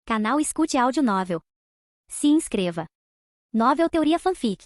Canal Escute Áudio Novel. Se inscreva. Novel Teoria Fanfic.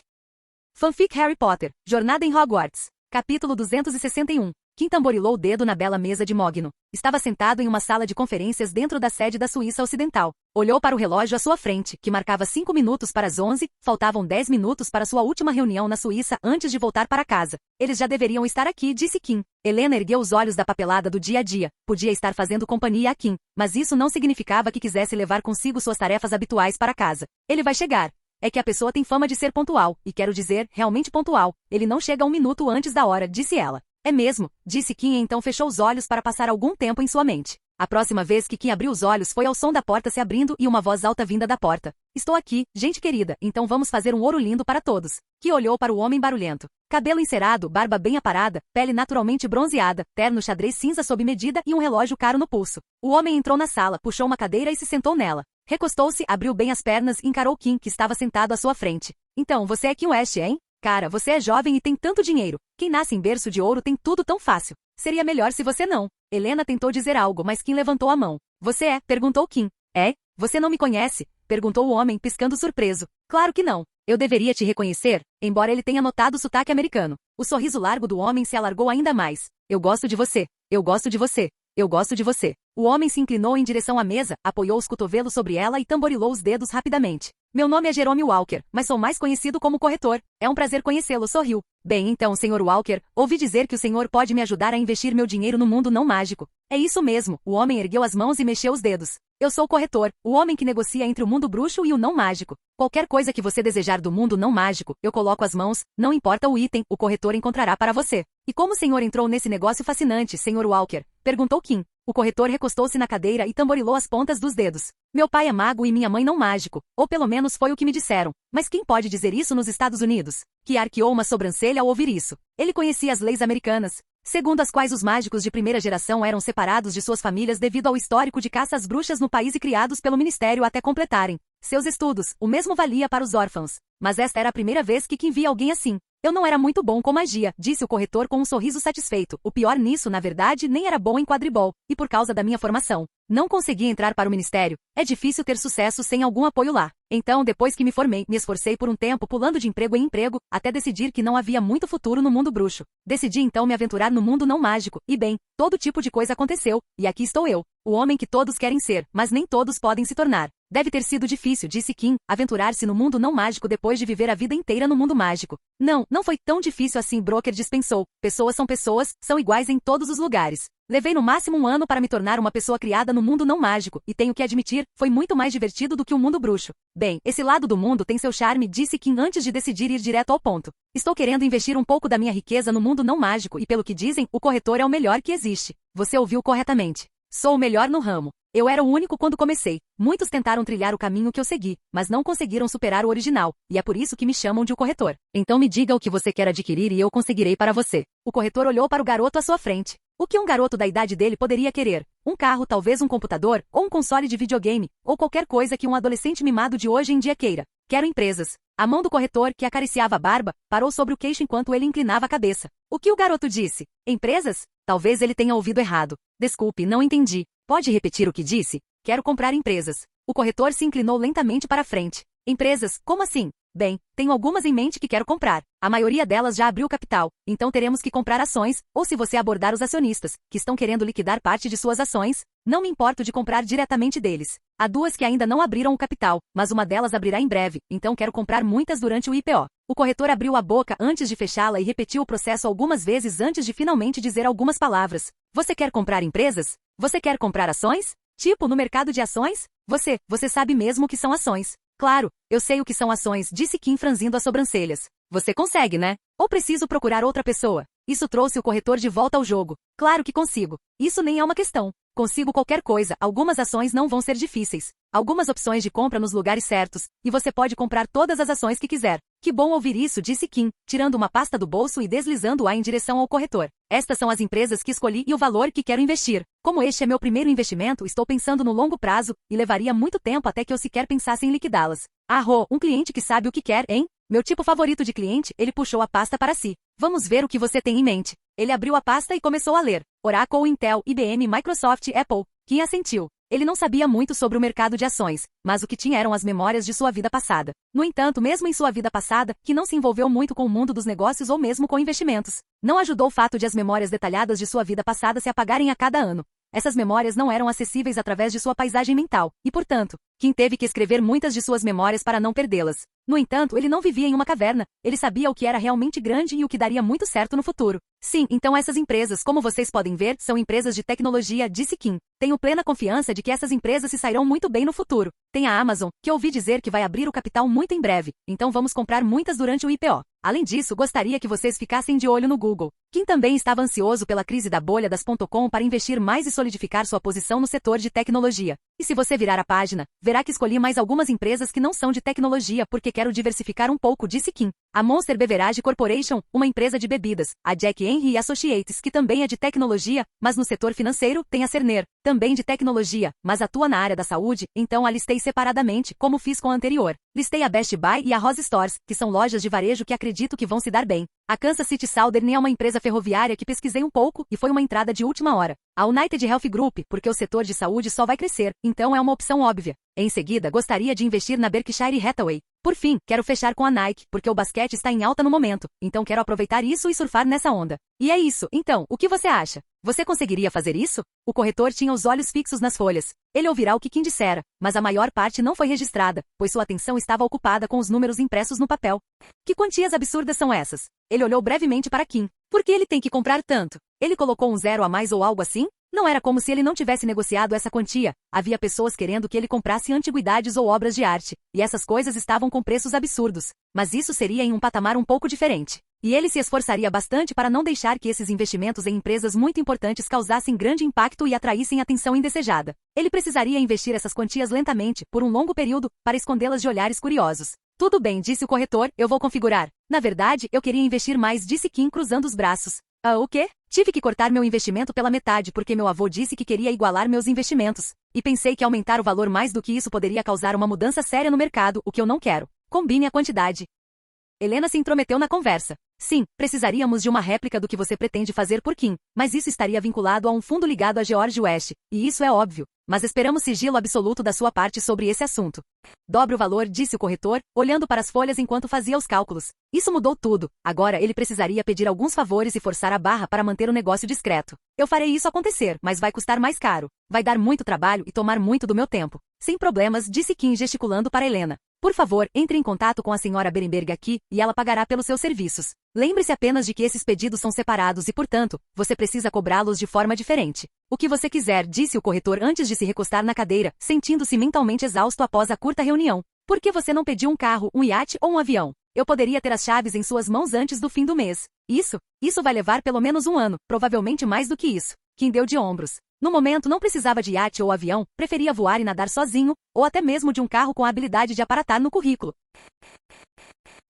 Fanfic Harry Potter, Jornada em Hogwarts. Capítulo 261. Kim tamborilou o dedo na bela mesa de mogno. Estava sentado em uma sala de conferências dentro da sede da Suíça Ocidental. Olhou para o relógio à sua frente, que marcava 5 minutos para as 11, faltavam 10 minutos para sua última reunião na Suíça antes de voltar para casa. Eles já deveriam estar aqui, disse Kim. Helena ergueu os olhos da papelada do dia a dia. Podia estar fazendo companhia a Kim, mas isso não significava que quisesse levar consigo suas tarefas habituais para casa. Ele vai chegar. É que a pessoa tem fama de ser pontual, e quero dizer, realmente pontual. Ele não chega 1 minuto antes da hora, disse ela. É mesmo, disse Kim e então fechou os olhos para passar algum tempo em sua mente. A próxima vez que Kim abriu os olhos foi ao som da porta se abrindo e uma voz alta vinda da porta. Estou aqui, gente querida, então vamos fazer um ouro lindo para todos. Kim olhou para o homem barulhento. Cabelo encerado, barba bem aparada, pele naturalmente bronzeada, terno xadrez cinza sob medida e um relógio caro no pulso. O homem entrou na sala, puxou uma cadeira e se sentou nela. Recostou-se, abriu bem as pernas e encarou Kim, que estava sentado à sua frente. Então, você é Kim West, hein? Cara, você é jovem e tem tanto dinheiro. Quem nasce em berço de ouro tem tudo tão fácil. Seria melhor se você não. Helena tentou dizer algo, mas Kim levantou a mão. Você é? Perguntou Kim. É? Você não me conhece? Perguntou o homem, piscando surpreso. Claro que não. Eu deveria te reconhecer, embora ele tenha notado o sotaque americano. O sorriso largo do homem se alargou ainda mais. Eu gosto de você. Eu gosto de você. Eu gosto de você. O homem se inclinou em direção à mesa, apoiou os cotovelos sobre ela e tamborilou os dedos rapidamente. Meu nome é Jerome Walker, mas sou mais conhecido como corretor. É um prazer conhecê-lo, sorriu. Bem, então, Sr. Walker, ouvi dizer que o senhor pode me ajudar a investir meu dinheiro no mundo não mágico. É isso mesmo, o homem ergueu as mãos e mexeu os dedos. Eu sou o corretor, o homem que negocia entre o mundo bruxo e o não mágico. Qualquer coisa que você desejar do mundo não mágico, eu coloco as mãos, não importa o item, o corretor encontrará para você. E como o senhor entrou nesse negócio fascinante, Sr. Walker? Perguntou Kim. O corretor recostou-se na cadeira e tamborilou as pontas dos dedos. Meu pai é mago e minha mãe não mágico, ou pelo menos foi o que me disseram. Mas quem pode dizer isso nos Estados Unidos? Que arqueou uma sobrancelha ao ouvir isso. Ele conhecia as leis americanas, segundo as quais os mágicos de primeira geração eram separados de suas famílias devido ao histórico de caça às bruxas no país e criados pelo ministério até completarem seus estudos. O mesmo valia para os órfãos. Mas esta era a primeira vez que Kim via alguém assim. Eu não era muito bom com magia, disse o corretor com um sorriso satisfeito. O pior nisso, na verdade, nem era bom em quadribol, e por causa da minha formação, não consegui entrar para o ministério. É difícil ter sucesso sem algum apoio lá. Então, depois que me formei, me esforcei por um tempo pulando de emprego em emprego, até decidir que não havia muito futuro no mundo bruxo. Decidi então me aventurar no mundo não mágico, e bem, todo tipo de coisa aconteceu, e aqui estou eu, o homem que todos querem ser, mas nem todos podem se tornar. Deve ter sido difícil, disse Kim, aventurar-se no mundo não mágico depois de viver a vida inteira no mundo mágico. Não foi tão difícil assim, Broker dispensou. Pessoas, são iguais em todos os lugares. Levei no máximo 1 ano para me tornar uma pessoa criada no mundo não mágico, e tenho que admitir, foi muito mais divertido do que o mundo bruxo. Bem, esse lado do mundo tem seu charme, disse Kim antes de decidir ir direto ao ponto. Estou querendo investir um pouco da minha riqueza no mundo não mágico e pelo que dizem, o corretor é o melhor que existe. Você ouviu corretamente. Sou o melhor no ramo. Eu era o único quando comecei. Muitos tentaram trilhar o caminho que eu segui, mas não conseguiram superar o original, e é por isso que me chamam de o corretor. Então me diga o que você quer adquirir e eu conseguirei para você. O corretor olhou para o garoto à sua frente. O que um garoto da idade dele poderia querer? Um carro, talvez um computador, ou um console de videogame, ou qualquer coisa que um adolescente mimado de hoje em dia queira. Quero empresas. A mão do corretor, que acariciava a barba, parou sobre o queixo enquanto ele inclinava a cabeça. O que o garoto disse? Empresas? Talvez ele tenha ouvido errado. Desculpe, não entendi. Pode repetir o que disse? Quero comprar empresas. O corretor se inclinou lentamente para a frente. Empresas? Como assim? Bem, tenho algumas em mente que quero comprar. A maioria delas já abriu capital, então teremos que comprar ações, ou se você abordar os acionistas, que estão querendo liquidar parte de suas ações, não me importo de comprar diretamente deles. Há 2 que ainda não abriram o capital, mas uma delas abrirá em breve, então quero comprar muitas durante o IPO. O corretor abriu a boca antes de fechá-la e repetiu o processo algumas vezes antes de finalmente dizer algumas palavras. Você quer comprar empresas? Você quer comprar ações? Tipo, no mercado de ações? Você sabe mesmo o que são ações. Claro, eu sei o que são ações, disse Kim franzindo as sobrancelhas. Você consegue, né? Ou preciso procurar outra pessoa? Isso trouxe o corretor de volta ao jogo. Claro que consigo. Isso nem é uma questão. Consigo qualquer coisa, algumas ações não vão ser difíceis. Algumas opções de compra nos lugares certos, e você pode comprar todas as ações que quiser. Que bom ouvir isso, disse Kim, tirando uma pasta do bolso e deslizando-a em direção ao corretor. Estas são as empresas que escolhi e o valor que quero investir. Como este é meu primeiro investimento, estou pensando no longo prazo, e levaria muito tempo até que eu sequer pensasse em liquidá-las. Um cliente que sabe o que quer, hein? Meu tipo favorito de cliente, ele puxou a pasta para si. Vamos ver o que você tem em mente. Ele abriu a pasta e começou a ler. Oracle, Intel, IBM, Microsoft, Apple. Kim assentiu. Ele não sabia muito sobre o mercado de ações, mas o que tinha eram as memórias de sua vida passada. No entanto, mesmo em sua vida passada, que não se envolveu muito com o mundo dos negócios ou mesmo com investimentos, não ajudou o fato de as memórias detalhadas de sua vida passada se apagarem a cada ano. Essas memórias não eram acessíveis através de sua paisagem mental, e portanto, Kim teve que escrever muitas de suas memórias para não perdê-las. No entanto, ele não vivia em uma caverna, ele sabia o que era realmente grande e o que daria muito certo no futuro. Sim, então essas empresas, como vocês podem ver, são empresas de tecnologia, disse Kim. Tenho plena confiança de que essas empresas se sairão muito bem no futuro. Tem a Amazon, que ouvi dizer que vai abrir o capital muito em breve, então vamos comprar muitas durante o IPO. Além disso, gostaria que vocês ficassem de olho no Google. Kim também estava ansioso pela crise da bolha das .com para investir mais e solidificar sua posição no setor de tecnologia. E se você virar a página, verá que escolhi mais algumas empresas que não são de tecnologia porque quero diversificar um pouco, disse Kim. A Monster Beverage Corporation, uma empresa de bebidas, a Jack Henry Associates, que também é de tecnologia, mas no setor financeiro, tem a Cerner, também de tecnologia, mas atua na área da saúde, então a listei separadamente, como fiz com a anterior. Listei a Best Buy e a Ross Stores, que são lojas de varejo que acredito que vão se dar bem. A Kansas City Southern é uma empresa ferroviária que pesquisei um pouco e foi uma entrada de última hora. A United Health Group, porque o setor de saúde só vai crescer, então é uma opção óbvia. Em seguida, gostaria de investir na Berkshire Hathaway. Por fim, quero fechar com a Nike, porque o basquete está em alta no momento, então quero aproveitar isso e surfar nessa onda. E é isso, então, o que você acha? Você conseguiria fazer isso? O corretor tinha os olhos fixos nas folhas. Ele ouvirá o que Kim dissera, mas a maior parte não foi registrada, pois sua atenção estava ocupada com os números impressos no papel. Que quantias absurdas são essas? Ele olhou brevemente para Kim. Por que ele tem que comprar tanto? Ele colocou um zero a mais ou algo assim? Não era como se ele não tivesse negociado essa quantia. Havia pessoas querendo que ele comprasse antiguidades ou obras de arte, e essas coisas estavam com preços absurdos. Mas isso seria em um patamar um pouco diferente. E ele se esforçaria bastante para não deixar que esses investimentos em empresas muito importantes causassem grande impacto e atraíssem atenção indesejada. Ele precisaria investir essas quantias lentamente, por um longo período, para escondê-las de olhares curiosos. Tudo bem, disse o corretor, eu vou configurar. Na verdade, eu queria investir mais, disse Kim cruzando os braços. Ah, o quê? Tive que cortar meu investimento pela metade porque meu avô disse que queria igualar meus investimentos. E pensei que aumentar o valor mais do que isso poderia causar uma mudança séria no mercado, o que eu não quero. Combine a quantidade. Helena se intrometeu na conversa. Sim, precisaríamos de uma réplica do que você pretende fazer por Kim, mas isso estaria vinculado a um fundo ligado a George West, e isso é óbvio. Mas esperamos sigilo absoluto da sua parte sobre esse assunto. Dobre o valor, disse o corretor, olhando para as folhas enquanto fazia os cálculos. Isso mudou tudo. Agora ele precisaria pedir alguns favores e forçar a barra para manter o negócio discreto. Eu farei isso acontecer, mas vai custar mais caro. Vai dar muito trabalho e tomar muito do meu tempo. Sem problemas, disse Kim gesticulando para Helena. Por favor, entre em contato com a senhora Berenberg aqui, e ela pagará pelos seus serviços. Lembre-se apenas de que esses pedidos são separados e, portanto, você precisa cobrá-los de forma diferente. O que você quiser, disse o corretor antes de se recostar na cadeira, sentindo-se mentalmente exausto após a curta reunião. Por que você não pediu um carro, um iate ou um avião? Eu poderia ter as chaves em suas mãos antes do fim do mês. Isso vai levar pelo menos um ano, provavelmente mais do que isso. Kim deu de ombros. No momento não precisava de iate ou avião, preferia voar e nadar sozinho, ou até mesmo de um carro com a habilidade de aparatar no currículo.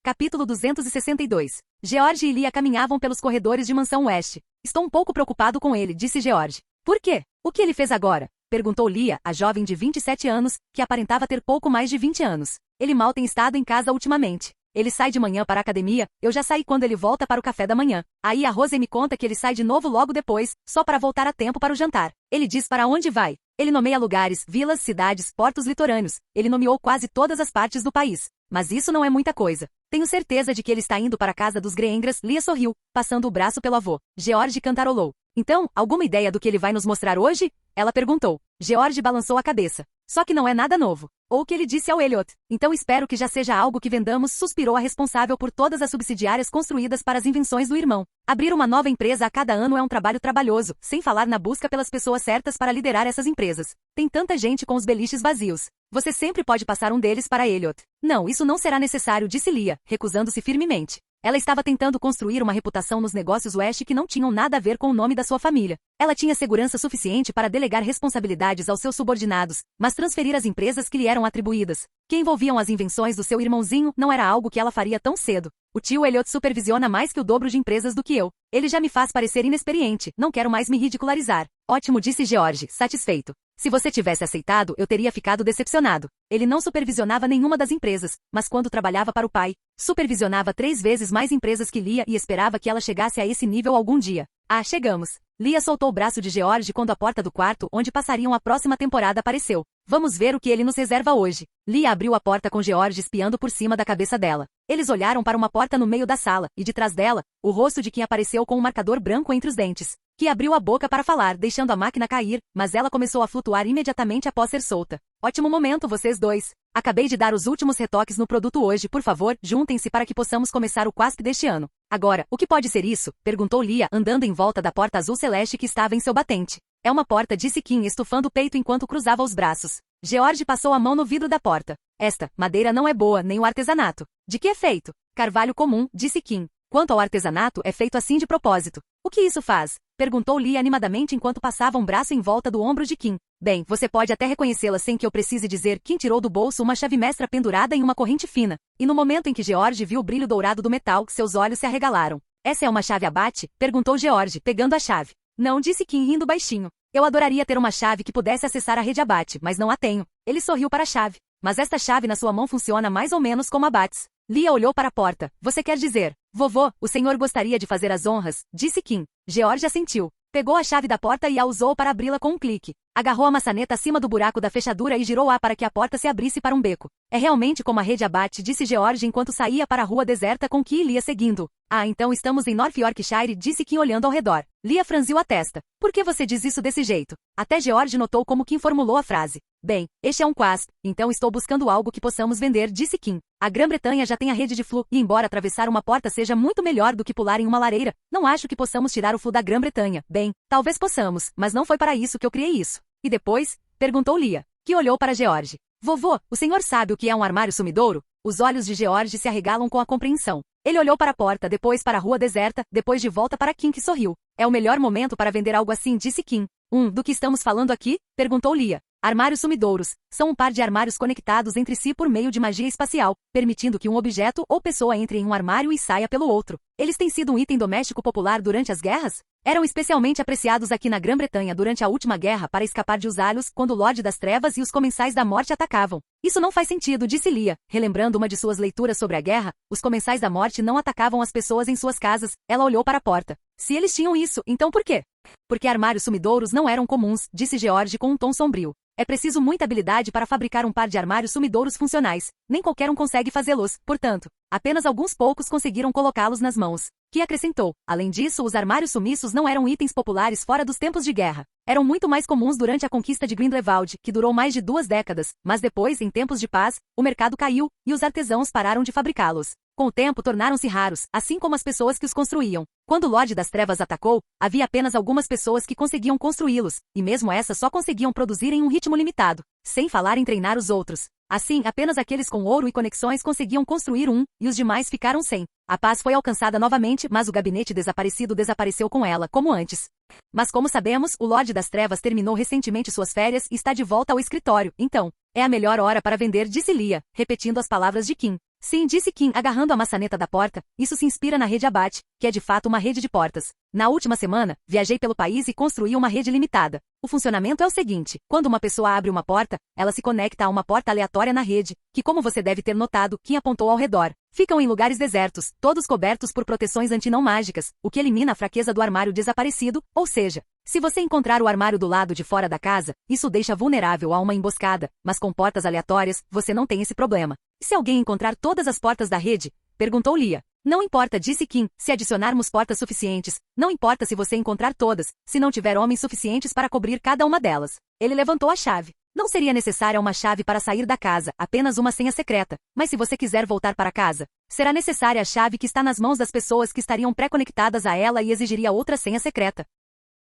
Capítulo 262. George e Lia caminhavam pelos corredores de Mansão West. Estou um pouco preocupado com ele, disse George. Por quê? O que ele fez agora? Perguntou Lia, a jovem de 27 anos, que aparentava ter pouco mais de 20 anos. Ele mal tem estado em casa ultimamente. Ele sai de manhã para a academia, eu já saí quando ele volta para o café da manhã. Aí a Rose me conta que ele sai de novo logo depois, só para voltar a tempo para o jantar. Ele diz para onde vai. Ele nomeia lugares, vilas, cidades, portos litorâneos. Ele nomeou quase todas as partes do país. Mas isso não é muita coisa. Tenho certeza de que ele está indo para a casa dos Greengras, Lia sorriu, passando o braço pelo avô. George cantarolou. Então, alguma ideia do que ele vai nos mostrar hoje? Ela perguntou. George balançou a cabeça. Só que não é nada novo. Ou o que ele disse ao Elliot. Então espero que já seja algo que vendamos, suspirou a responsável por todas as subsidiárias construídas para as invenções do irmão. Abrir uma nova empresa a cada ano é um trabalho trabalhoso, sem falar na busca pelas pessoas certas para liderar essas empresas. Tem tanta gente com os beliches vazios. Você sempre pode passar um deles para Elliot. Não, isso não será necessário, disse Lia, recusando-se firmemente. Ela estava tentando construir uma reputação nos negócios West que não tinham nada a ver com o nome da sua família. Ela tinha segurança suficiente para delegar responsabilidades aos seus subordinados, mas transferir as empresas que lhe eram atribuídas, que envolviam as invenções do seu irmãozinho, não era algo que ela faria tão cedo. O tio Elliot supervisiona mais que o dobro de empresas do que eu. Ele já me faz parecer inexperiente, não quero mais me ridicularizar. Ótimo, disse George, satisfeito. Se você tivesse aceitado, eu teria ficado decepcionado. Ele não supervisionava nenhuma das empresas, mas quando trabalhava para o pai, supervisionava 3 vezes mais empresas que Lia e esperava que ela chegasse a esse nível algum dia. Ah, chegamos. Lia soltou o braço de George quando a porta do quarto onde passariam a próxima temporada apareceu. Vamos ver o que ele nos reserva hoje. Lia abriu a porta com George espiando por cima da cabeça dela. Eles olharam para uma porta no meio da sala, e de trás dela, o rosto de quem apareceu com um marcador branco entre os dentes. Que abriu a boca para falar, deixando a máquina cair, mas ela começou a flutuar imediatamente após ser solta. Ótimo momento, vocês dois. Acabei de dar os últimos retoques no produto hoje, por favor, juntem-se para que possamos começar o QASP deste ano. Agora, o que pode ser isso? Perguntou Lia, andando em volta da porta azul celeste que estava em seu batente. É uma porta, disse Kim, estufando o peito enquanto cruzava os braços. George passou a mão no vidro da porta. Esta madeira não é boa, nem o artesanato. De que é feito? Carvalho comum, disse Kim. Quanto ao artesanato, é feito assim de propósito. O que isso faz? Perguntou Lia animadamente enquanto passava um braço em volta do ombro de Kim. Bem, você pode até reconhecê-la sem que eu precise dizer. Kim tirou do bolso uma chave mestra pendurada em uma corrente fina. E no momento em que George viu o brilho dourado do metal, seus olhos se arregalaram. Essa é uma chave abate? Perguntou George, pegando a chave. Não, disse Kim rindo baixinho. Eu adoraria ter uma chave que pudesse acessar a rede abate, mas não a tenho. Ele sorriu para a chave. Mas esta chave na sua mão funciona mais ou menos como abates. Lia olhou para a porta. Você quer dizer? Vovô, o senhor gostaria de fazer as honras? Disse Kim. George assentiu. Pegou a chave da porta e a usou para abri-la com um clique. Agarrou a maçaneta acima do buraco da fechadura e girou-a para que a porta se abrisse para um beco. É realmente como a rede abate, disse George enquanto saía para a rua deserta com Kim e Lia seguindo. Ah, então estamos em North Yorkshire, disse Kim olhando ao redor. Lia franziu a testa. Por que você diz isso desse jeito? Até George notou como Kim formulou a frase. Bem, este é um QASP, então estou buscando algo que possamos vender, disse Kim. A Grã-Bretanha já tem a rede de flu, e embora atravessar uma porta seja muito melhor do que pular em uma lareira, não acho que possamos tirar o flu da Grã-Bretanha. Bem, talvez possamos, mas não foi para isso que eu criei isso. E depois? Perguntou Lia, que olhou para George. Vovô, o senhor sabe o que é um armário sumidouro? Os olhos de George se arregalam com a compreensão. Ele olhou para a porta, depois para a rua deserta, depois de volta para Kim que sorriu. É o melhor momento para vender algo assim, disse Kim. Do que estamos falando aqui? Perguntou Lia. Armários sumidouros. São um par de armários conectados entre si por meio de magia espacial, permitindo que um objeto ou pessoa entre em um armário e saia pelo outro. Eles têm sido um item doméstico popular durante as guerras? Eram especialmente apreciados aqui na Grã-Bretanha durante a última guerra para escapar de usá-los quando o Lorde das Trevas e os Comensais da Morte atacavam. Isso não faz sentido, disse Lia, relembrando uma de suas leituras sobre a guerra. Os Comensais da Morte não atacavam as pessoas em suas casas. Ela olhou para a porta. Se eles tinham isso, então por quê? Porque armários sumidouros não eram comuns, disse George com um tom sombrio. É preciso muita habilidade para fabricar um par de armários sumidouros funcionais. Nem qualquer um consegue fazê-los, portanto, apenas alguns poucos conseguiram colocá-los nas mãos. Que acrescentou, além disso, os armários sumiços não eram itens populares fora dos tempos de guerra. Eram muito mais comuns durante a conquista de Grindelwald, que durou mais de 2 décadas, mas depois, em tempos de paz, o mercado caiu, e os artesãos pararam de fabricá-los. Com o tempo tornaram-se raros, assim como as pessoas que os construíam. Quando o Lorde das Trevas atacou, havia apenas algumas pessoas que conseguiam construí-los, e mesmo essas só conseguiam produzir em um ritmo limitado, sem falar em treinar os outros. Assim, apenas aqueles com ouro e conexões conseguiam construir um, e os demais ficaram sem. A paz foi alcançada novamente, mas o gabinete desaparecido desapareceu com ela, como antes. Mas como sabemos, o Lorde das Trevas terminou recentemente suas férias e está de volta ao escritório, então, é a melhor hora para vender, disse Lia, repetindo as palavras de Kim. Sim, disse Kim, agarrando a maçaneta da porta, isso se inspira na rede abate, que é de fato uma rede de portas. Na última semana, viajei pelo país e construí uma rede limitada. O funcionamento é o seguinte, quando uma pessoa abre uma porta, ela se conecta a uma porta aleatória na rede, que como você deve ter notado, Kim apontou ao redor. Ficam em lugares desertos, todos cobertos por proteções anti-não mágicas, o que elimina a fraqueza do armário desaparecido, ou seja, se você encontrar o armário do lado de fora da casa, isso o deixa vulnerável a uma emboscada, mas com portas aleatórias, você não tem esse problema. E se alguém encontrar todas as portas da rede? Perguntou Lia. Não importa, disse Kim, se adicionarmos portas suficientes. Não importa se você encontrar todas, se não tiver homens suficientes para cobrir cada uma delas. Ele levantou a chave. Não seria necessária uma chave para sair da casa, apenas uma senha secreta. Mas se você quiser voltar para casa, será necessária a chave que está nas mãos das pessoas que estariam pré-conectadas a ela e exigiria outra senha secreta.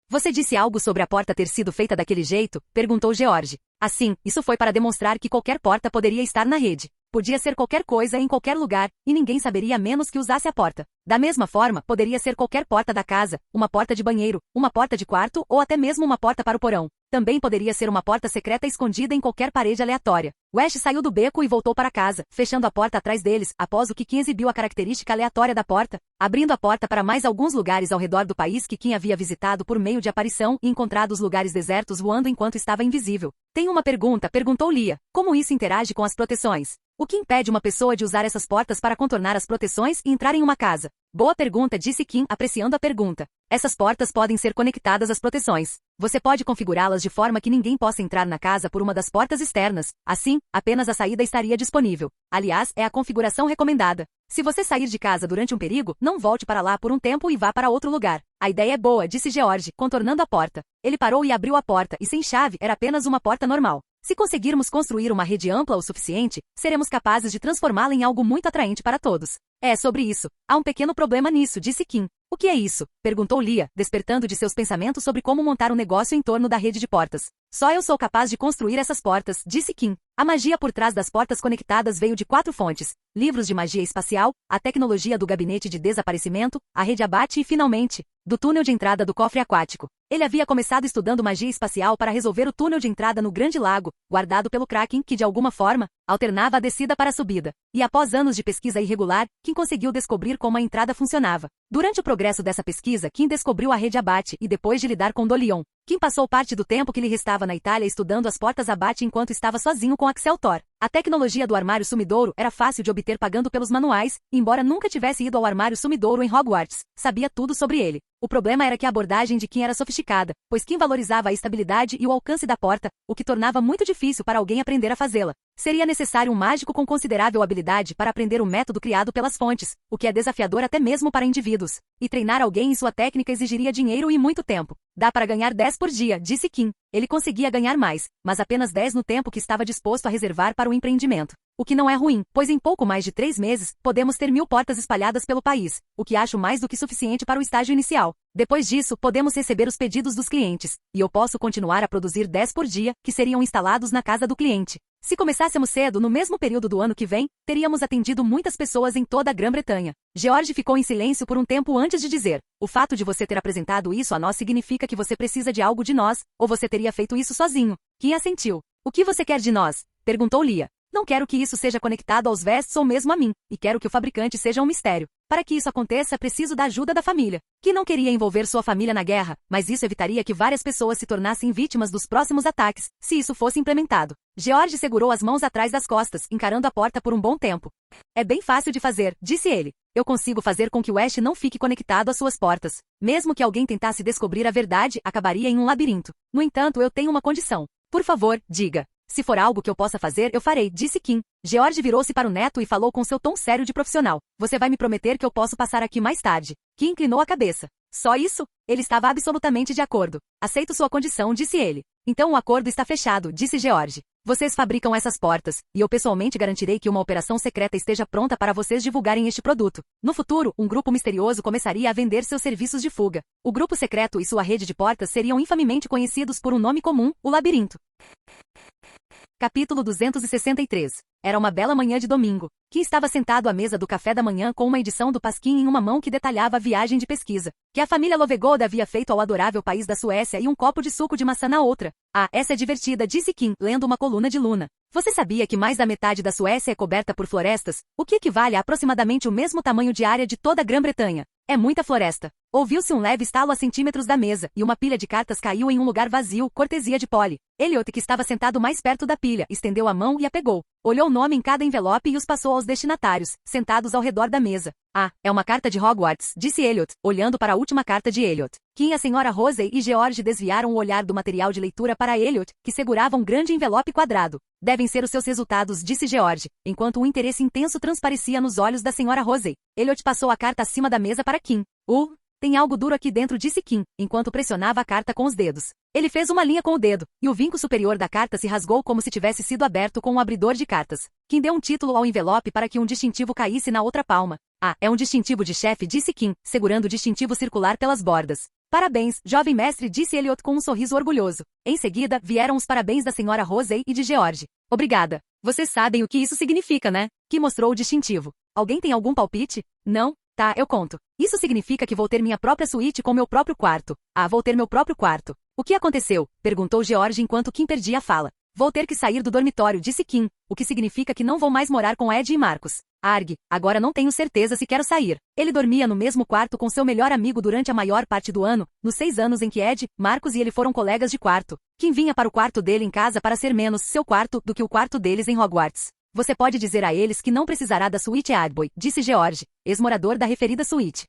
Você disse algo sobre a porta ter sido feita daquele jeito? Perguntou George. Assim, isso foi para demonstrar que qualquer porta poderia estar na rede. Podia ser qualquer coisa em qualquer lugar, e ninguém saberia a menos que usasse a porta. Da mesma forma, poderia ser qualquer porta da casa, uma porta de banheiro, uma porta de quarto ou até mesmo uma porta para o porão. Também poderia ser uma porta secreta escondida em qualquer parede aleatória. West saiu do beco e voltou para casa, fechando a porta atrás deles, após o que Kim exibiu a característica aleatória da porta, abrindo a porta para mais alguns lugares ao redor do país que Kim havia visitado por meio de aparição e encontrado os lugares desertos voando enquanto estava invisível. Tem uma pergunta, perguntou Lia. Como isso interage com as proteções? O que impede uma pessoa de usar essas portas para contornar as proteções e entrar em uma casa? Boa pergunta, disse Kim, apreciando a pergunta. Essas portas podem ser conectadas às proteções. Você pode configurá-las de forma que ninguém possa entrar na casa por uma das portas externas. Assim, apenas a saída estaria disponível. Aliás, é a configuração recomendada. Se você sair de casa durante um perigo, não volte para lá por um tempo e vá para outro lugar. A ideia é boa, disse George, contornando a porta. Ele parou e abriu a porta, e sem chave, era apenas uma porta normal. Se conseguirmos construir uma rede ampla o suficiente, seremos capazes de transformá-la em algo muito atraente para todos. É sobre isso. Há um pequeno problema nisso, disse Kim. O que é isso? Perguntou Leah, despertando de seus pensamentos sobre como montar um negócio em torno da rede de portas. Só eu sou capaz de construir essas portas, disse Kim. A magia por trás das portas conectadas veio de 4 fontes: livros de magia espacial, a tecnologia do gabinete de desaparecimento, a rede abate e, finalmente, do túnel de entrada do cofre aquático. Ele havia começado estudando magia espacial para resolver o túnel de entrada no Grande Lago, guardado pelo Kraken, que de alguma forma, alternava a descida para a subida. E após anos de pesquisa irregular, Kim conseguiu descobrir como a entrada funcionava. Durante o progresso dessa pesquisa, Kim descobriu a rede abate e depois de lidar com Dolion, Kim passou parte do tempo que lhe restava na Itália estudando as portas abate enquanto estava sozinho com Axel Thor. A tecnologia do armário sumidouro era fácil de obter pagando pelos manuais, e embora nunca tivesse ido ao armário sumidouro em Hogwarts, sabia tudo sobre ele. O problema era que a abordagem de Kim era sofisticada, pois Kim valorizava a estabilidade e o alcance da porta, o que tornava muito difícil para alguém aprender a fazê-la. Seria necessário um mágico com considerável habilidade para aprender o método criado pelas fontes, o que é desafiador até mesmo para indivíduos. E treinar alguém em sua técnica exigiria dinheiro e muito tempo. Dá para ganhar 10 por dia, disse Kim. Ele conseguia ganhar mais, mas apenas 10 no tempo que estava disposto a reservar para o empreendimento. O que não é ruim, pois em pouco mais de 3 meses, podemos ter 1000 portas espalhadas pelo país, o que acho mais do que suficiente para o estágio inicial. Depois disso, podemos receber os pedidos dos clientes, e eu posso continuar a produzir 10 por dia, que seriam instalados na casa do cliente. Se começássemos cedo, no mesmo período do ano que vem, teríamos atendido muitas pessoas em toda a Grã-Bretanha. George ficou em silêncio por um tempo antes de dizer: o fato de você ter apresentado isso a nós significa que você precisa de algo de nós, ou você teria feito isso sozinho. Kim assentiu. O que você quer de nós? Perguntou Leah. Não quero que isso seja conectado aos vestes ou mesmo a mim, e quero que o fabricante seja um mistério. Para que isso aconteça, preciso da ajuda da família. Que não queria envolver sua família na guerra, mas isso evitaria que várias pessoas se tornassem vítimas dos próximos ataques, se isso fosse implementado. George segurou as mãos atrás das costas, encarando a porta por um bom tempo. É bem fácil de fazer, disse ele. Eu consigo fazer com que o Ash não fique conectado às suas portas. Mesmo que alguém tentasse descobrir a verdade, acabaria em um labirinto. No entanto, eu tenho uma condição. Por favor, diga. Se for algo que eu possa fazer, eu farei, disse Kim. George virou-se para o neto e falou com seu tom sério de profissional. Você vai me prometer que eu posso passar aqui mais tarde. Kim inclinou a cabeça. Só isso? Ele estava absolutamente de acordo. Aceito sua condição, disse ele. Então o acordo está fechado, disse George. Vocês fabricam essas portas, e eu pessoalmente garantirei que uma operação secreta esteja pronta para vocês divulgarem este produto. No futuro, um grupo misterioso começaria a vender seus serviços de fuga. O grupo secreto e sua rede de portas seriam infamemente conhecidos por um nome comum, o labirinto. Capítulo 263. Era uma bela manhã de domingo. Kim estava sentado à mesa do café da manhã com uma edição do Pasquim em uma mão que detalhava a viagem de pesquisa que a família Lovegood havia feito ao adorável país da Suécia e um copo de suco de maçã na outra. Ah, essa é divertida, disse Kim, lendo uma coluna de Luna. Você sabia que mais da metade da Suécia é coberta por florestas, o que equivale a aproximadamente o mesmo tamanho de área de toda a Grã-Bretanha? É muita floresta. Ouviu-se um leve estalo a centímetros da mesa, e uma pilha de cartas caiu em um lugar vazio, cortesia de Polly. Elliot, que estava sentado mais perto da pilha, estendeu a mão e a pegou. Olhou o nome em cada envelope e os passou aos destinatários, sentados ao redor da mesa. Ah, é uma carta de Hogwarts, disse Elliot, olhando para a última carta de Elliot. Kim e a senhora Rosey e George desviaram o olhar do material de leitura para Elliot, que segurava um grande envelope quadrado. Devem ser os seus resultados, disse George, enquanto um interesse intenso transparecia nos olhos da senhora Rosey. Elliot passou a carta acima da mesa para Kim. Tem algo duro aqui dentro, disse Kim, enquanto pressionava a carta com os dedos. Ele fez uma linha com o dedo, e o vinco superior da carta se rasgou como se tivesse sido aberto com um abridor de cartas. Kim deu um título ao envelope para que um distintivo caísse na outra palma. Ah, é um distintivo de chefe, disse Kim, segurando o distintivo circular pelas bordas. Parabéns, jovem mestre, disse Elliot com um sorriso orgulhoso. Em seguida, vieram os parabéns da senhora Rosey e de George. Obrigada. Vocês sabem o que isso significa, né? Kim mostrou o distintivo. Alguém tem algum palpite? Não? Tá, eu conto. Isso significa que vou ter minha própria suíte com meu próprio quarto. Ah, vou ter meu próprio quarto. O que aconteceu? Perguntou George enquanto Kim perdia a fala. Vou ter que sair do dormitório, disse Kim, o que significa que não vou mais morar com Ed e Marcus. Arg, agora não tenho certeza se quero sair. Ele dormia no mesmo quarto com seu melhor amigo durante a maior parte do ano, nos 6 anos em que Ed, Marcus e ele foram colegas de quarto. Kim vinha para o quarto dele em casa para ser menos seu quarto do que o quarto deles em Hogwarts. Você pode dizer a eles que não precisará da suíte Adboy, disse George, ex-morador da referida suíte.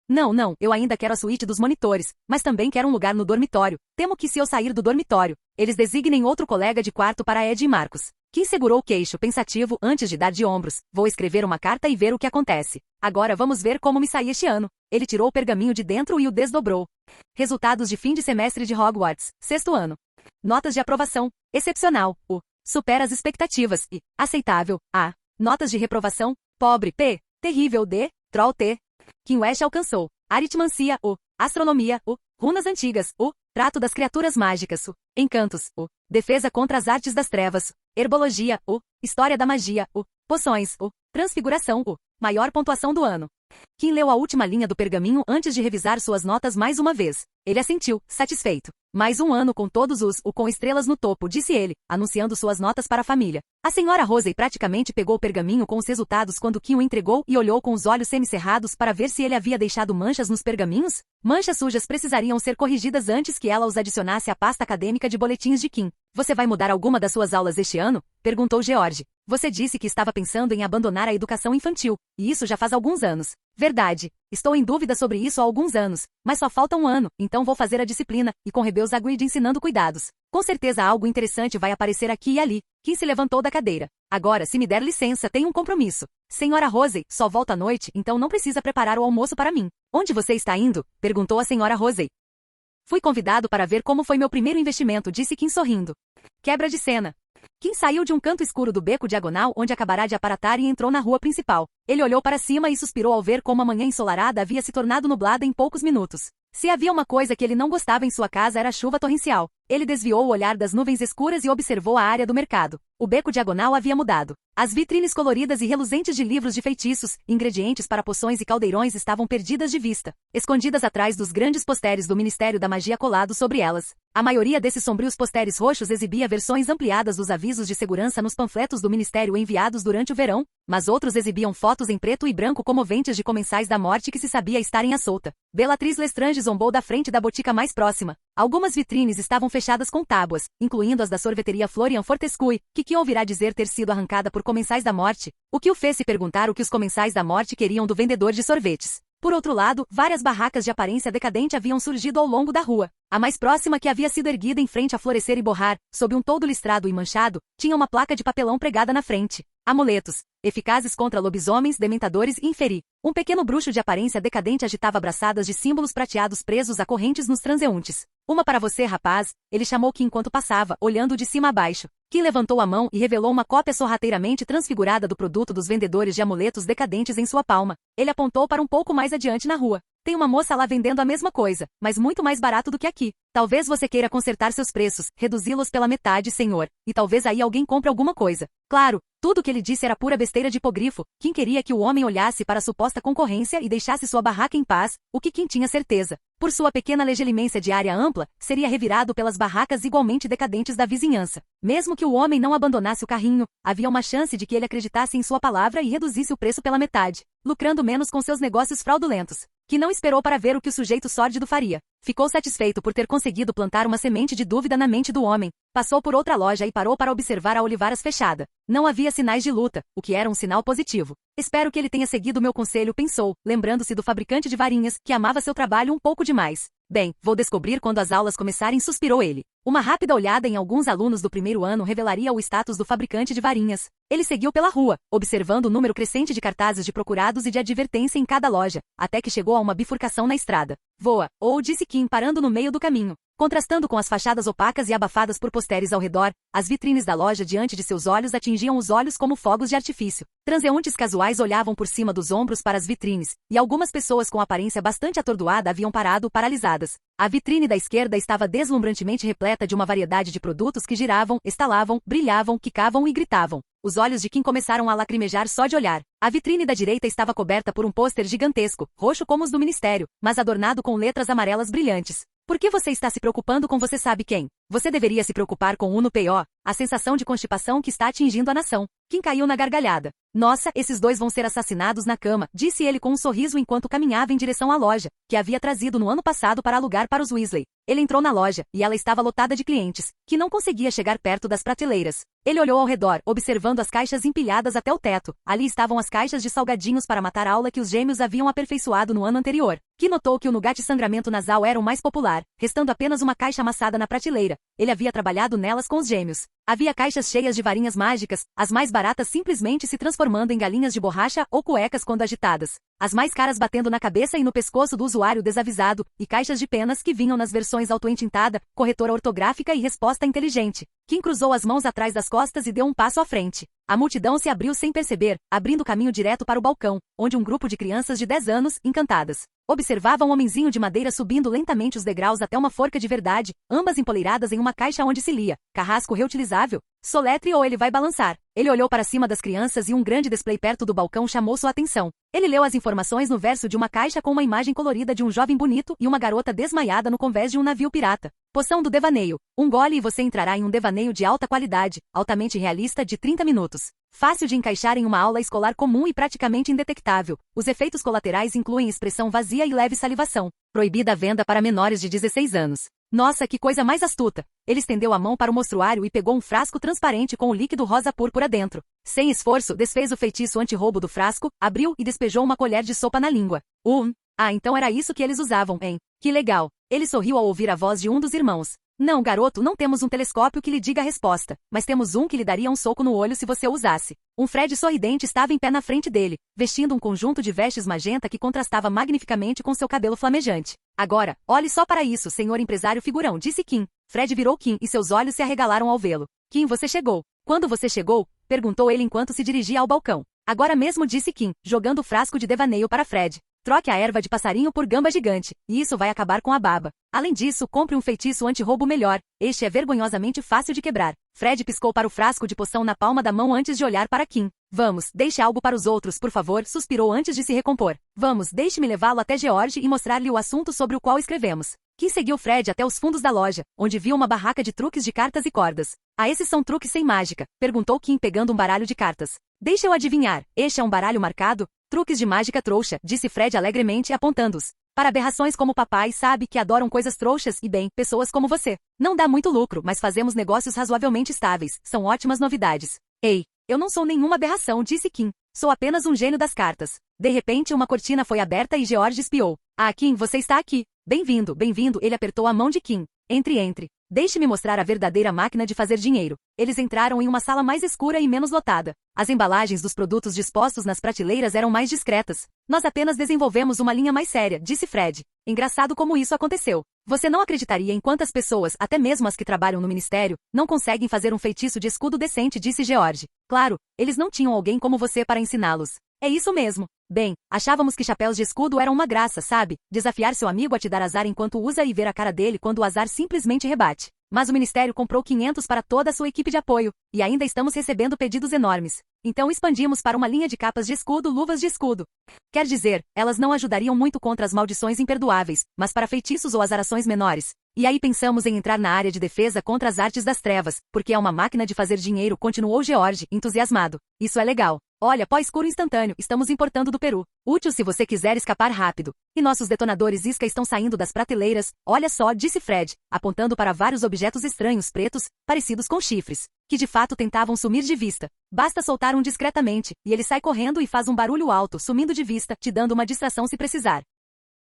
Não, eu ainda quero a suíte dos monitores, mas também quero um lugar no dormitório. Temo que se eu sair do dormitório, eles designem outro colega de quarto para Ed e Marcos. Kim segurou o queixo pensativo antes de dar de ombros. Vou escrever uma carta e ver o que acontece. Agora vamos ver como me saí este ano. Ele tirou o pergaminho de dentro e o desdobrou. Resultados de fim de semestre de Hogwarts, 6º ano. Notas de aprovação, excepcional, supera as expectativas e aceitável, A. Notas de reprovação, pobre, P. Terrível, D. Troll, T. Kim Wesh alcançou. Aritmancia, astronomia, runas antigas, trato das criaturas mágicas, encantos, defesa contra as artes das trevas, herbologia, história da magia, poções, transfiguração, maior pontuação do ano. Kim leu a última linha do pergaminho antes de revisar suas notas mais uma vez. Ele assentiu, satisfeito. Mais um ano com todos os com estrelas no topo, disse ele, anunciando suas notas para a família. A senhora Rosey praticamente pegou o pergaminho com os resultados quando Kim o entregou e olhou com os olhos semicerrados para ver se ele havia deixado manchas nos pergaminhos. Manchas sujas precisariam ser corrigidas antes que ela os adicionasse à pasta acadêmica de boletins de Kim. Você vai mudar alguma das suas aulas este ano? Perguntou George. Você disse que estava pensando em abandonar a educação infantil, e isso já faz alguns anos. Verdade. Estou em dúvida sobre isso há alguns anos, mas só falta um ano, então vou fazer a disciplina, e com Rebels Hagrid ensinando cuidados. Com certeza algo interessante vai aparecer aqui e ali. Kim se levantou da cadeira. Agora, se me der licença, tenho um compromisso. Senhora Rosey, só volta à noite, então não precisa preparar o almoço para mim. Onde você está indo? Perguntou a senhora Rosey. Fui convidado para ver como foi meu primeiro investimento, disse Kim sorrindo. Quebra de cena. Kim saiu de um canto escuro do beco diagonal onde acabará de aparatar e entrou na rua principal. Ele olhou para cima e suspirou ao ver como a manhã ensolarada havia se tornado nublada em poucos minutos. Se havia uma coisa que ele não gostava em sua casa era a chuva torrencial. Ele desviou o olhar das nuvens escuras e observou a área do mercado. O beco diagonal havia mudado. As vitrines coloridas e reluzentes de livros de feitiços, ingredientes para poções e caldeirões estavam perdidas de vista, escondidas atrás dos grandes posteres do Ministério da Magia colados sobre elas. A maioria desses sombrios posteres roxos exibia versões ampliadas dos avisos de segurança nos panfletos do Ministério enviados durante o verão, mas outros exibiam fotos em preto e branco comoventes de comensais da morte que se sabia estarem à solta. Bellatrix Lestrange zombou da frente da botica mais próxima. Algumas vitrines estavam fechadas com tábuas, incluindo as da sorveteria Florian Fortescue, que Kim ouvirá dizer ter sido arrancada por comensais da morte, o que o fez se perguntar o que os comensais da morte queriam do vendedor de sorvetes. Por outro lado, várias barracas de aparência decadente haviam surgido ao longo da rua. A mais próxima, que havia sido erguida em frente a Florescer e Borrar, sob um toldo listrado e manchado, tinha uma placa de papelão pregada na frente. Amuletos, eficazes contra lobisomens, dementadores e inferi. Um pequeno bruxo de aparência decadente agitava braçadas de símbolos prateados presos a correntes nos transeuntes. Uma para você, rapaz, ele chamou Kim enquanto passava, olhando de cima a baixo. Kim levantou a mão e revelou uma cópia sorrateiramente transfigurada do produto dos vendedores de amuletos decadentes em sua palma. Ele apontou para um pouco mais adiante na rua. Tem uma moça lá vendendo a mesma coisa, mas muito mais barato do que aqui. Talvez você queira consertar seus preços, reduzi-los pela metade, senhor, e talvez aí alguém compre alguma coisa. Claro, tudo o que ele disse era pura besteira de hipogrifo. Kim queria que o homem olhasse para a suposta concorrência e deixasse sua barraca em paz, o que Kim tinha certeza. Por sua pequena legilimência de área ampla, seria revirado pelas barracas igualmente decadentes da vizinhança. Mesmo que o homem não abandonasse o carrinho, havia uma chance de que ele acreditasse em sua palavra e reduzisse o preço pela metade, lucrando menos com seus negócios fraudulentos. Que não esperou para ver o que o sujeito sórdido faria. Ficou satisfeito por ter conseguido plantar uma semente de dúvida na mente do homem. Passou por outra loja e parou para observar a Olivaras fechada. Não havia sinais de luta, o que era um sinal positivo. Espero que ele tenha seguido meu conselho, pensou, lembrando-se do fabricante de varinhas, que amava seu trabalho um pouco demais. Bem, vou descobrir quando as aulas começarem, suspirou ele. Uma rápida olhada em alguns alunos do primeiro ano revelaria o status do fabricante de varinhas. Ele seguiu pela rua, observando o número crescente de cartazes de procurados e de advertência em cada loja, até que chegou a uma bifurcação na estrada. Voa, ou disse Kim, parando no meio do caminho. Contrastando com as fachadas opacas e abafadas por posteres ao redor, as vitrines da loja diante de seus olhos atingiam os olhos como fogos de artifício. Transeuntes casuais olhavam por cima dos ombros para as vitrines, e algumas pessoas com aparência bastante atordoada haviam parado paralisadas. A vitrine da esquerda estava deslumbrantemente repleta de uma variedade de produtos que giravam, estalavam, brilhavam, quicavam e gritavam. Os olhos de Kim começaram a lacrimejar só de olhar. A vitrine da direita estava coberta por um pôster gigantesco, roxo como os do ministério, mas adornado com letras amarelas brilhantes. Por que você está se preocupando com você sabe quem? Você deveria se preocupar com o UNO-PO, a sensação de constipação que está atingindo a nação. Kim caiu na gargalhada. Nossa, esses dois vão ser assassinados na cama, disse ele com um sorriso enquanto caminhava em direção à loja, que havia trazido no ano passado para alugar para os Weasley. Ele entrou na loja, e ela estava lotada de clientes, que não conseguia chegar perto das prateleiras. Ele olhou ao redor, observando as caixas empilhadas até o teto. Ali estavam as caixas de salgadinhos para matar a aula que os gêmeos haviam aperfeiçoado no ano anterior. Kim notou que o Nougat e sangramento nasal eram o mais popular, restando apenas uma caixa amassada na prateleira. Ele havia trabalhado nelas com os gêmeos. Havia caixas cheias de varinhas mágicas, as mais baratas simplesmente se transformando em galinhas de borracha ou cuecas quando agitadas. As mais caras batendo na cabeça e no pescoço do usuário desavisado, e caixas de penas que vinham nas versões auto-entintada, corretora ortográfica e resposta inteligente. Kim cruzou as mãos atrás das costas e deu um passo à frente. A multidão se abriu sem perceber, abrindo caminho direto para o balcão, onde um grupo de crianças de 10 anos, encantadas, observava um homenzinho de madeira subindo lentamente os degraus até uma forca de verdade, ambas empoleiradas em uma caixa onde se lia: carrasco reutilizável, soletre ou ele vai balançar. Ele olhou para cima das crianças e um grande display perto do balcão chamou sua atenção. Ele leu as informações no verso de uma caixa com uma imagem colorida de um jovem bonito e uma garota desmaiada no convés de um navio pirata. Poção do devaneio. Um gole e você entrará em um devaneio de alta qualidade, altamente realista de 30 minutos. Fácil de encaixar em uma aula escolar comum e praticamente indetectável. Os efeitos colaterais incluem expressão vazia e leve salivação. Proibida a venda para menores de 16 anos. Nossa, que coisa mais astuta! Ele estendeu a mão para o mostruário e pegou um frasco transparente com o líquido rosa púrpura dentro. Sem esforço, desfez o feitiço anti-roubo do frasco, abriu e despejou uma colher de sopa na língua. Ah, então era isso que eles usavam, hein? Que legal! Ele sorriu ao ouvir a voz de um dos irmãos. Não, garoto, não temos um telescópio que lhe diga a resposta, mas temos um que lhe daria um soco no olho se você o usasse. Um Fred sorridente estava em pé na frente dele, vestindo um conjunto de vestes magenta que contrastava magnificamente com seu cabelo flamejante. Agora, olhe só para isso, senhor empresário figurão, disse Kim. Fred virou Kim e seus olhos se arregalaram ao vê-lo. Kim, você chegou. Quando você chegou? Perguntou ele enquanto se dirigia ao balcão. Agora mesmo, disse Kim, jogando o frasco de devaneio para Fred. Troque a erva de passarinho por gamba gigante, e isso vai acabar com a baba. Além disso, compre um feitiço anti-roubo melhor. Este é vergonhosamente fácil de quebrar. Fred piscou para o frasco de poção na palma da mão antes de olhar para Kim. Vamos, deixe algo para os outros, por favor, suspirou antes de se recompor. Vamos, deixe-me levá-lo até George e mostrar-lhe o assunto sobre o qual escrevemos. Kim seguiu Fred até os fundos da loja, onde viu uma barraca de truques de cartas e cordas. Ah, esses são truques sem mágica? Perguntou Kim pegando um baralho de cartas. Deixa eu adivinhar, este é um baralho marcado? Truques de mágica trouxa, disse Fred alegremente apontando-os. Para aberrações como papai sabe que adoram coisas trouxas e bem, pessoas como você. Não dá muito lucro, mas fazemos negócios razoavelmente estáveis, são ótimas novidades. Ei, eu não sou nenhuma aberração, disse Kim. Sou apenas um gênio das cartas. De repente uma cortina foi aberta e George espiou. Ah, Kim, você está aqui. Bem-vindo, bem-vindo, ele apertou a mão de Kim. Entre. Deixe-me mostrar a verdadeira máquina de fazer dinheiro. Eles entraram em uma sala mais escura e menos lotada. As embalagens dos produtos dispostos nas prateleiras eram mais discretas. Nós apenas desenvolvemos uma linha mais séria, disse Fred. Engraçado como isso aconteceu. Você não acreditaria em quantas pessoas, até mesmo as que trabalham no ministério, não conseguem fazer um feitiço de escudo decente, disse George. Claro, eles não tinham alguém como você para ensiná-los. É isso mesmo. Bem, achávamos que chapéus de escudo eram uma graça, sabe? Desafiar seu amigo a te dar azar enquanto usa e ver a cara dele quando o azar simplesmente rebate. Mas o ministério comprou 500 para toda a sua equipe de apoio, e ainda estamos recebendo pedidos enormes. Então expandimos para uma linha de capas de escudo, luvas de escudo. Quer dizer, elas não ajudariam muito contra as maldições imperdoáveis, mas para feitiços ou azarações menores. E aí pensamos em entrar na área de defesa contra as artes das trevas, porque é uma máquina de fazer dinheiro, continuou George, entusiasmado. Isso é legal. Olha, pó escuro instantâneo, estamos importando do Peru. Útil se você quiser escapar rápido. E nossos detonadores isca estão saindo das prateleiras, olha só, disse Fred, apontando para vários objetos estranhos pretos, parecidos com chifres, que de fato tentavam sumir de vista. Basta soltar um discretamente, e ele sai correndo e faz um barulho alto, sumindo de vista, te dando uma distração se precisar.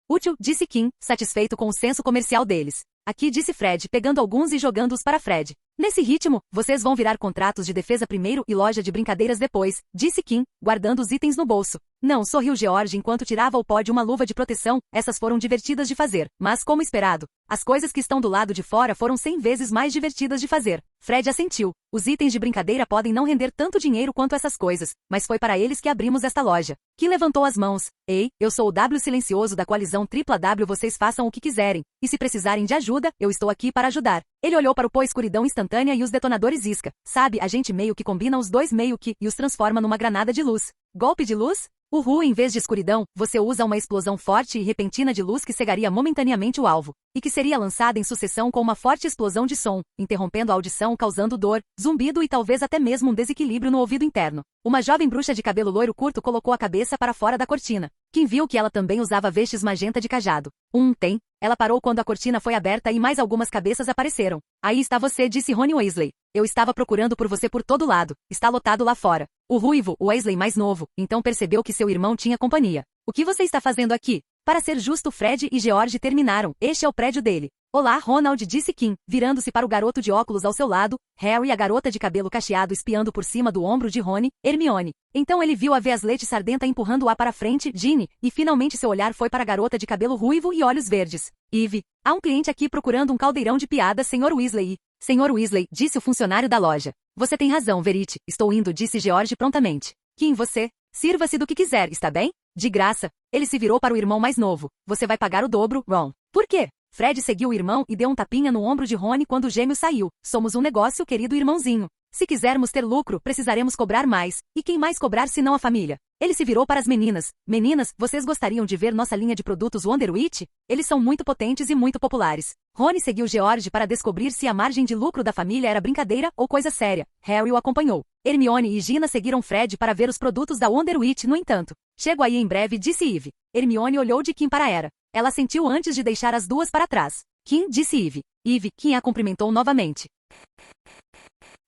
Útil, disse Kim, satisfeito com o senso comercial deles. Aqui, disse Fred, pegando alguns e jogando-os para Fred. Nesse ritmo, vocês vão virar contratos de defesa primeiro e loja de brincadeiras depois, disse Kim, guardando os itens no bolso. Não, sorriu George enquanto tirava ao pó de uma luva de proteção, essas foram divertidas de fazer, mas como esperado, as coisas que estão do lado de fora foram 100 vezes mais divertidas de fazer. Fred assentiu. Os itens de brincadeira podem não render tanto dinheiro quanto essas coisas, mas foi para eles que abrimos esta loja. Kim levantou as mãos. Ei, eu sou o W silencioso da coalizão tripla W, vocês façam o que quiserem, e se precisarem de ajuda, eu estou aqui para ajudar. Ele olhou para o pó escuridão instantânea e os detonadores isca. Sabe, a gente meio que combina os dois meio que e os transforma numa granada de luz. Golpe de luz? Uhul, em vez de escuridão, você usa uma explosão forte e repentina de luz que cegaria momentaneamente o alvo, e que seria lançada em sucessão com uma forte explosão de som, interrompendo a audição, causando dor, zumbido e talvez até mesmo um desequilíbrio no ouvido interno. Uma jovem bruxa de cabelo loiro curto colocou a cabeça para fora da cortina. Kim viu que ela também usava vestes magenta de cajado. Tem. Ela parou quando a cortina foi aberta e mais algumas cabeças apareceram. Aí está você, disse Ron Weasley. Eu estava procurando por você por todo lado. Está lotado lá fora. O ruivo, o Weasley mais novo, então percebeu que seu irmão tinha companhia. O que você está fazendo aqui? Para ser justo, Fred e George terminaram. Este é o prédio dele. Olá, Ronald, disse Kim, virando-se para o garoto de óculos ao seu lado, Harry e a garota de cabelo cacheado espiando por cima do ombro de Rony, Hermione. Então ele viu a Weasley sardenta empurrando-a para frente, Ginny, e finalmente seu olhar foi para a garota de cabelo ruivo e olhos verdes. Eve, há um cliente aqui procurando um caldeirão de piadas, Sr. Weasley. Sr. Weasley, disse o funcionário da loja. Você tem razão, Verity. Estou indo, disse George prontamente. Kim, você? Sirva-se do que quiser, está bem? De graça. Ele se virou para o irmão mais novo. Você vai pagar o dobro, Ron. Por quê? Fred seguiu o irmão e deu um tapinha no ombro de Rony quando o gêmeo saiu. Somos um negócio, querido irmãozinho. Se quisermos ter lucro, precisaremos cobrar mais. E quem mais cobrar senão a família? Ele se virou para as meninas. Meninas, vocês gostariam de ver nossa linha de produtos Wonderwitch? Eles são muito potentes e muito populares. Rony seguiu George para descobrir se a margem de lucro da família era brincadeira ou coisa séria. Harry o acompanhou. Hermione e Gina seguiram Fred para ver os produtos da Wonderwitch, no entanto. Chego aí em breve, disse Eve. Hermione olhou de Kim para Era. Ela sentiu antes de deixar as duas para trás. Kim, disse Eve. Eve, Kim a cumprimentou novamente.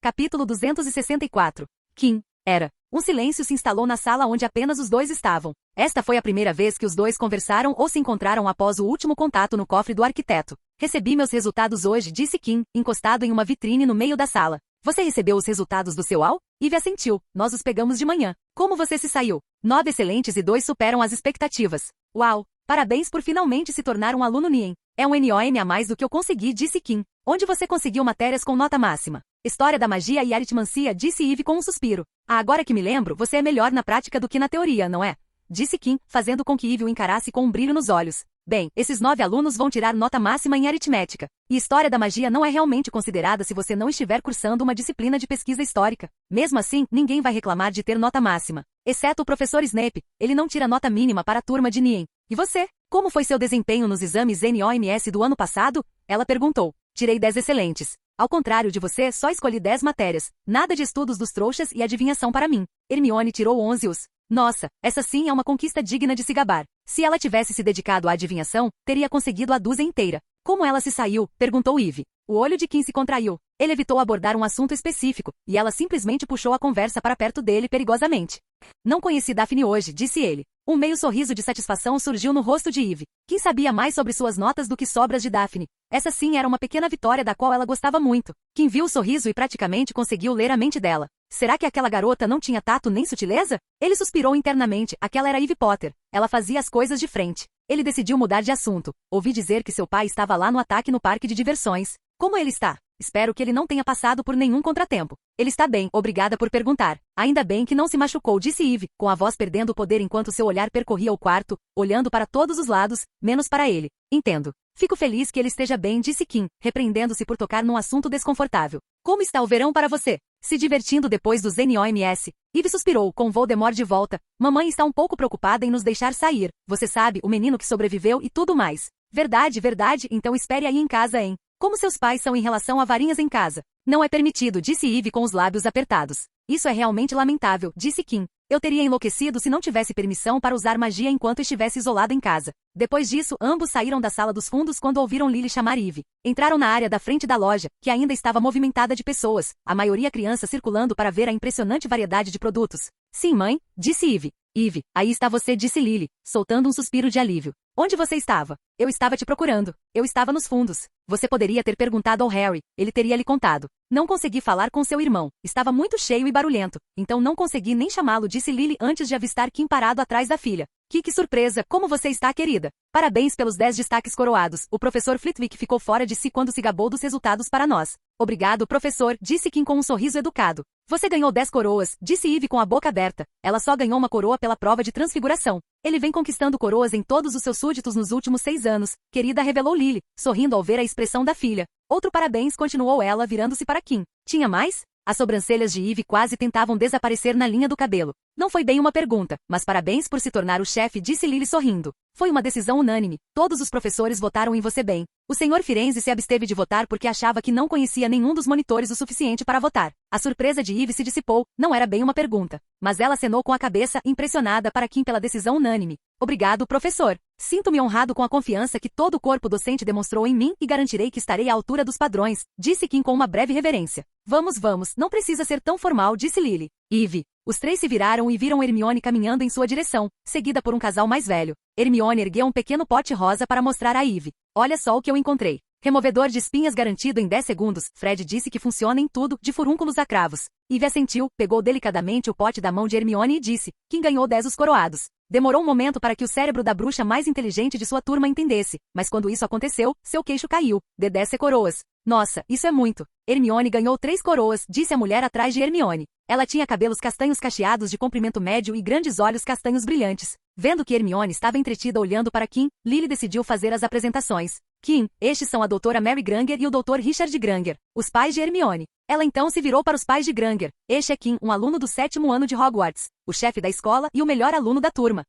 Capítulo 264. Kim, Era. Um silêncio se instalou na sala onde apenas os dois estavam. Esta foi a primeira vez que os dois conversaram ou se encontraram após o último contato no cofre do arquiteto. Recebi meus resultados hoje, disse Kim, encostado em uma vitrine no meio da sala. Você recebeu os resultados do seu AL? Eve assentiu. Nós os pegamos de manhã. Como você se saiu? 9 excelentes e 2 superam as expectativas. Uau! Parabéns por finalmente se tornar um aluno NIEM. É um NOM a mais do que eu consegui, disse Kim. Onde você conseguiu matérias com nota máxima? História da magia e aritmancia, disse Eve com um suspiro. Agora que me lembro, você é melhor na prática do que na teoria, não é? Disse Kim, fazendo com que Eve o encarasse com um brilho nos olhos. Bem, esses 9 alunos vão tirar nota máxima em aritmética. E história da magia não é realmente considerada se você não estiver cursando uma disciplina de pesquisa histórica. Mesmo assim, ninguém vai reclamar de ter nota máxima. Exceto o professor Snape, ele não tira nota mínima para a turma de NIEM. E você? Como foi seu desempenho nos exames NOMS do ano passado? Ela perguntou. Tirei 10 excelentes. Ao contrário de você, só escolhi 10 matérias. Nada de estudos dos trouxas e adivinhação para mim. Hermione tirou 11 os. Nossa, essa sim é uma conquista digna de se gabar. Se ela tivesse se dedicado à adivinhação, teria conseguido a dúzia inteira. Como ela se saiu? Perguntou Eve. O olho de Kim se contraiu. Ele evitou abordar um assunto específico, e ela simplesmente puxou a conversa para perto dele perigosamente. Não conheci Daphne hoje, disse ele. Um meio sorriso de satisfação surgiu no rosto de Eve. Kim sabia mais sobre suas notas do que sobras de Daphne. Essa sim era uma pequena vitória da qual ela gostava muito. Kim viu o sorriso e praticamente conseguiu ler a mente dela. Será que aquela garota não tinha tato nem sutileza? Ele suspirou internamente, aquela era Eve Potter. Ela fazia as coisas de frente. Ele decidiu mudar de assunto. Ouvi dizer que seu pai estava lá no ataque no parque de diversões. Como ele está? Espero que ele não tenha passado por nenhum contratempo. Ele está bem, obrigada por perguntar. Ainda bem que não se machucou, disse Eve, com a voz perdendo o poder enquanto seu olhar percorria o quarto, olhando para todos os lados, menos para ele. Entendo. Fico feliz que ele esteja bem, disse Kim, repreendendo-se por tocar num assunto desconfortável. Como está o verão para você? Se divertindo depois dos NOMS. Eve suspirou, com Voldemort de volta. Mamãe está um pouco preocupada em nos deixar sair. Você sabe, o menino que sobreviveu e tudo mais. Verdade, verdade, então espere aí em casa, hein? Como seus pais são em relação a varinhas em casa? Não é permitido, disse Eve com os lábios apertados. Isso é realmente lamentável, disse Kim. Eu teria enlouquecido se não tivesse permissão para usar magia enquanto estivesse isolado em casa. Depois disso, ambos saíram da sala dos fundos quando ouviram Lily chamar Eve. Entraram na área da frente da loja, que ainda estava movimentada de pessoas, a maioria crianças circulando para ver a impressionante variedade de produtos. Sim, mãe, disse Eve. Eve, aí está você, disse Lily, soltando um suspiro de alívio. Onde você estava? Eu estava te procurando. Eu estava nos fundos. Você poderia ter perguntado ao Harry, ele teria lhe contado. Não consegui falar com seu irmão. Estava muito cheio e barulhento, então não consegui nem chamá-lo, disse Lily antes de avistar Kim parado atrás da filha. Que surpresa! Como você está, querida? Parabéns pelos 10 destaques coroados. O professor Flitwick ficou fora de si quando se gabou dos resultados para nós. Obrigado, professor, disse Kim com um sorriso educado. Você ganhou 10 coroas, disse Eve com a boca aberta. Ela só ganhou uma coroa pela prova de transfiguração. Ele vem conquistando coroas em todos os seus súditos nos últimos 6 anos, querida, revelou Lily, sorrindo ao ver a expressão da filha. Outro parabéns, continuou ela, virando-se para Kim. Tinha mais? As sobrancelhas de Eve quase tentavam desaparecer na linha do cabelo. Não foi bem uma pergunta, mas parabéns por se tornar o chefe, disse Lily sorrindo. Foi uma decisão unânime. Todos os professores votaram em você bem. O Sr. Firenze se absteve de votar porque achava que não conhecia nenhum dos monitores o suficiente para votar. A surpresa de Eve se dissipou, não era bem uma pergunta. Mas ela acenou com a cabeça, impressionada para Kim pela decisão unânime. Obrigado, professor. Sinto-me honrado com a confiança que todo o corpo docente demonstrou em mim e garantirei que estarei à altura dos padrões, disse Kim com uma breve reverência. Vamos, não precisa ser tão formal, disse Lily. Eve. Os três se viraram e viram Hermione caminhando em sua direção, seguida por um casal mais velho. Hermione ergueu um pequeno pote rosa para mostrar a Eve. Olha só o que eu encontrei. Removedor de espinhas garantido em 10 segundos. Fred disse que funciona em tudo, de furúnculos a cravos. Eve assentiu, pegou delicadamente o pote da mão de Hermione e disse, quem ganhou 10 os coroados. Demorou um momento para que o cérebro da bruxa mais inteligente de sua turma entendesse, mas quando isso aconteceu, seu queixo caiu. De 10 coroas. Nossa, isso é muito. Hermione ganhou 3 coroas, disse a mulher atrás de Hermione. Ela tinha cabelos castanhos cacheados de comprimento médio e grandes olhos castanhos brilhantes. Vendo que Hermione estava entretida olhando para Kim, Lily decidiu fazer as apresentações. Kim, estes são a doutora Mary Granger e o Dr. Richard Granger, os pais de Hermione. Ela então se virou para os pais de Granger. Este é Kim, um aluno do 7º ano de Hogwarts, o chefe da escola e o melhor aluno da turma.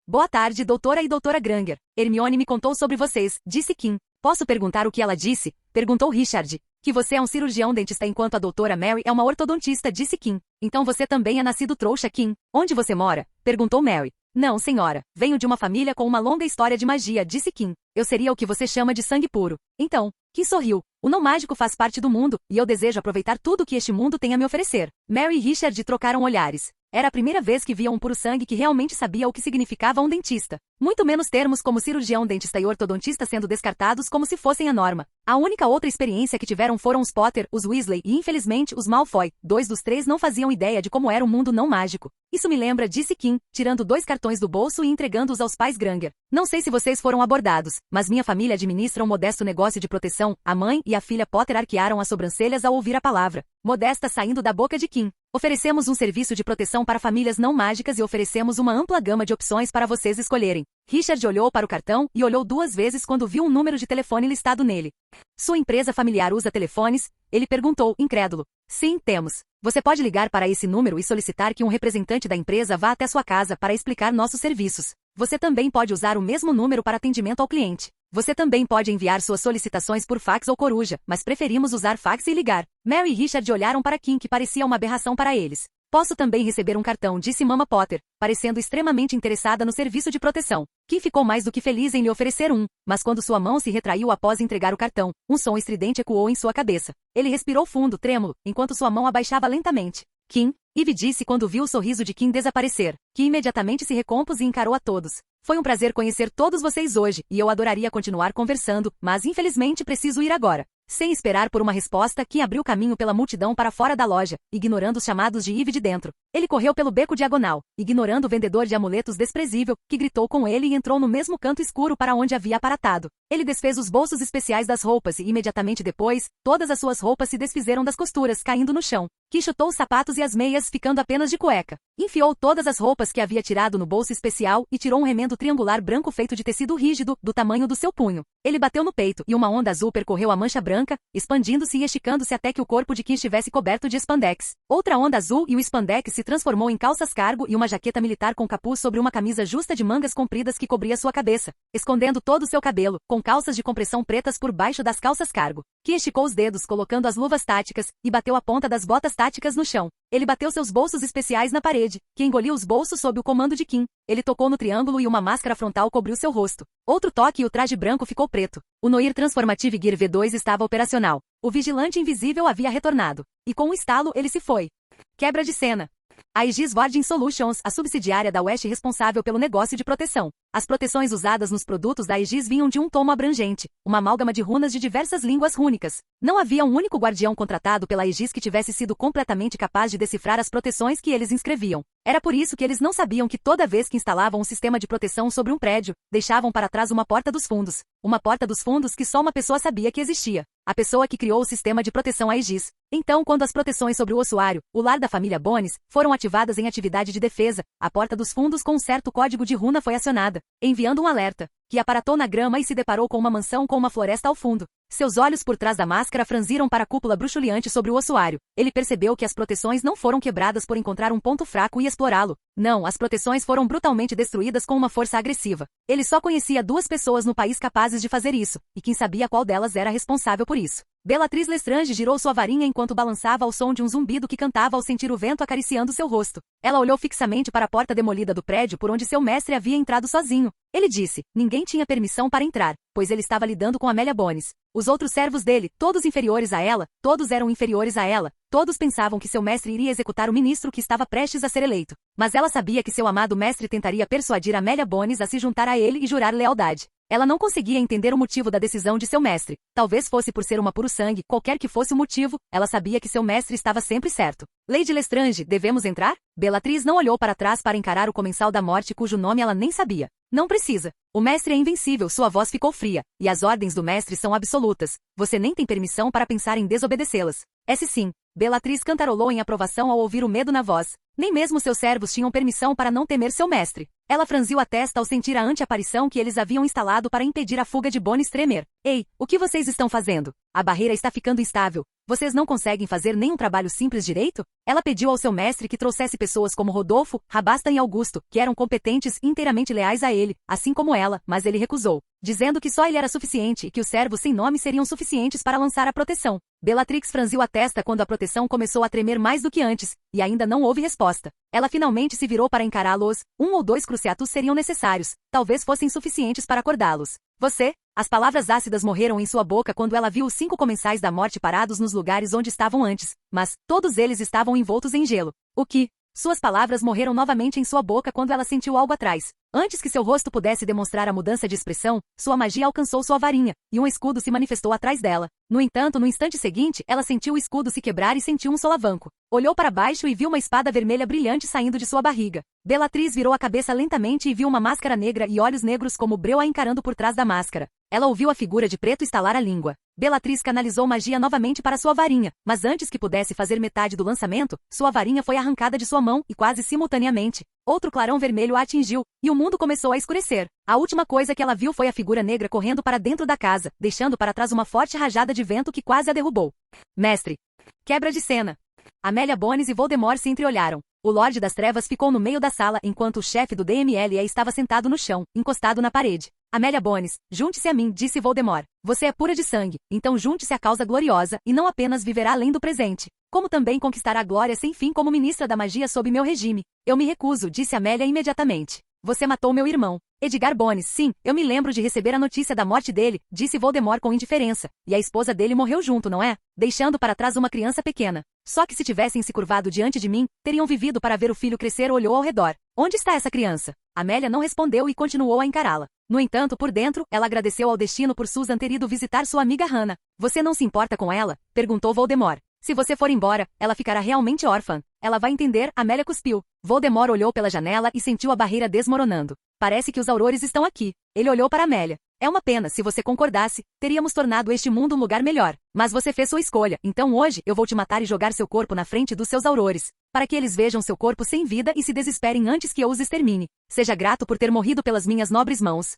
Boa tarde, doutora e doutora Granger. Hermione me contou sobre vocês, disse Kim. Posso perguntar o que ela disse? Perguntou Richard. Que você é um cirurgião dentista enquanto a doutora Mary é uma ortodontista, disse Kim. Então você também é nascido trouxa, Kim. Onde você mora? Perguntou Mary. Não, senhora. Venho de uma família com uma longa história de magia, disse Kim. Eu seria o que você chama de sangue puro. Então, Kim sorriu. O não mágico faz parte do mundo, e eu desejo aproveitar tudo que este mundo tem a me oferecer. Mary e Richard trocaram olhares. Era a primeira vez que via um puro-sangue que realmente sabia o que significava um dentista. Muito menos termos como cirurgião, dentista e ortodontista sendo descartados como se fossem a norma. A única outra experiência que tiveram foram os Potter, os Weasley e, infelizmente, os Malfoy. 2 dos 3 não faziam ideia de como era o mundo não mágico. Isso me lembra, disse Kim, tirando 2 cartões do bolso e entregando-os aos pais Granger. Não sei se vocês foram abordados, mas minha família administra um modesto negócio de proteção. A mãe e a filha Potter arquearam as sobrancelhas ao ouvir a palavra modesta saindo da boca de Kim. Oferecemos um serviço de proteção para famílias não mágicas e oferecemos uma ampla gama de opções para vocês escolherem. Richard olhou para o cartão e olhou 2 vezes quando viu um número de telefone listado nele. Sua empresa familiar usa telefones? Ele perguntou, incrédulo. Sim, temos. Você pode ligar para esse número e solicitar que um representante da empresa vá até sua casa para explicar nossos serviços. Você também pode usar o mesmo número para atendimento ao cliente. Você também pode enviar suas solicitações por fax ou coruja, mas preferimos usar fax e ligar. Mary e Richard olharam para Kim, que parecia uma aberração para eles. Posso também receber um cartão, disse Mama Potter, parecendo extremamente interessada no serviço de proteção. Kim ficou mais do que feliz em lhe oferecer um, mas quando sua mão se retraiu após entregar o cartão, um som estridente ecoou em sua cabeça. Ele respirou fundo, trêmulo, enquanto sua mão abaixava lentamente. Kim, Eve disse quando viu o sorriso de Kim desaparecer. Kim imediatamente se recompôs e encarou a todos. Foi um prazer conhecer todos vocês hoje, e eu adoraria continuar conversando, mas infelizmente preciso ir agora. Sem esperar por uma resposta, Kim abriu caminho pela multidão para fora da loja, ignorando os chamados de Eve de dentro. Ele correu pelo beco diagonal, ignorando o vendedor de amuletos desprezível, que gritou com ele e entrou no mesmo canto escuro para onde havia aparatado. Ele desfez os bolsos especiais das roupas e imediatamente depois, todas as suas roupas se desfizeram das costuras, caindo no chão. Kim chutou os sapatos e as meias, ficando apenas de cueca. Enfiou todas as roupas que havia tirado no bolso especial e tirou um remendo triangular branco feito de tecido rígido, do tamanho do seu punho. Ele bateu no peito e uma onda azul percorreu a mancha branca, expandindo-se e esticando-se até que o corpo de Kim estivesse coberto de spandex. Outra onda azul e o spandex se transformou em calças cargo e uma jaqueta militar com capuz sobre uma camisa justa de mangas compridas que cobria sua cabeça, escondendo todo o seu cabelo, com calças de compressão pretas por baixo das calças cargo. Kim esticou os dedos colocando as luvas táticas e bateu a ponta das botas táticas no chão. Ele bateu seus bolsos especiais na parede, que engoliu os bolsos sob o comando de Kim. Ele tocou no triângulo e uma máscara frontal cobriu seu rosto. Outro toque e o traje branco ficou preto. O Noir Transformative Gear V2 estava operacional. O vigilante invisível havia retornado. E com um estalo ele se foi. Quebra de cena. A Aegis Warding Solutions, a subsidiária da West responsável pelo negócio de proteção. As proteções usadas nos produtos da Aegis vinham de um tomo abrangente, uma amálgama de runas de diversas línguas rúnicas. Não havia um único guardião contratado pela Aegis que tivesse sido completamente capaz de decifrar as proteções que eles inscreviam. Era por isso que eles não sabiam que toda vez que instalavam um sistema de proteção sobre um prédio, deixavam para trás uma porta dos fundos. Uma porta dos fundos que só uma pessoa sabia que existia. A pessoa que criou o sistema de proteção Aegis. Então, quando as proteções sobre o ossuário, o lar da família Bones, foram ativadas em atividade de defesa, a porta dos fundos com um certo código de runa foi acionada, enviando um alerta. que aparatou na grama e se deparou com uma mansão com uma floresta ao fundo. Seus olhos por trás da máscara franziram para a cúpula bruxuleante sobre o ossuário. Ele percebeu que as proteções não foram quebradas por encontrar um ponto fraco e explorá-lo. Não, as proteções foram brutalmente destruídas com uma força agressiva. Ele só conhecia 2 pessoas no país capazes de fazer isso, e quem sabia qual delas era responsável por isso. Bellatrix Lestrange girou sua varinha enquanto balançava ao som de um zumbido que cantava ao sentir o vento acariciando seu rosto. Ela olhou fixamente para a porta demolida do prédio por onde seu mestre havia entrado sozinho. Ele disse, ninguém tinha permissão para entrar, pois ele estava lidando com Amélia Bones. Os outros servos dele, todos inferiores a ela, todos eram inferiores a ela, todos pensavam que seu mestre iria executar o ministro que estava prestes a ser eleito. Mas ela sabia que seu amado mestre tentaria persuadir Amélia Bones a se juntar a ele e jurar lealdade. Ela não conseguia entender o motivo da decisão de seu mestre. Talvez fosse por ser uma puro-sangue, qualquer que fosse o motivo, ela sabia que seu mestre estava sempre certo. Lady Lestrange, devemos entrar? Bellatrix não olhou para trás para encarar o comensal da morte cujo nome ela nem sabia. Não precisa. O mestre é invencível, sua voz ficou fria, e as ordens do mestre são absolutas. Você nem tem permissão para pensar em desobedecê-las. Esse sim. Bellatrix cantarolou em aprovação ao ouvir o medo na voz. Nem mesmo seus servos tinham permissão para não temer seu mestre. Ela franziu a testa ao sentir a anti-aparição que eles haviam instalado para impedir a fuga de Bones tremer. Ei, o que vocês estão fazendo? A barreira está ficando instável. Vocês não conseguem fazer nem um trabalho simples direito? Ela pediu ao seu mestre que trouxesse pessoas como Rodolfo, Rabastan e Augusto, que eram competentes e inteiramente leais a ele, assim como ela, mas ele recusou, dizendo que só ele era suficiente e que os servos sem nome seriam suficientes para lançar a proteção. Bellatrix franziu a testa quando a proteção começou a tremer mais do que antes, e ainda não houve resposta. Ela finalmente se virou para encará-los. 1 ou 2 cruciatus seriam necessários, talvez fossem suficientes para acordá-los. Você? As palavras ácidas morreram em sua boca quando ela viu os 5 comensais da morte parados nos lugares onde estavam antes, mas todos eles estavam envoltos em gelo. O que? Suas palavras morreram novamente em sua boca quando ela sentiu algo atrás. Antes que seu rosto pudesse demonstrar a mudança de expressão, sua magia alcançou sua varinha, e um escudo se manifestou atrás dela. No entanto, no instante seguinte, ela sentiu o escudo se quebrar e sentiu um solavanco. Olhou para baixo e viu uma espada vermelha brilhante saindo de sua barriga. Bellatrix virou a cabeça lentamente e viu uma máscara negra e olhos negros como breu a encarando por trás da máscara. Ela ouviu a figura de preto estalar a língua. Bellatrix canalizou magia novamente para sua varinha, mas antes que pudesse fazer metade do lançamento, sua varinha foi arrancada de sua mão e quase simultaneamente, outro clarão vermelho a atingiu, e o mundo começou a escurecer. A última coisa que ela viu foi a figura negra correndo para dentro da casa, deixando para trás uma forte rajada de vento que quase a derrubou. Mestre. Quebra de cena. Amélia Bones e Voldemort se entreolharam. O Lorde das Trevas ficou no meio da sala enquanto o chefe do DMLE estava sentado no chão, encostado na parede. Amélia Bones, junte-se a mim, disse Voldemort. Você é pura de sangue, então junte-se à causa gloriosa e não apenas viverá além do presente, como também conquistará a glória sem fim como ministra da magia sob meu regime. Eu me recuso, disse Amélia imediatamente. Você matou meu irmão. Edgar Bones, sim, eu me lembro de receber a notícia da morte dele, disse Voldemort com indiferença. E a esposa dele morreu junto, não é? Deixando para trás uma criança pequena. Só que se tivessem se curvado diante de mim, teriam vivido para ver o filho crescer. Olhou ao redor. Onde está essa criança? Amélia não respondeu e continuou a encará-la. No entanto, por dentro, ela agradeceu ao destino por Susan ter ido visitar sua amiga Hannah. Você não se importa com ela? Perguntou Voldemort. Se você for embora, ela ficará realmente órfã. Ela vai entender, Amélia cuspiu. Voldemort olhou pela janela e sentiu a barreira desmoronando. Parece que os aurores estão aqui. Ele olhou para Amélia. É uma pena, se você concordasse, teríamos tornado este mundo um lugar melhor. Mas você fez sua escolha, então hoje eu vou te matar e jogar seu corpo na frente dos seus aurores, para que eles vejam seu corpo sem vida e se desesperem antes que eu os extermine. Seja grato por ter morrido pelas minhas nobres mãos.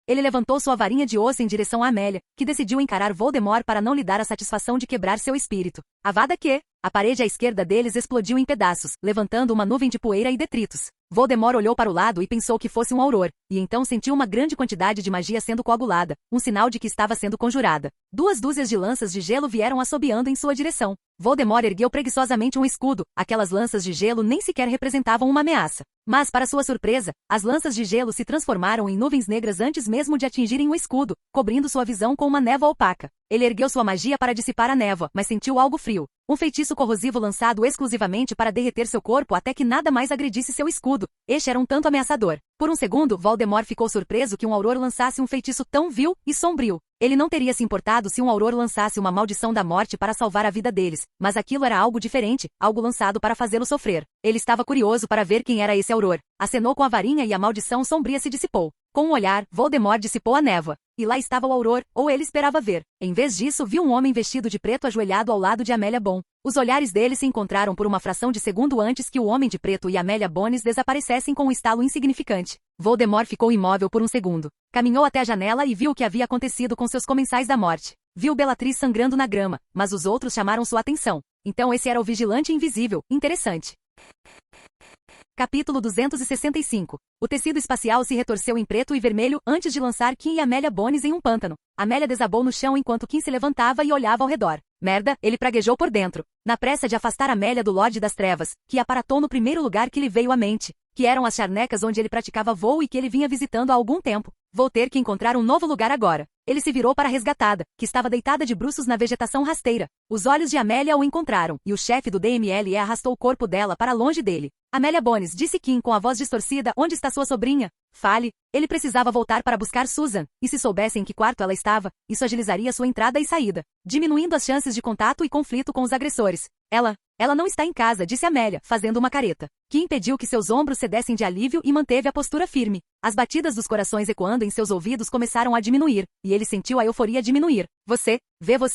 Ele levantou sua varinha de osso em direção a Amélia, que decidiu encarar Voldemort para não lhe dar a satisfação de quebrar seu espírito. Avada que, a parede à esquerda deles explodiu em pedaços, levantando uma nuvem de poeira e detritos. Voldemort olhou para o lado e pensou que fosse um auror, e então sentiu uma grande quantidade de magia sendo coagulada, um sinal de que estava sendo conjurada. 2 dúzias de lanças de gelo vieram assobiando em sua direção. Voldemort ergueu preguiçosamente um escudo. Aquelas lanças de gelo nem sequer representavam uma ameaça. Mas, para sua surpresa, as lanças de gelo se transformaram em nuvens negras antes mesmo de atingirem o escudo, cobrindo sua visão com uma névoa opaca. Ele ergueu sua magia para dissipar a névoa, mas sentiu algo frio. Um feitiço corrosivo lançado exclusivamente para derreter seu corpo até que nada mais agredisse seu escudo. Este era um tanto ameaçador. Por um segundo, Voldemort ficou surpreso que um auror lançasse um feitiço tão vil e sombrio. Ele não teria se importado se um auror lançasse uma maldição da morte para salvar a vida deles, mas aquilo era algo diferente, algo lançado para fazê-lo sofrer. Ele estava curioso para ver quem era esse auror. Acenou com a varinha e a maldição sombria se dissipou. Com um olhar, Voldemort dissipou a névoa. E lá estava o Auror, ou ele esperava ver. Em vez disso, viu um homem vestido de preto ajoelhado ao lado de Amélia Bon. Os olhares deles se encontraram por uma fração de segundo antes que o homem de preto e Amélia Bones desaparecessem com um estalo insignificante. Voldemort ficou imóvel por um segundo. Caminhou até a janela e viu o que havia acontecido com seus comensais da morte. Viu Bellatrix sangrando na grama, mas os outros chamaram sua atenção. Então esse era o vigilante invisível. Interessante. Capítulo 265. O tecido espacial se retorceu em preto e vermelho antes de lançar Kim e Amélia Bones em um pântano. Amélia desabou no chão enquanto Kim se levantava e olhava ao redor. Merda, ele praguejou por dentro. Na pressa de afastar Amélia do Lorde das Trevas, que aparatou no primeiro lugar que lhe veio à mente, que eram as charnecas onde ele praticava voo e que ele vinha visitando há algum tempo. Vou ter que encontrar um novo lugar agora. Ele se virou para a resgatada, que estava deitada de bruços na vegetação rasteira. Os olhos de Amélia o encontraram, e o chefe do DMLE arrastou o corpo dela para longe dele. Amélia Bones, disse Kim com a voz distorcida, onde está sua sobrinha? Fale. Ele precisava voltar para buscar Susan, e se soubesse em que quarto ela estava, isso agilizaria sua entrada e saída, diminuindo as chances de contato e conflito com os agressores. Ela não está em casa, disse Amélia, fazendo uma careta. Kim impediu que seus ombros cedessem de alívio e manteve a postura firme. As batidas dos corações ecoando em seus ouvidos começaram a diminuir, e ele sentiu a euforia diminuir. Você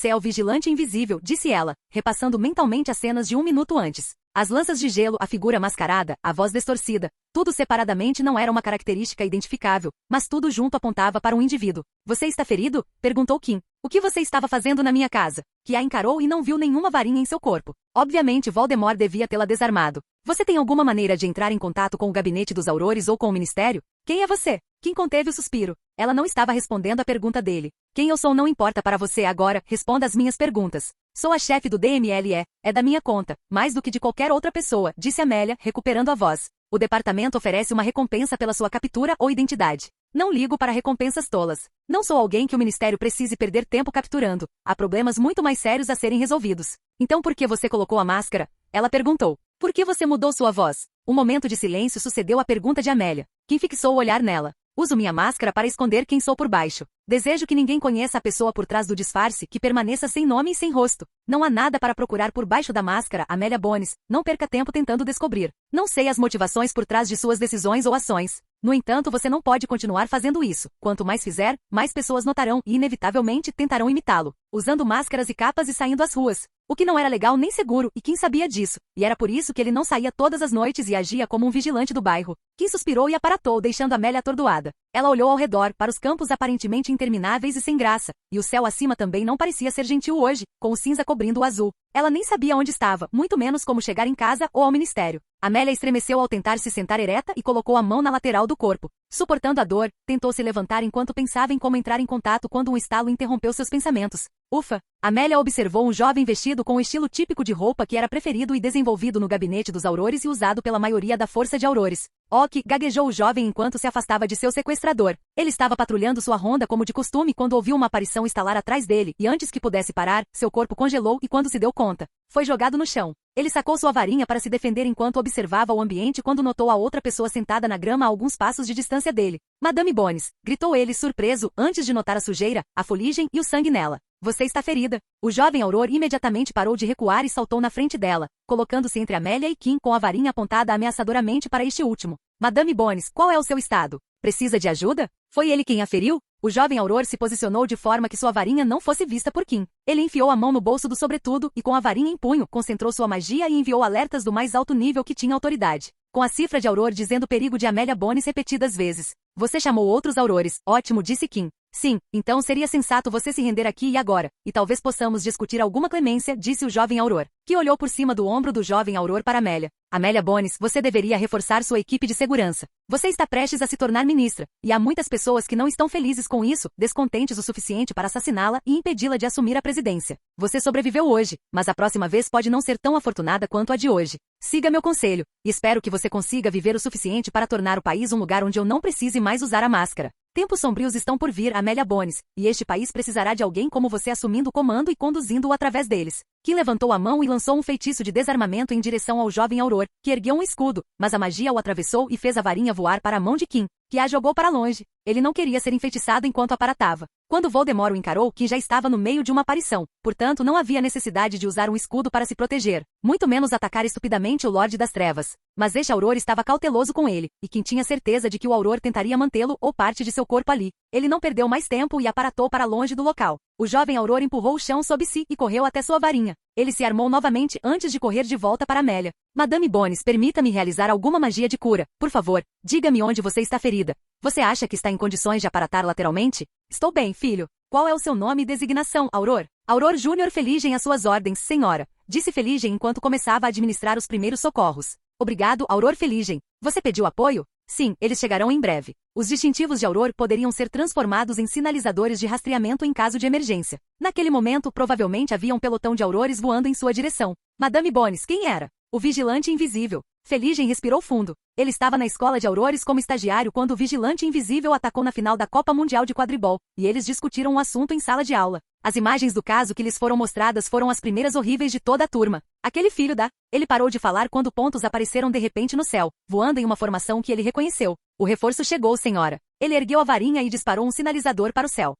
é o vigilante invisível, disse ela, repassando mentalmente as cenas de um minuto antes. As lanças de gelo, a figura mascarada, a voz distorcida, tudo separadamente não era uma característica identificável, mas tudo junto apontava para um indivíduo. Você está ferido? Perguntou Kim. O que você estava fazendo na minha casa? Que a encarou e não viu nenhuma varinha em seu corpo. Obviamente Voldemort devia tê-la desarmado. Você tem alguma maneira de entrar em contato com o gabinete dos Aurores ou com o ministério? Quem é você? Kim conteve o suspiro. Ela não estava respondendo à pergunta dele. Quem eu sou não importa para você agora, responda as minhas perguntas. Sou a chefe do DMLE, é da minha conta, mais do que de qualquer outra pessoa, disse Amélia, recuperando a voz. O departamento oferece uma recompensa pela sua captura ou identidade. Não ligo para recompensas tolas. Não sou alguém que o ministério precise perder tempo capturando. Há problemas muito mais sérios a serem resolvidos. Então por que você colocou a máscara? Ela perguntou. Por que você mudou sua voz? Um momento de silêncio sucedeu à pergunta de Amélia. Kim fixou o olhar nela. Uso minha máscara para esconder quem sou por baixo. Desejo que ninguém conheça a pessoa por trás do disfarce, que permaneça sem nome e sem rosto. Não há nada para procurar por baixo da máscara, Amélia Bones. Não perca tempo tentando descobrir. Não sei as motivações por trás de suas decisões ou ações. No entanto, você não pode continuar fazendo isso. Quanto mais fizer, mais pessoas notarão e, inevitavelmente, tentarão imitá-lo, usando máscaras e capas e saindo às ruas. O que não era legal nem seguro, e Kim sabia disso. E era por isso que ele não saía todas as noites e agia como um vigilante do bairro. Kim suspirou e aparatou, deixando Amélia atordoada. Ela olhou ao redor, para os campos aparentemente intermináveis e sem graça, e o céu acima também não parecia ser gentil hoje, com o cinza cobrindo o azul. Ela nem sabia onde estava, muito menos como chegar em casa ou ao ministério. Amélia estremeceu ao tentar se sentar ereta e colocou a mão na lateral do corpo. Suportando a dor, tentou se levantar enquanto pensava em como entrar em contato quando um estalo interrompeu seus pensamentos. Ufa! Amélia observou um jovem vestido com o estilo típico de roupa que era preferido e desenvolvido no gabinete dos Aurores e usado pela maioria da força de Aurores. Ok, gaguejou o jovem enquanto se afastava de seu sequestrador. Ele estava patrulhando sua ronda como de costume quando ouviu uma aparição estalar atrás dele, e antes que pudesse parar, seu corpo congelou e quando se deu conta, foi jogado no chão. Ele sacou sua varinha para se defender enquanto observava o ambiente quando notou a outra pessoa sentada na grama a alguns passos de distância dele. Madame Bones, gritou ele surpreso, antes de notar a sujeira, a fuligem e o sangue nela. Você está ferida. O jovem Auror imediatamente parou de recuar e saltou na frente dela, colocando-se entre Amélia e Kim com a varinha apontada ameaçadoramente para este último. Madame Bones, qual é o seu estado? Precisa de ajuda? Foi ele quem a feriu? O jovem Auror se posicionou de forma que sua varinha não fosse vista por Kim. Ele enfiou a mão no bolso do sobretudo e com a varinha em punho, concentrou sua magia e enviou alertas do mais alto nível que tinha autoridade. Com a cifra de Auror dizendo perigo de Amélia Bones repetidas vezes. Você chamou outros Aurores. Ótimo, disse Kim. Sim, então seria sensato você se render aqui e agora, e talvez possamos discutir alguma clemência, disse o jovem Auror, que olhou por cima do ombro do jovem Auror para Amélia. Amélia Bones, você deveria reforçar sua equipe de segurança. Você está prestes a se tornar ministra, e há muitas pessoas que não estão felizes com isso, descontentes o suficiente para assassiná-la e impedi-la de assumir a presidência. Você sobreviveu hoje, mas a próxima vez pode não ser tão afortunada quanto a de hoje. Siga meu conselho, e espero que você consiga viver o suficiente para tornar o país um lugar onde eu não precise mais usar a máscara. Tempos sombrios estão por vir, Amélia Bones, e este país precisará de alguém como você assumindo o comando e conduzindo-o através deles. Kim levantou a mão e lançou um feitiço de desarmamento em direção ao jovem Auror, que ergueu um escudo, mas a magia o atravessou e fez a varinha voar para a mão de Kim, que a jogou para longe. Ele não queria ser enfeitiçado enquanto aparatava. Quando Voldemort o encarou, Kim já estava no meio de uma aparição, portanto não havia necessidade de usar um escudo para se proteger, muito menos atacar estupidamente o Lorde das Trevas. Mas este Auror estava cauteloso com ele, e Kim tinha certeza de que o Auror tentaria mantê-lo ou parte de seu corpo ali. Ele não perdeu mais tempo e aparatou para longe do local. O jovem Auror empurrou o chão sob si e correu até sua varinha. Ele se armou novamente antes de correr de volta para Amélia. Madame Bones, permita-me realizar alguma magia de cura. Por favor, diga-me onde você está ferida. Você acha que está em condições de aparatar lateralmente? Estou bem, filho. Qual é o seu nome e designação, Auror? Auror Júnior Feligem às suas ordens, senhora, disse Feligem enquanto começava a administrar os primeiros socorros. Obrigado, Auror Feligem. Você pediu apoio? Sim, eles chegarão em breve. Os distintivos de Auror poderiam ser transformados em sinalizadores de rastreamento em caso de emergência. Naquele momento, provavelmente havia um pelotão de Aurores voando em sua direção. Madame Bones, quem era? O vigilante invisível. Feligem respirou fundo. Ele estava na escola de Aurores como estagiário quando o vigilante invisível atacou na final da Copa Mundial de Quadribol, e eles discutiram o assunto em sala de aula. As imagens do caso que lhes foram mostradas foram as primeiras horríveis de toda a turma. Aquele filho da... Ele parou de falar quando pontos apareceram de repente no céu, voando em uma formação que ele reconheceu. O reforço chegou, senhora. Ele ergueu a varinha e disparou um sinalizador para o céu.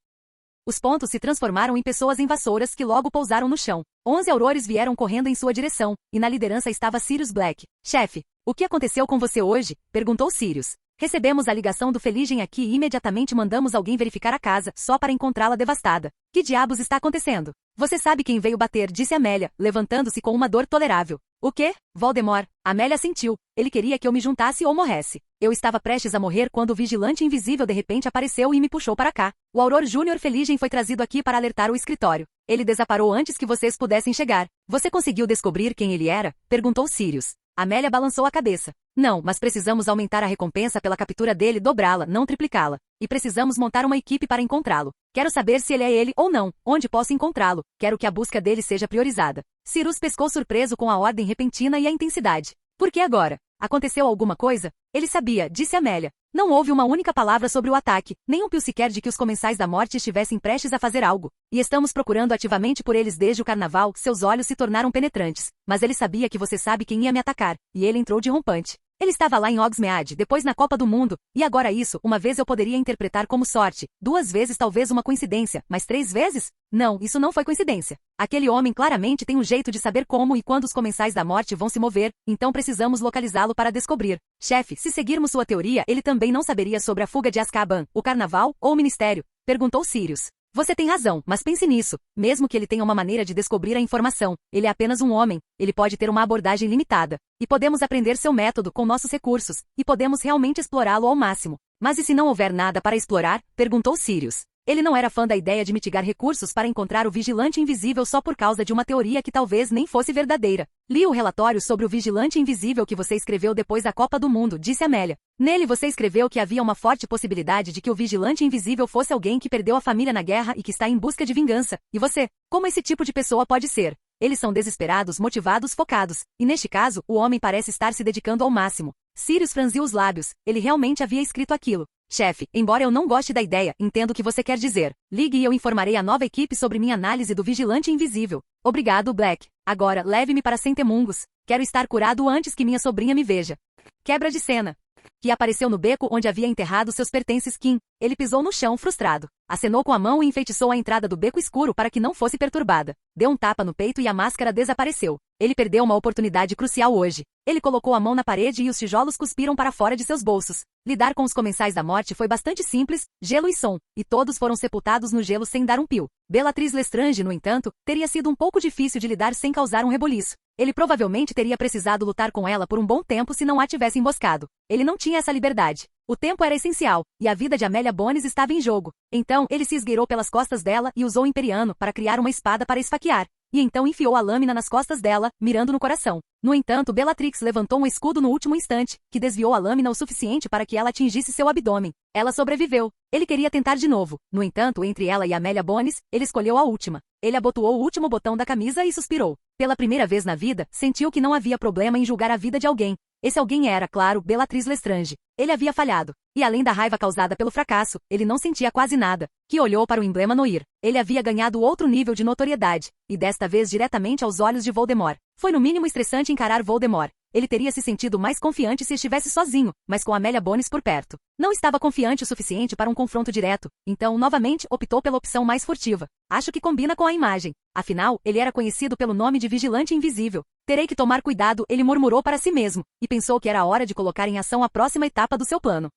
Os pontos se transformaram em pessoas em vassouras que logo pousaram no chão. 11 Aurores vieram correndo em sua direção, e na liderança estava Sirius Black. Chefe, o que aconteceu com você hoje? Perguntou Sirius. Recebemos a ligação do Feligem aqui e imediatamente mandamos alguém verificar a casa, só para encontrá-la devastada. Que diabos está acontecendo? Você sabe quem veio bater, disse Amélia, levantando-se com uma dor tolerável. O quê? Voldemort. Amélia sentiu. Ele queria que eu me juntasse ou morresse. Eu estava prestes a morrer quando o vigilante invisível de repente apareceu e me puxou para cá. O Auror Júnior Feligem foi trazido aqui para alertar o escritório. Ele desaparou antes que vocês pudessem chegar. Você conseguiu descobrir quem ele era? Perguntou Sirius. Amélia balançou a cabeça. Não, mas precisamos aumentar a recompensa pela captura dele, dobrá-la, não triplicá-la. E precisamos montar uma equipe para encontrá-lo. Quero saber se ele é ele ou não, onde posso encontrá-lo. Quero que a busca dele seja priorizada. Sirius pescou surpreso com a ordem repentina e a intensidade. Por que agora? Aconteceu alguma coisa? Ele sabia, disse Amélia. Não houve uma única palavra sobre o ataque, nem um pio sequer de que os comensais da morte estivessem prestes a fazer algo. E estamos procurando ativamente por eles desde o carnaval, seus olhos se tornaram penetrantes. Mas ele sabia que você sabe quem ia me atacar, e ele entrou de rompante. Ele estava lá em Hogsmeade, depois na Copa do Mundo, e agora isso, uma vez eu poderia interpretar como sorte, 2 vezes talvez uma coincidência, mas 3 vezes? Não, isso não foi coincidência. Aquele homem claramente tem um jeito de saber como e quando os comensais da morte vão se mover, então precisamos localizá-lo para descobrir. Chefe, se seguirmos sua teoria, ele também não saberia sobre a fuga de Azkaban, o carnaval ou o ministério? Perguntou Sirius. Você tem razão, mas pense nisso. Mesmo que ele tenha uma maneira de descobrir a informação, ele é apenas um homem, ele pode ter uma abordagem limitada. E podemos aprender seu método com nossos recursos, e podemos realmente explorá-lo ao máximo. Mas e se não houver nada para explorar? Perguntou Sirius. Ele não era fã da ideia de mitigar recursos para encontrar o vigilante invisível só por causa de uma teoria que talvez nem fosse verdadeira. Li o relatório sobre o vigilante invisível que você escreveu depois da Copa do Mundo, disse Amélia. Nele você escreveu que havia uma forte possibilidade de que o vigilante invisível fosse alguém que perdeu a família na guerra e que está em busca de vingança. E você? Como esse tipo de pessoa pode ser? Eles são desesperados, motivados, focados. E neste caso, o homem parece estar se dedicando ao máximo. Sirius franziu os lábios. Ele realmente havia escrito aquilo. Chefe, embora eu não goste da ideia, entendo o que você quer dizer. Ligue e eu informarei a nova equipe sobre minha análise do vigilante invisível. Obrigado, Black. Agora, leve-me para Centemungos. Quero estar curado antes que minha sobrinha me veja. Quebra de cena. Que apareceu no beco onde havia enterrado seus pertences Kim. Ele pisou no chão frustrado. Acenou com a mão e enfeitiçou a entrada do beco escuro para que não fosse perturbada. Deu um tapa no peito e a máscara desapareceu. Ele perdeu uma oportunidade crucial hoje. Ele colocou a mão na parede e os tijolos cuspiram para fora de seus bolsos. Lidar com os comensais da morte foi bastante simples, gelo e som, e todos foram sepultados no gelo sem dar um pio. Bellatrix Lestrange, no entanto, teria sido um pouco difícil de lidar sem causar um reboliço. Ele provavelmente teria precisado lutar com ela por um bom tempo se não a tivesse emboscado. Ele não tinha essa liberdade. O tempo era essencial, e a vida de Amélia Bones estava em jogo. Então, ele se esgueirou pelas costas dela e usou o Imperiano para criar uma espada para esfaquear. E então enfiou a lâmina nas costas dela, mirando no coração. No entanto, Bellatrix levantou um escudo no último instante, que desviou a lâmina o suficiente para que ela atingisse seu abdômen. Ela sobreviveu. Ele queria tentar de novo. No entanto, entre ela e Amélia Bones, ele escolheu a última. Ele abotoou o último botão da camisa e suspirou. Pela primeira vez na vida, sentiu que não havia problema em julgar a vida de alguém. Esse alguém era, claro, Bellatrix Lestrange. Ele havia falhado. E além da raiva causada pelo fracasso, ele não sentia quase nada. Que olhou para o emblema Noir. Ele havia ganhado outro nível de notoriedade. E desta vez diretamente aos olhos de Voldemort. Foi no mínimo estressante encarar Voldemort. Ele teria se sentido mais confiante se estivesse sozinho, mas com Amélia Bones por perto. Não estava confiante o suficiente para um confronto direto, então novamente optou pela opção mais furtiva. Acho que combina com a imagem. Afinal, ele era conhecido pelo nome de Vigilante Invisível. Terei que tomar cuidado, ele murmurou para si mesmo, e pensou que era a hora de colocar em ação a próxima etapa do seu plano.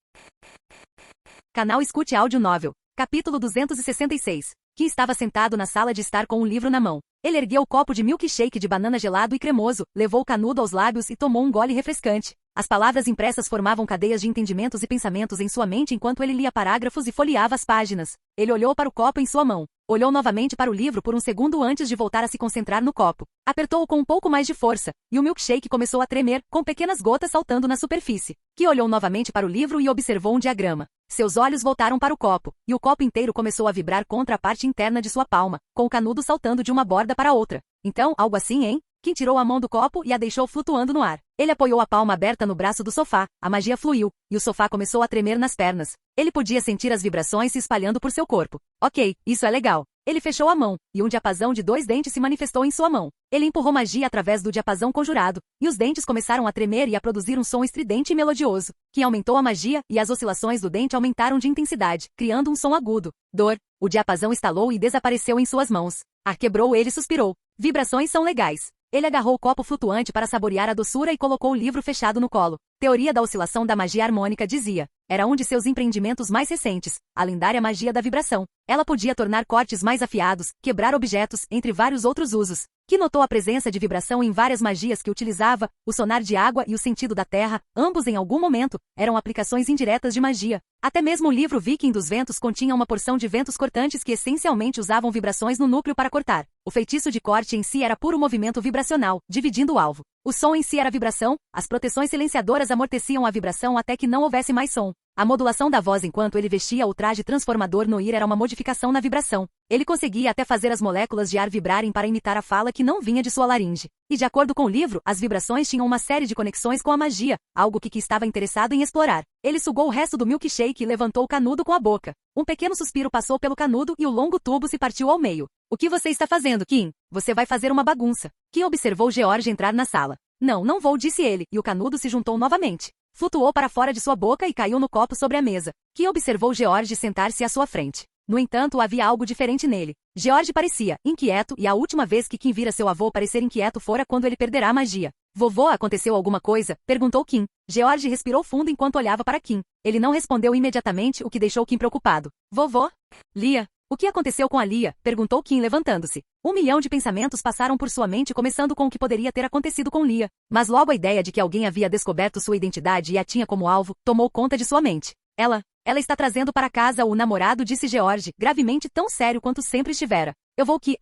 Canal Escute Áudio Novel. Capítulo 266. Kim estava sentado na sala de estar com um livro na mão. Ele ergueu o copo de milkshake de banana gelado e cremoso, levou o canudo aos lábios e tomou um gole refrescante. As palavras impressas formavam cadeias de entendimentos e pensamentos em sua mente enquanto ele lia parágrafos e folheava as páginas. Ele olhou para o copo em sua mão. Olhou novamente para o livro por um segundo antes de voltar a se concentrar no copo. Apertou-o com um pouco mais de força, e o milkshake começou a tremer, com pequenas gotas saltando na superfície. Ki olhou novamente para o livro e observou um diagrama. Seus olhos voltaram para o copo, e o copo inteiro começou a vibrar contra a parte interna de sua palma, com o canudo saltando de uma borda para outra. Então, algo assim, hein? Kim tirou a mão do copo e a deixou flutuando no ar. Ele apoiou a palma aberta no braço do sofá, a magia fluiu, e o sofá começou a tremer nas pernas. Ele podia sentir as vibrações se espalhando por seu corpo. Ok, isso é legal. Ele fechou a mão, e um diapasão de 2 dentes se manifestou em sua mão. Ele empurrou magia através do diapasão conjurado, e os dentes começaram a tremer e a produzir um som estridente e melodioso. Kim aumentou a magia, e as oscilações do dente aumentaram de intensidade, criando um som agudo. Dor. O diapasão estalou e desapareceu em suas mãos. Quebrou ele e suspirou. Vibrações são legais. Ele agarrou o copo flutuante para saborear a doçura e colocou o livro fechado no colo. Teoria da oscilação da magia harmônica dizia. Era um de seus empreendimentos mais recentes, a lendária magia da vibração. Ela podia tornar cortes mais afiados, quebrar objetos, entre vários outros usos. Ki notou a presença de vibração em várias magias que utilizava, o sonar de água e o sentido da terra, ambos em algum momento, eram aplicações indiretas de magia. Até mesmo o livro Viking dos Ventos continha uma porção de ventos cortantes que essencialmente usavam vibrações no núcleo para cortar. O feitiço de corte em si era puro movimento vibracional, dividindo o alvo. O som em si era vibração, as proteções silenciadoras amorteciam a vibração até que não houvesse mais som. A modulação da voz enquanto ele vestia o traje transformador no ir era uma modificação na vibração. Ele conseguia até fazer as moléculas de ar vibrarem para imitar a fala que não vinha de sua laringe. E de acordo com o livro, as vibrações tinham uma série de conexões com a magia, algo que Ki estava interessado em explorar. Ele sugou o resto do milkshake e levantou o canudo com a boca. Um pequeno suspiro passou pelo canudo e o longo tubo se partiu ao meio. O que você está fazendo, Kim? Você vai fazer uma bagunça. Kim observou George entrar na sala. Não vou, disse ele, e o canudo se juntou novamente. Flutuou para fora de sua boca e caiu no copo sobre a mesa. Ki observou George sentar-se à sua frente. No entanto, havia algo diferente nele. George parecia inquieto e a última vez que Kim vira seu avô parecer inquieto fora quando ele perderá a magia. Vovô, aconteceu alguma coisa? Perguntou Kim. George respirou fundo enquanto olhava para Kim. Ele não respondeu imediatamente, o que deixou Kim preocupado. Vovô? Lia. O que aconteceu com a Lia? Perguntou Kim levantando-se. 1 milhão de pensamentos passaram por sua mente começando com o que poderia ter acontecido com Lia. Mas logo a ideia de que alguém havia descoberto sua identidade e a tinha como alvo, tomou conta de sua mente. Ela está trazendo para casa o namorado, disse George, gravemente tão sério quanto sempre estivera. Eu vou que...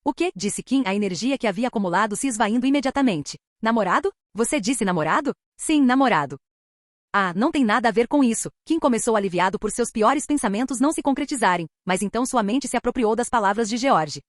O quê? Disse Kim, a energia que havia acumulado se esvaindo imediatamente. Namorado? Você disse namorado? Sim, namorado. Não tem nada a ver com isso. Kim começou aliviado por seus piores pensamentos não se concretizarem, mas então sua mente se apropriou das palavras de George.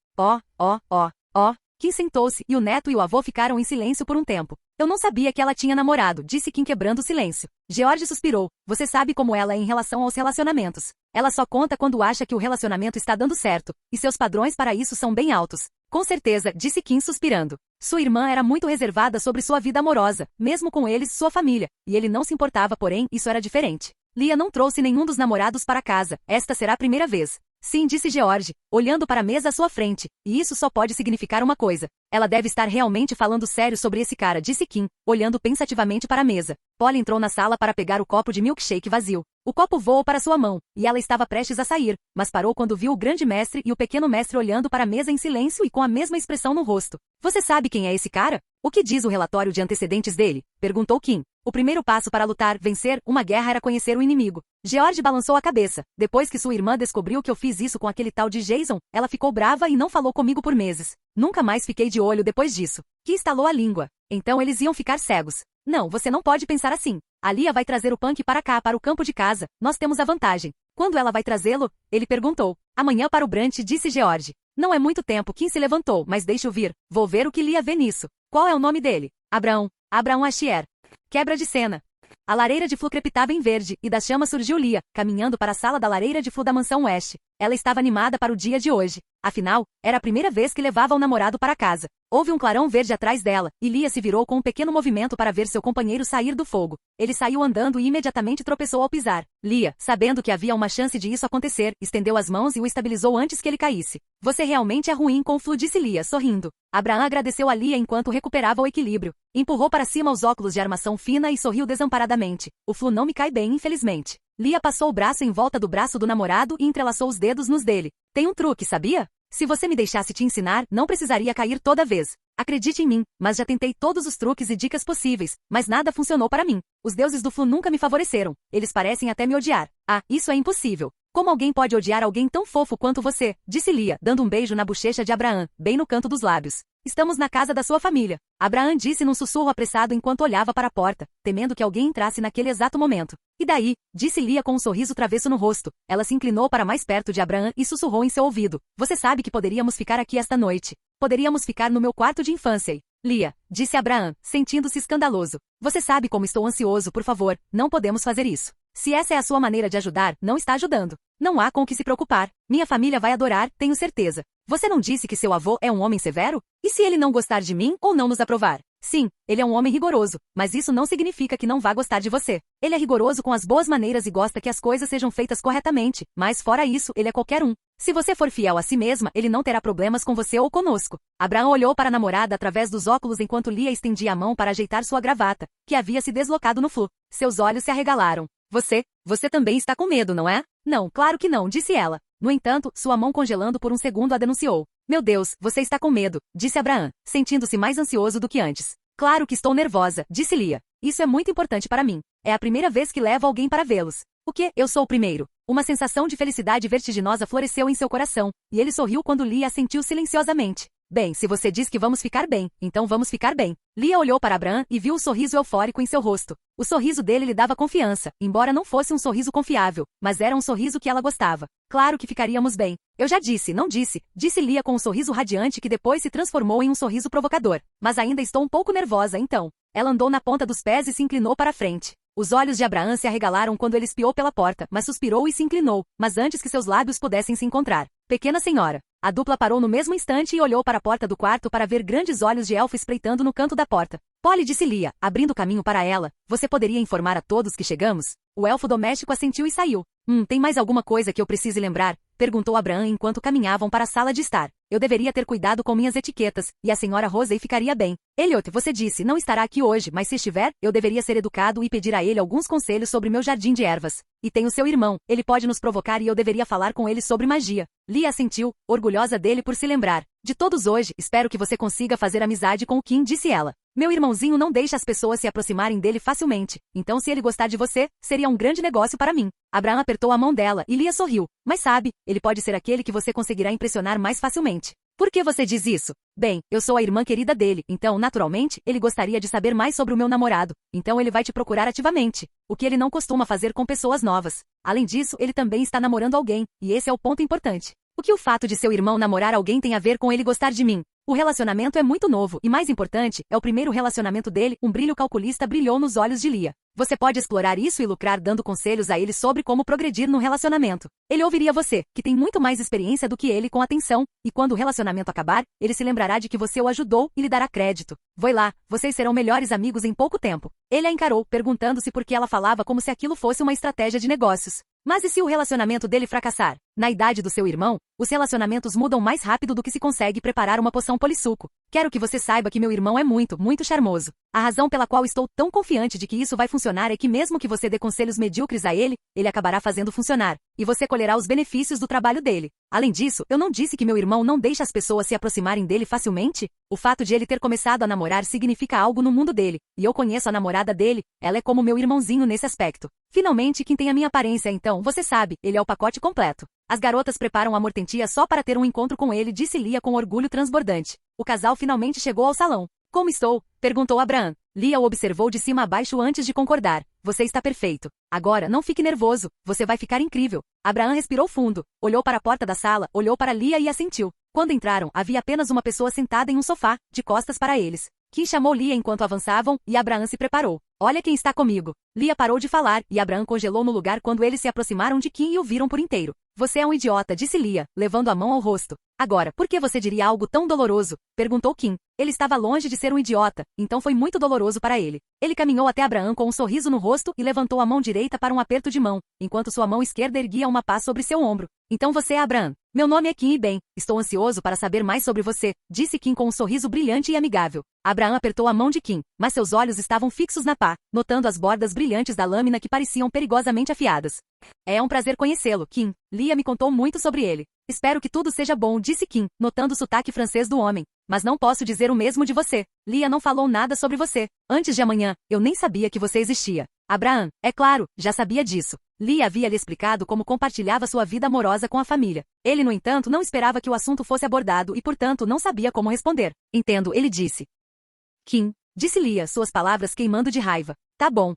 Kim sentou-se e o neto e o avô ficaram em silêncio por um tempo. Eu não sabia que ela tinha namorado, disse Kim quebrando o silêncio. George suspirou. Você sabe como ela é em relação aos relacionamentos. Ela só conta quando acha que o relacionamento está dando certo, e seus padrões para isso são bem altos. Com certeza, disse Kim suspirando. Sua irmã era muito reservada sobre sua vida amorosa, mesmo com eles, sua família, e ele não se importava, porém, isso era diferente. Lia não trouxe nenhum dos namorados para casa, esta será a primeira vez. Sim, disse George, olhando para a mesa à sua frente, e isso só pode significar uma coisa. Ela deve estar realmente falando sério sobre esse cara, disse Kim, olhando pensativamente para a mesa. Polly entrou na sala para pegar o copo de milkshake vazio. O copo voou para sua mão, e ela estava prestes a sair, mas parou quando viu o grande mestre e o pequeno mestre olhando para a mesa em silêncio e com a mesma expressão no rosto. Você sabe quem é esse cara? O que diz o relatório de antecedentes dele? Perguntou Kim. O primeiro passo para lutar, vencer, uma guerra era conhecer o inimigo. George balançou a cabeça. Depois que sua irmã descobriu que eu fiz isso com aquele tal de Jason, ela ficou brava e não falou comigo por meses. Nunca mais fiquei de olho depois disso. Ki estalou a língua. Então eles iam ficar cegos. Não, você não pode pensar assim. A Lia vai trazer o Punk para cá, para o campo de casa. Nós temos a vantagem. Quando ela vai trazê-lo? Ele perguntou. Amanhã para o brunch, disse George. Não é muito tempo. Kim se levantou, mas deixe-o vir. Vou ver o que Lia vê nisso. Qual é o nome dele? Abraão Ashier. Quebra de cena. A lareira de Flu crepitava em verde, e das chamas surgiu Lia, caminhando para a sala da lareira de Flu da mansão West. Ela estava animada para o dia de hoje. Afinal, era a primeira vez que levava o namorado para casa. Houve um clarão verde atrás dela, e Lia se virou com um pequeno movimento para ver seu companheiro sair do fogo. Ele saiu andando e imediatamente tropeçou ao pisar. Lia, sabendo que havia uma chance de isso acontecer, estendeu as mãos e o estabilizou antes que ele caísse. Você realmente é ruim com o Flu, disse Lia, sorrindo. Abraham agradeceu a Lia enquanto recuperava o equilíbrio. Empurrou para cima os óculos de armação fina e sorriu desamparadamente. O Flu não me cai bem, infelizmente. Lia passou o braço em volta do braço do namorado e entrelaçou os dedos nos dele. Tem um truque, sabia? Se você me deixasse te ensinar, não precisaria cair toda vez. Acredite em mim, mas já tentei todos os truques e dicas possíveis, mas nada funcionou para mim. Os deuses do Flu nunca me favoreceram. Eles parecem até me odiar. Ah, isso é impossível. Como alguém pode odiar alguém tão fofo quanto você? Disse Lia, dando um beijo na bochecha de Abraham, bem no canto dos lábios. Estamos na casa da sua família. Abraham disse num sussurro apressado enquanto olhava para a porta, temendo que alguém entrasse naquele exato momento. E daí? Disse Lia com um sorriso travesso no rosto. Ela se inclinou para mais perto de Abraham e sussurrou em seu ouvido. Você sabe que poderíamos ficar aqui esta noite. Poderíamos ficar no meu quarto de infância. Lia, disse Abraham, sentindo-se escandaloso. Você sabe como estou ansioso, por favor, não podemos fazer isso. Se essa é a sua maneira de ajudar, não está ajudando. Não há com o que se preocupar. Minha família vai adorar, tenho certeza. Você não disse que seu avô é um homem severo? E se ele não gostar de mim ou não nos aprovar? Sim, ele é um homem rigoroso, mas isso não significa que não vá gostar de você. Ele é rigoroso com as boas maneiras e gosta que as coisas sejam feitas corretamente, mas fora isso, ele é qualquer um. Se você for fiel a si mesma, ele não terá problemas com você ou conosco. Abraham olhou para a namorada através dos óculos enquanto Lia estendia a mão para ajeitar sua gravata, que havia se deslocado no Flu. Seus olhos se arregalaram. Você também está com medo, não é? Não, claro que não, disse ela. No entanto, sua mão congelando por um segundo a denunciou. Meu Deus, você está com medo, disse Abraham, sentindo-se mais ansioso do que antes. Claro que estou nervosa, disse Lia. Isso é muito importante para mim. É a primeira vez que levo alguém para vê-los. O quê? Eu sou o primeiro. Uma sensação de felicidade vertiginosa floresceu em seu coração, e ele sorriu quando Lia assentiu silenciosamente. Bem, se você diz que vamos ficar bem, então vamos ficar bem. Lia olhou para Abraham e viu o sorriso eufórico em seu rosto. O sorriso dele lhe dava confiança, embora não fosse um sorriso confiável, mas era um sorriso que ela gostava. Claro que ficaríamos bem. Eu já disse, não disse, disse Lia com um sorriso radiante que depois se transformou em um sorriso provocador. Mas ainda estou um pouco nervosa, então. Ela andou na ponta dos pés e se inclinou para a frente. Os olhos de Abraham se arregalaram quando ele espiou pela porta, mas suspirou e se inclinou, mas antes que seus lábios pudessem se encontrar. Pequena senhora. A dupla parou no mesmo instante e olhou para a porta do quarto para ver grandes olhos de elfo espreitando no canto da porta. Polly, disse Lia, abrindo caminho para ela, você poderia informar a todos que chegamos? O elfo doméstico assentiu e saiu. Tem mais alguma coisa que eu precise lembrar? Perguntou Abraham enquanto caminhavam para a sala de estar. Eu deveria ter cuidado com minhas etiquetas, e a senhora Rosey ficaria bem. Elliot, você disse, não estará aqui hoje, mas se estiver, eu deveria ser educado e pedir a ele alguns conselhos sobre meu jardim de ervas. E tem o seu irmão, ele pode nos provocar e eu deveria falar com ele sobre magia. Lia assentiu, orgulhosa dele por se lembrar. De todos hoje, espero que você consiga fazer amizade com o Kim, disse ela. Meu irmãozinho não deixa as pessoas se aproximarem dele facilmente, então se ele gostar de você, seria um grande negócio para mim. Abraham apertou a mão dela e Lia sorriu. Mas sabe, ele pode ser aquele que você conseguirá impressionar mais facilmente. Por que você diz isso? Bem, eu sou a irmã querida dele, então, naturalmente, ele gostaria de saber mais sobre o meu namorado, então ele vai te procurar ativamente, o que ele não costuma fazer com pessoas novas. Além disso, ele também está namorando alguém, e esse é o ponto importante. O que o fato de seu irmão namorar alguém tem a ver com ele gostar de mim? O relacionamento é muito novo e, mais importante, é o primeiro relacionamento dele. Um brilho calculista brilhou nos olhos de Lia. Você pode explorar isso e lucrar dando conselhos a ele sobre como progredir no relacionamento. Ele ouviria você, que tem muito mais experiência do que ele com atenção, e quando o relacionamento acabar, ele se lembrará de que você o ajudou e lhe dará crédito. Vai lá, vocês serão melhores amigos em pouco tempo. Ele a encarou, perguntando-se por que ela falava como se aquilo fosse uma estratégia de negócios. Mas e se o relacionamento dele fracassar? Na idade do seu irmão, os relacionamentos mudam mais rápido do que se consegue preparar uma poção polissuco. Quero que você saiba que meu irmão é muito, muito charmoso. A razão pela qual estou tão confiante de que isso vai funcionar é que mesmo que você dê conselhos medíocres a ele, ele acabará fazendo funcionar, e você colherá os benefícios do trabalho dele. Além disso, eu não disse que meu irmão não deixa as pessoas se aproximarem dele facilmente? O fato de ele ter começado a namorar significa algo no mundo dele, e eu conheço a namorada dele, ela é como meu irmãozinho nesse aspecto. Finalmente, quem tem a minha aparência então, você sabe, ele é o pacote completo. As garotas preparam a Mortentia só para ter um encontro com ele, disse Lia com orgulho transbordante. O casal finalmente chegou ao salão. Como estou? Perguntou Abraham. Lia o observou de cima a baixo antes de concordar. Você está perfeito. Agora, não fique nervoso. Você vai ficar incrível. Abraham respirou fundo. Olhou para a porta da sala, olhou para Lia e assentiu. Quando entraram, havia apenas uma pessoa sentada em um sofá, de costas para eles. Kim chamou Lia enquanto avançavam, e Abraão se preparou. Olha quem está comigo. Lia parou de falar, e Abraão congelou no lugar quando eles se aproximaram de Kim e o viram por inteiro. Você é um idiota, disse Lia, levando a mão ao rosto. Agora, por que você diria algo tão doloroso? Perguntou Kim. Ele estava longe de ser um idiota, então foi muito doloroso para ele. Ele caminhou até Abraão com um sorriso no rosto e levantou a mão direita para um aperto de mão, enquanto sua mão esquerda erguia uma pá sobre seu ombro. Então você é Abraão. Meu nome é Kim e bem, estou ansioso para saber mais sobre você, disse Kim com um sorriso brilhante e amigável. Abraão apertou a mão de Kim, mas seus olhos estavam fixos na pá, notando as bordas brilhantes da lâmina que pareciam perigosamente afiadas. É um prazer conhecê-lo, Kim. Lia me contou muito sobre ele. Espero que tudo seja bom, disse Kim, notando o sotaque francês do homem. Mas não posso dizer o mesmo de você. Lia não falou nada sobre você. Antes de amanhã, eu nem sabia que você existia. Abraão, é claro, já sabia disso. Lia havia lhe explicado como compartilhava sua vida amorosa com a família. Ele, no entanto, não esperava que o assunto fosse abordado e, portanto, não sabia como responder. Entendo, ele disse. Kim, disse Lia, suas palavras queimando de raiva. Tá bom,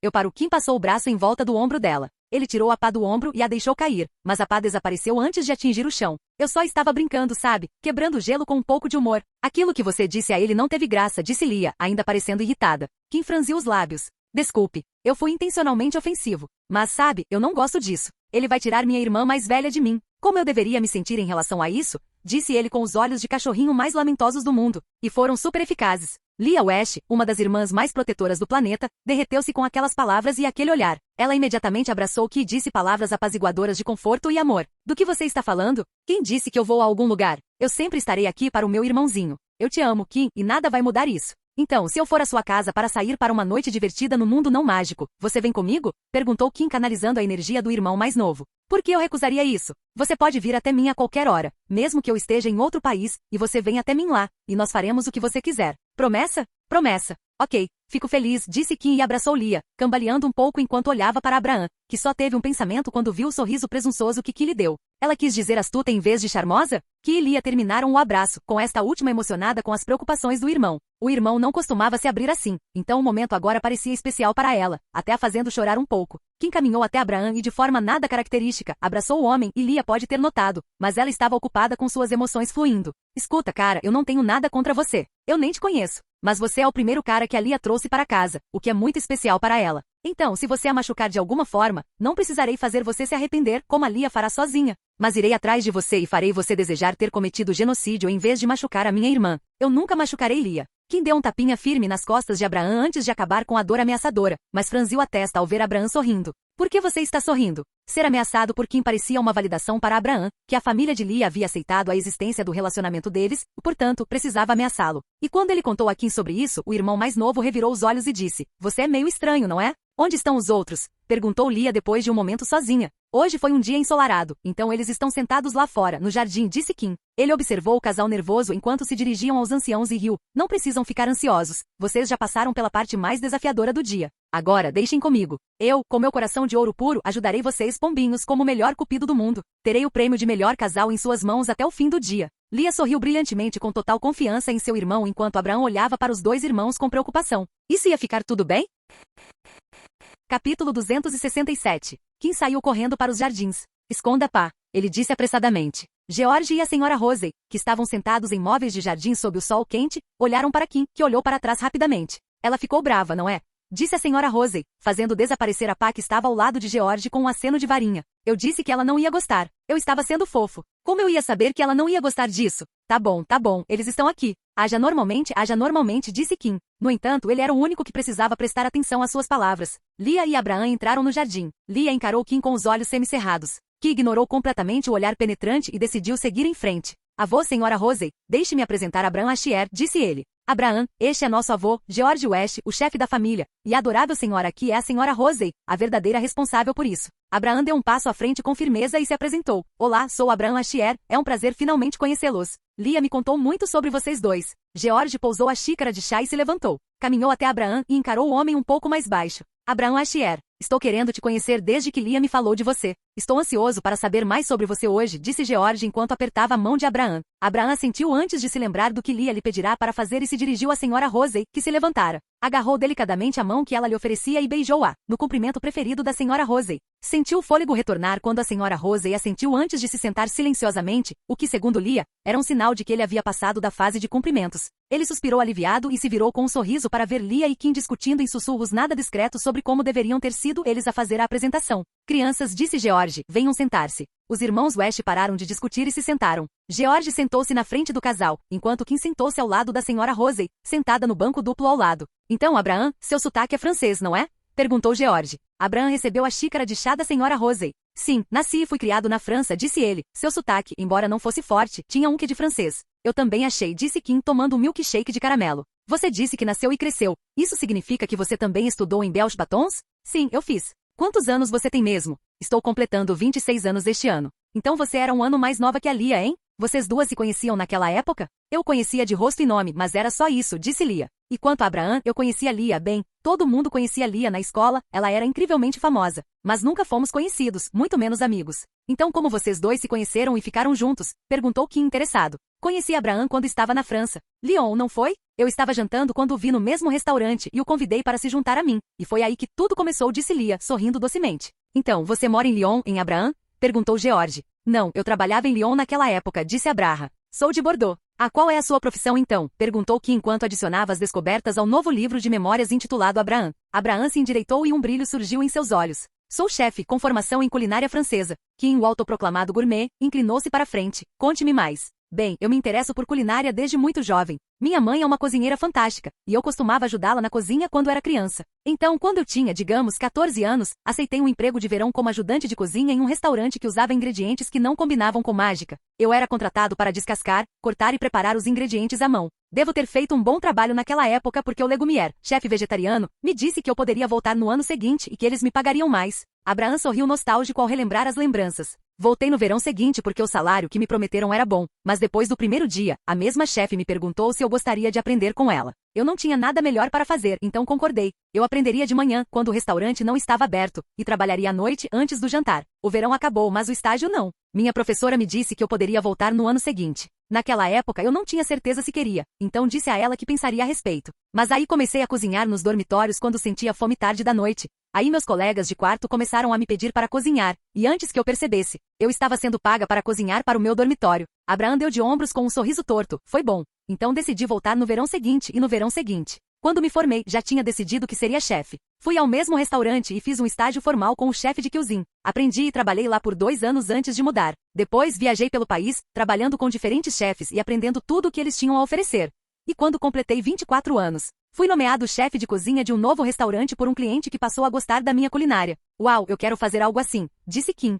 eu paro. Kim passou o braço em volta do ombro dela. Ele tirou a pá do ombro e a deixou cair, mas a pá desapareceu antes de atingir o chão. Eu só estava brincando, sabe? Quebrando gelo com um pouco de humor. Aquilo que você disse a ele não teve graça, disse Lia, ainda parecendo irritada. Kim franziu os lábios. Desculpe, eu fui intencionalmente ofensivo. Mas sabe, eu não gosto disso. Ele vai tirar minha irmã mais velha de mim. Como eu deveria me sentir em relação a isso? Disse ele com os olhos de cachorrinho mais lamentosos do mundo. E foram super eficazes. Lia West, uma das irmãs mais protetoras do planeta, derreteu-se com aquelas palavras e aquele olhar. Ela imediatamente abraçou Ki e disse palavras apaziguadoras de conforto e amor. Do que você está falando? Quem disse que eu vou a algum lugar? Eu sempre estarei aqui para o meu irmãozinho. Eu te amo, Kim, e nada vai mudar isso. Então, se eu for à sua casa para sair para uma noite divertida no mundo não mágico, você vem comigo? Perguntou Kim, canalizando a energia do irmão mais novo. Por que eu recusaria isso? Você pode vir até mim a qualquer hora, mesmo que eu esteja em outro país, e você vem até mim lá, e nós faremos o que você quiser. Promessa? Promessa. Ok, fico feliz, disse Kim e abraçou Lia, cambaleando um pouco enquanto olhava para Abraão, que só teve um pensamento quando viu o sorriso presunçoso que Ki lhe deu. Ela quis dizer astuta em vez de charmosa? Ki e Lia terminaram o abraço, com esta última emocionada com as preocupações do irmão. O irmão não costumava se abrir assim, então o momento agora parecia especial para ela, até a fazendo chorar um pouco. Kim caminhou até Abraão e de forma nada característica, abraçou o homem e Lia pode ter notado, mas ela estava ocupada com suas emoções fluindo. Escuta, cara, eu não tenho nada contra você. Eu nem te conheço. Mas você é o primeiro cara que a Lia trouxe para casa, o que é muito especial para ela. Então, se você a machucar de alguma forma, não precisarei fazer você se arrepender, como a Lia fará sozinha. Mas irei atrás de você e farei você desejar ter cometido genocídio em vez de machucar a minha irmã. Eu nunca machucarei Lia. Kim deu um tapinha firme nas costas de Abraão antes de acabar com a dor ameaçadora, mas franziu a testa ao ver Abraão sorrindo. Por que você está sorrindo? Ser ameaçado por Kim parecia uma validação para Abraão, que a família de Lia havia aceitado a existência do relacionamento deles, e, portanto, precisava ameaçá-lo. E quando ele contou a Kim sobre isso, o irmão mais novo revirou os olhos e disse, você é meio estranho, não é? Onde estão os outros? Perguntou Lia depois de um momento sozinha. Hoje foi um dia ensolarado, então eles estão sentados lá fora, no jardim, disse Kim. Ele observou o casal nervoso enquanto se dirigiam aos anciãos e riu. Não precisam ficar ansiosos. Vocês já passaram pela parte mais desafiadora do dia. Agora, deixem comigo. Eu, com meu coração de ouro puro, ajudarei vocês, pombinhos, como o melhor cupido do mundo. Terei o prêmio de melhor casal em suas mãos até o fim do dia. Lia sorriu brilhantemente com total confiança em seu irmão enquanto Abraão olhava para os dois irmãos com preocupação. Isso ia ficar tudo bem? Capítulo 267. Kim saiu correndo para os jardins. Esconda pá, ele disse apressadamente. George e a senhora Rosey, que estavam sentados em móveis de jardim sob o sol quente, olharam para Kim, que olhou para trás rapidamente. Ela ficou brava, não é? Disse a senhora Rosey, fazendo desaparecer a pá que estava ao lado de George com um aceno de varinha. Eu disse que ela não ia gostar. Eu estava sendo fofo. Como eu ia saber que ela não ia gostar disso? Tá bom, eles estão aqui. Haja normalmente, disse Kim. No entanto, ele era o único que precisava prestar atenção às suas palavras. Lia e Abraão entraram no jardim. Lia encarou Kim com os olhos semicerrados. Kim ignorou completamente o olhar penetrante e decidiu seguir em frente. Avô, senhora Rosey, deixe-me apresentar Abraão Ashier, disse ele. Abraão, este é nosso avô, George West, o chefe da família, e a adorável senhora aqui é a senhora Rosey, a verdadeira responsável por isso. Abraão deu um passo à frente com firmeza e se apresentou. Olá, sou Abraão Ashier, é um prazer finalmente conhecê-los. Lia me contou muito sobre vocês dois. George pousou a xícara de chá e se levantou. Caminhou até Abraão e encarou o homem um pouco mais baixo. Abraão Ashier, Estou querendo te conhecer desde que Lia me falou de você. Estou ansioso para saber mais sobre você hoje, disse George enquanto apertava a mão de Abraham. Abraham assentiu antes de se lembrar do que Lia lhe pedirá para fazer e se dirigiu à senhora Rosey, que se levantara. Agarrou delicadamente a mão que ela lhe oferecia e beijou-a, no cumprimento preferido da senhora Rosey. Sentiu o fôlego retornar quando a senhora Rosey assentiu antes de se sentar silenciosamente, o que, segundo Lia, era um sinal de que ele havia passado da fase de cumprimentos. Ele suspirou aliviado e se virou com um sorriso para ver Lia e Kim discutindo em sussurros nada discretos sobre como deveriam ter sido eles a fazer a apresentação. Crianças, disse George, venham sentar-se. Os irmãos West pararam de discutir e se sentaram. George sentou-se na frente do casal, enquanto Kim sentou-se ao lado da senhora Rosey, sentada no banco duplo ao lado. Então, Abraham, seu sotaque é francês, não é? Perguntou George. Abraham recebeu a xícara de chá da senhora Rosey. Sim, nasci e fui criado na França, disse ele. Seu sotaque, embora não fosse forte, tinha um quê de francês. Eu também achei, disse Kim tomando um milkshake de caramelo. Você disse que nasceu e cresceu. Isso significa que você também estudou em Belge Batons? Sim, eu fiz. Quantos anos você tem mesmo? Estou completando 26 anos este ano. Então você era um ano mais nova que a Lia, hein? Vocês duas se conheciam naquela época? Eu conhecia de rosto e nome, mas era só isso, disse Lia. E quanto a Abraham, eu conhecia Lia bem. Todo mundo conhecia Lia na escola, ela era incrivelmente famosa. Mas nunca fomos conhecidos, muito menos amigos. Então como vocês dois se conheceram e ficaram juntos? Perguntou Kim interessado. Conheci Abraham quando estava na França. Lyon, não foi? Eu estava jantando quando o vi no mesmo restaurante e o convidei para se juntar a mim. E foi aí que tudo começou, disse Lia, sorrindo docemente. Então, você mora em Lyon, em Abraham? Perguntou George. Não, eu trabalhava em Lyon naquela época, disse Abraham. Sou de Bordeaux. Ah, qual é a sua profissão então? Perguntou Kim enquanto adicionava as descobertas ao novo livro de memórias intitulado Abraham. Abraham se endireitou e um brilho surgiu em seus olhos. Sou chefe, com formação em culinária francesa. Kim, o autoproclamado gourmet, inclinou-se para frente. Conte-me mais. Bem, eu me interesso por culinária desde muito jovem. Minha mãe é uma cozinheira fantástica, e eu costumava ajudá-la na cozinha quando era criança. Então, quando eu tinha, digamos, 14 anos, aceitei um emprego de verão como ajudante de cozinha em um restaurante que usava ingredientes que não combinavam com mágica. Eu era contratado para descascar, cortar e preparar os ingredientes à mão. Devo ter feito um bom trabalho naquela época porque o legumier, chefe vegetariano, me disse que eu poderia voltar no ano seguinte e que eles me pagariam mais. Abraham sorriu nostálgico ao relembrar as lembranças. Voltei no verão seguinte porque o salário que me prometeram era bom, mas depois do primeiro dia, a mesma chefe me perguntou se eu gostaria de aprender com ela. Eu não tinha nada melhor para fazer, então concordei. Eu aprenderia de manhã, quando o restaurante não estava aberto, e trabalharia à noite antes do jantar. O verão acabou, mas o estágio não. Minha professora me disse que eu poderia voltar no ano seguinte. Naquela época eu não tinha certeza se queria, então disse a ela que pensaria a respeito. Mas aí comecei a cozinhar nos dormitórios quando sentia fome tarde da noite. Aí meus colegas de quarto começaram a me pedir para cozinhar, e antes que eu percebesse, eu estava sendo paga para cozinhar para o meu dormitório. Abraham deu de ombros com um sorriso torto. Foi bom. Então decidi voltar no verão seguinte e no verão seguinte. Quando me formei, já tinha decidido que seria chefe. Fui ao mesmo restaurante e fiz um estágio formal com o chefe de cuisine. Aprendi e trabalhei lá por 2 anos antes de mudar. Depois viajei pelo país, trabalhando com diferentes chefes e aprendendo tudo o que eles tinham a oferecer. E quando completei 24 anos, fui nomeado chefe de cozinha de um novo restaurante por um cliente que passou a gostar da minha culinária. Uau, eu quero fazer algo assim, disse Kim.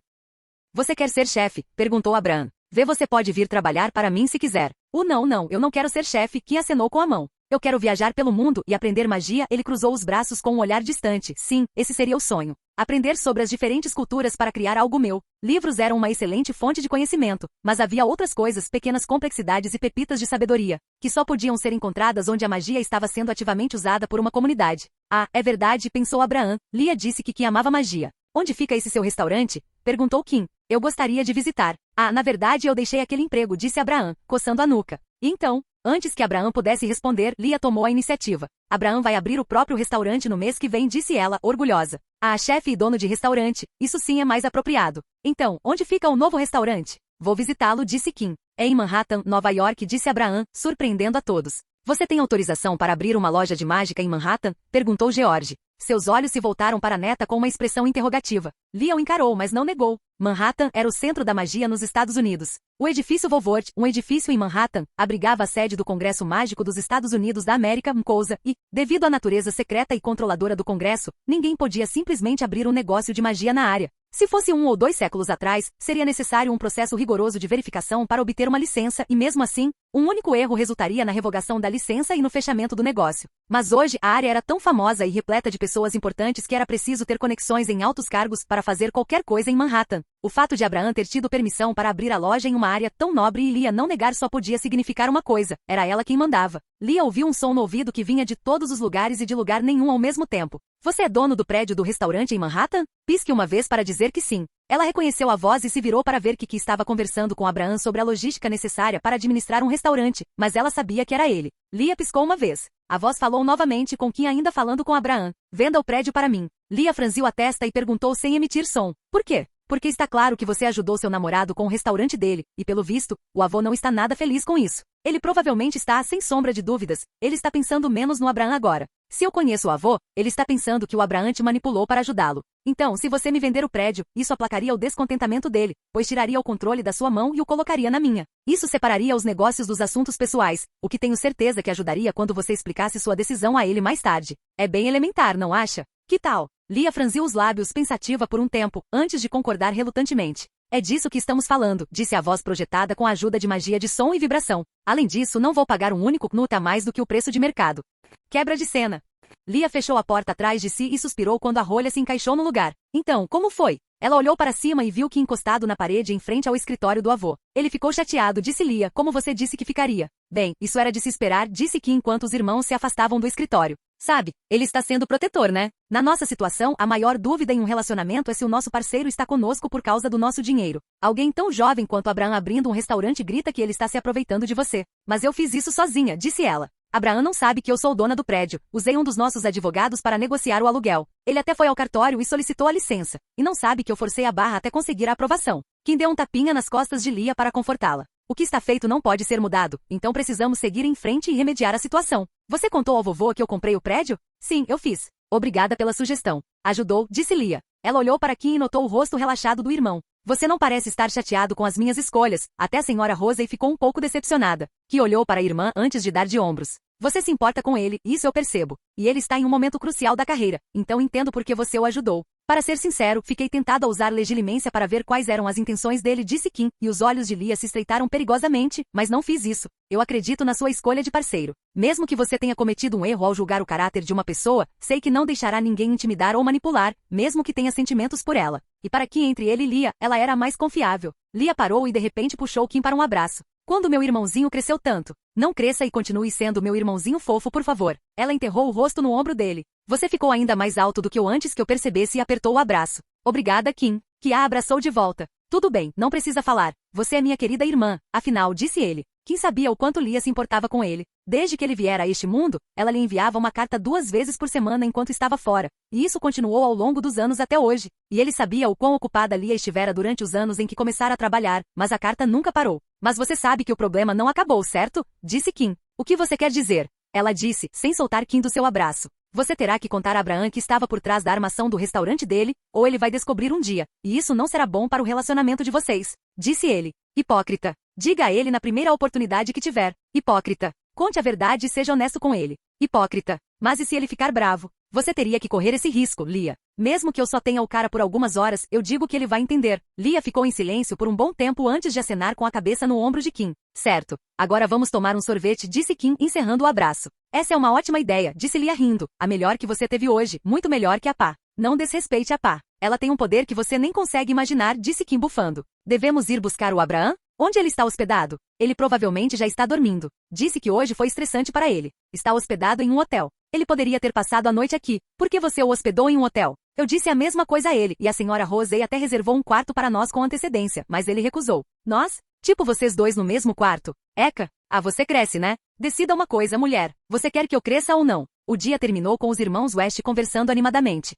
Você quer ser chefe? Perguntou Abraham. Vê, você pode vir trabalhar para mim se quiser. Não, eu não quero ser chefe, Kim acenou com a mão. Eu quero viajar pelo mundo e aprender magia. Ele cruzou os braços com um olhar distante. Sim, esse seria o sonho. Aprender sobre as diferentes culturas para criar algo meu. Livros eram uma excelente fonte de conhecimento, mas havia outras coisas, pequenas complexidades e pepitas de sabedoria, que só podiam ser encontradas onde a magia estava sendo ativamente usada por uma comunidade. Ah, é verdade, pensou Abraham. Lia disse que Kim amava magia. Onde fica esse seu restaurante? Perguntou Kim. Eu gostaria de visitar. Ah, na verdade eu deixei aquele emprego, disse Abraham, coçando a nuca. E então, antes que Abraham pudesse responder, Lia tomou a iniciativa. Abraham vai abrir o próprio restaurante no mês que vem, disse ela, orgulhosa. Ah, chefe e dono de restaurante, isso sim é mais apropriado. Então, onde fica o novo restaurante? Vou visitá-lo, disse Kim. É em Manhattan, Nova York, disse Abraham, surpreendendo a todos. Você tem autorização para abrir uma loja de mágica em Manhattan? Perguntou George. Seus olhos se voltaram para a neta com uma expressão interrogativa. Lia o encarou, mas não negou. Manhattan era o centro da magia nos Estados Unidos. O edifício Vovort, um edifício em Manhattan, abrigava a sede do Congresso Mágico dos Estados Unidos da América, MCOSA, e, devido à natureza secreta e controladora do Congresso, ninguém podia simplesmente abrir um negócio de magia na área. Se fosse 1 ou 2 séculos atrás, seria necessário um processo rigoroso de verificação para obter uma licença e, mesmo assim, um único erro resultaria na revogação da licença e no fechamento do negócio. Mas hoje, a área era tão famosa e repleta de pessoas importantes que era preciso ter conexões em altos cargos para fazer qualquer coisa em Manhattan. O fato de Abraão ter tido permissão para abrir a loja em uma área tão nobre e Lia não negar só podia significar uma coisa: era ela quem mandava. Lia ouviu um som no ouvido que vinha de todos os lugares e de lugar nenhum ao mesmo tempo. Você é dono do prédio do restaurante em Manhattan? Pisque uma vez para dizer que sim. Ela reconheceu a voz e se virou para ver que estava conversando com Abraão sobre a logística necessária para administrar um restaurante, mas ela sabia que era ele. Lia piscou uma vez. A voz falou novamente com Kim ainda falando com Abraão. Venda o prédio para mim. Lia franziu a testa e perguntou sem emitir som. Por quê? Porque está claro que você ajudou seu namorado com o restaurante dele, e pelo visto, o avô não está nada feliz com isso. Ele provavelmente está, sem sombra de dúvidas, ele está pensando menos no Abraão agora. Se eu conheço o avô, ele está pensando que o Abraão te manipulou para ajudá-lo. Então, se você me vender o prédio, isso aplacaria o descontentamento dele, pois tiraria o controle da sua mão e o colocaria na minha. Isso separaria os negócios dos assuntos pessoais, o que tenho certeza que ajudaria quando você explicasse sua decisão a ele mais tarde. É bem elementar, não acha? Que tal? Lia franziu os lábios pensativa por um tempo, antes de concordar relutantemente. É disso que estamos falando, disse a voz projetada com a ajuda de magia de som e vibração. Além disso, não vou pagar um único knut a mais do que o preço de mercado. Quebra de cena. Lia fechou a porta atrás de si e suspirou quando a rolha se encaixou no lugar. Então, como foi? Ela olhou para cima e viu que encostado na parede em frente ao escritório do avô. Ele ficou chateado, disse Lia, como você disse que ficaria. Bem, isso era de se esperar, disse que enquanto os irmãos se afastavam do escritório. Sabe, ele está sendo protetor, né? Na nossa situação, a maior dúvida em um relacionamento é se o nosso parceiro está conosco por causa do nosso dinheiro. Alguém tão jovem quanto Abraão abrindo um restaurante grita que ele está se aproveitando de você. Mas eu fiz isso sozinha, disse ela. Abraão não sabe que eu sou dona do prédio. Usei um dos nossos advogados para negociar o aluguel. Ele até foi ao cartório e solicitou a licença. E não sabe que eu forcei a barra até conseguir a aprovação. Kim deu um tapinha nas costas de Lia para confortá-la. O que está feito não pode ser mudado, então precisamos seguir em frente e remediar a situação. Você contou ao vovô que eu comprei o prédio? Sim, eu fiz. Obrigada pela sugestão. Ajudou, disse Lia. Ela olhou para Kim e notou o rosto relaxado do irmão. Você não parece estar chateado com as minhas escolhas. Até a senhora Rosey ficou um pouco decepcionada. Kim olhou para a irmã antes de dar de ombros. Você se importa com ele, isso eu percebo. E ele está em um momento crucial da carreira, então entendo por que você o ajudou. Para ser sincero, fiquei tentada a usar legilimência para ver quais eram as intenções dele, disse Kim, e os olhos de Lia se estreitaram perigosamente, mas não fiz isso. Eu acredito na sua escolha de parceiro. Mesmo que você tenha cometido um erro ao julgar o caráter de uma pessoa, sei que não deixará ninguém intimidar ou manipular, mesmo que tenha sentimentos por ela. E para que entre ele e Lia, ela era a mais confiável. Lia parou e de repente puxou Kim para um abraço. Quando meu irmãozinho cresceu tanto. Não cresça e continue sendo meu irmãozinho fofo, por favor. Ela enterrou o rosto no ombro dele. Você ficou ainda mais alto do que eu antes que eu percebesse e apertou o abraço. Obrigada, Kim. Que a abraçou de volta. Tudo bem, não precisa falar. Você é minha querida irmã, afinal, disse ele. Kim sabia o quanto Lia se importava com ele. Desde que ele viera a este mundo, ela lhe enviava uma carta 2 vezes por semana enquanto estava fora. E isso continuou ao longo dos anos até hoje. E ele sabia o quão ocupada Lia estivera durante os anos em que começara a trabalhar, mas a carta nunca parou. Mas você sabe que o problema não acabou, certo? Disse Kim. O que você quer dizer? Ela disse, sem soltar Kim do seu abraço. Você terá que contar a Abraão que estava por trás da armação do restaurante dele, ou ele vai descobrir um dia, e isso não será bom para o relacionamento de vocês. Disse ele. Hipócrita. Diga a ele na primeira oportunidade que tiver. Hipócrita. Conte a verdade e seja honesto com ele. Hipócrita. Mas e se ele ficar bravo? Você teria que correr esse risco, Lia. Mesmo que eu só tenha o cara por algumas horas, eu digo que ele vai entender. Lia ficou em silêncio por um bom tempo antes de acenar com a cabeça no ombro de Kim. Certo. Agora vamos tomar um sorvete, disse Kim, encerrando o abraço. Essa é uma ótima ideia, disse Lia rindo. A melhor que você teve hoje, muito melhor que a Pá. Não desrespeite a Pá. Ela tem um poder que você nem consegue imaginar, disse Kim bufando. Devemos ir buscar o Abraão? Onde ele está hospedado? Ele provavelmente já está dormindo. Disse que hoje foi estressante para ele. Está hospedado em um hotel. Ele poderia ter passado a noite aqui. Por que você o hospedou em um hotel? Eu disse a mesma coisa a ele, e a senhora Rosey até reservou um quarto para nós com antecedência, mas ele recusou. Nós? Tipo vocês dois no mesmo quarto? Eca? Ah, você cresce, né? Decida uma coisa, mulher. Você quer que eu cresça ou não? O dia terminou com os irmãos West conversando animadamente.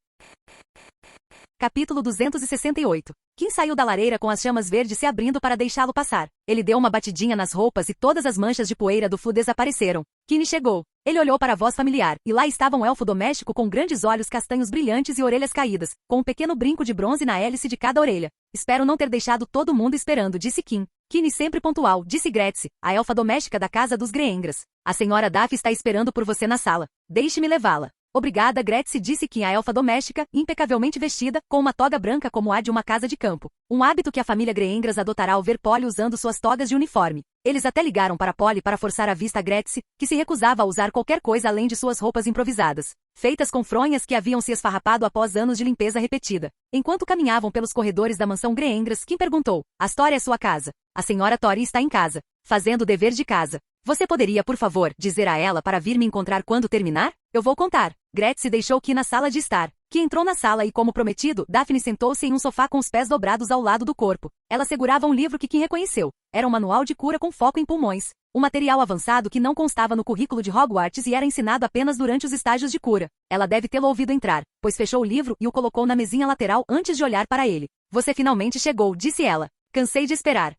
Capítulo 268. Kim saiu da lareira com as chamas verdes se abrindo para deixá-lo passar. Ele deu uma batidinha nas roupas e todas as manchas de poeira do flu desapareceram. Kim chegou. Ele olhou para a voz familiar, e lá estava um elfo doméstico com grandes olhos castanhos brilhantes e orelhas caídas, com um pequeno brinco de bronze na hélice de cada orelha. Espero não ter deixado todo mundo esperando, disse Kim. Kim sempre pontual, disse Gretse, a elfa doméstica da casa dos Greengras. A senhora Duff está esperando por você na sala. Deixe-me levá-la. Obrigada, Gretse, disse Kim, a elfa doméstica, impecavelmente vestida, com uma toga branca como a de uma casa de campo. Um hábito que a família Greengras adotará ao ver Polly usando suas togas de uniforme. Eles até ligaram para Polly para forçar a vista a Gretse, que se recusava a usar qualquer coisa além de suas roupas improvisadas. feitas com fronhas que haviam se esfarrapado após anos de limpeza repetida. Enquanto caminhavam pelos corredores da mansão Greengrass, Kim perguntou: Astoria é sua casa. A senhora Tori está em casa, fazendo o dever de casa. Você poderia, por favor, dizer a ela para vir me encontrar quando terminar? Eu vou contar. Gretchen deixou Kim na sala de estar. Kim entrou na sala e, como prometido, Daphne sentou-se em um sofá com os pés dobrados ao lado do corpo. Ela segurava um livro que Kim reconheceu. Era um manual de cura com foco em pulmões. Um material avançado que não constava no currículo de Hogwarts e era ensinado apenas durante os estágios de cura. Ela deve tê-lo ouvido entrar, pois fechou o livro e o colocou na mesinha lateral antes de olhar para ele. Você finalmente chegou, disse ela. Cansei de esperar.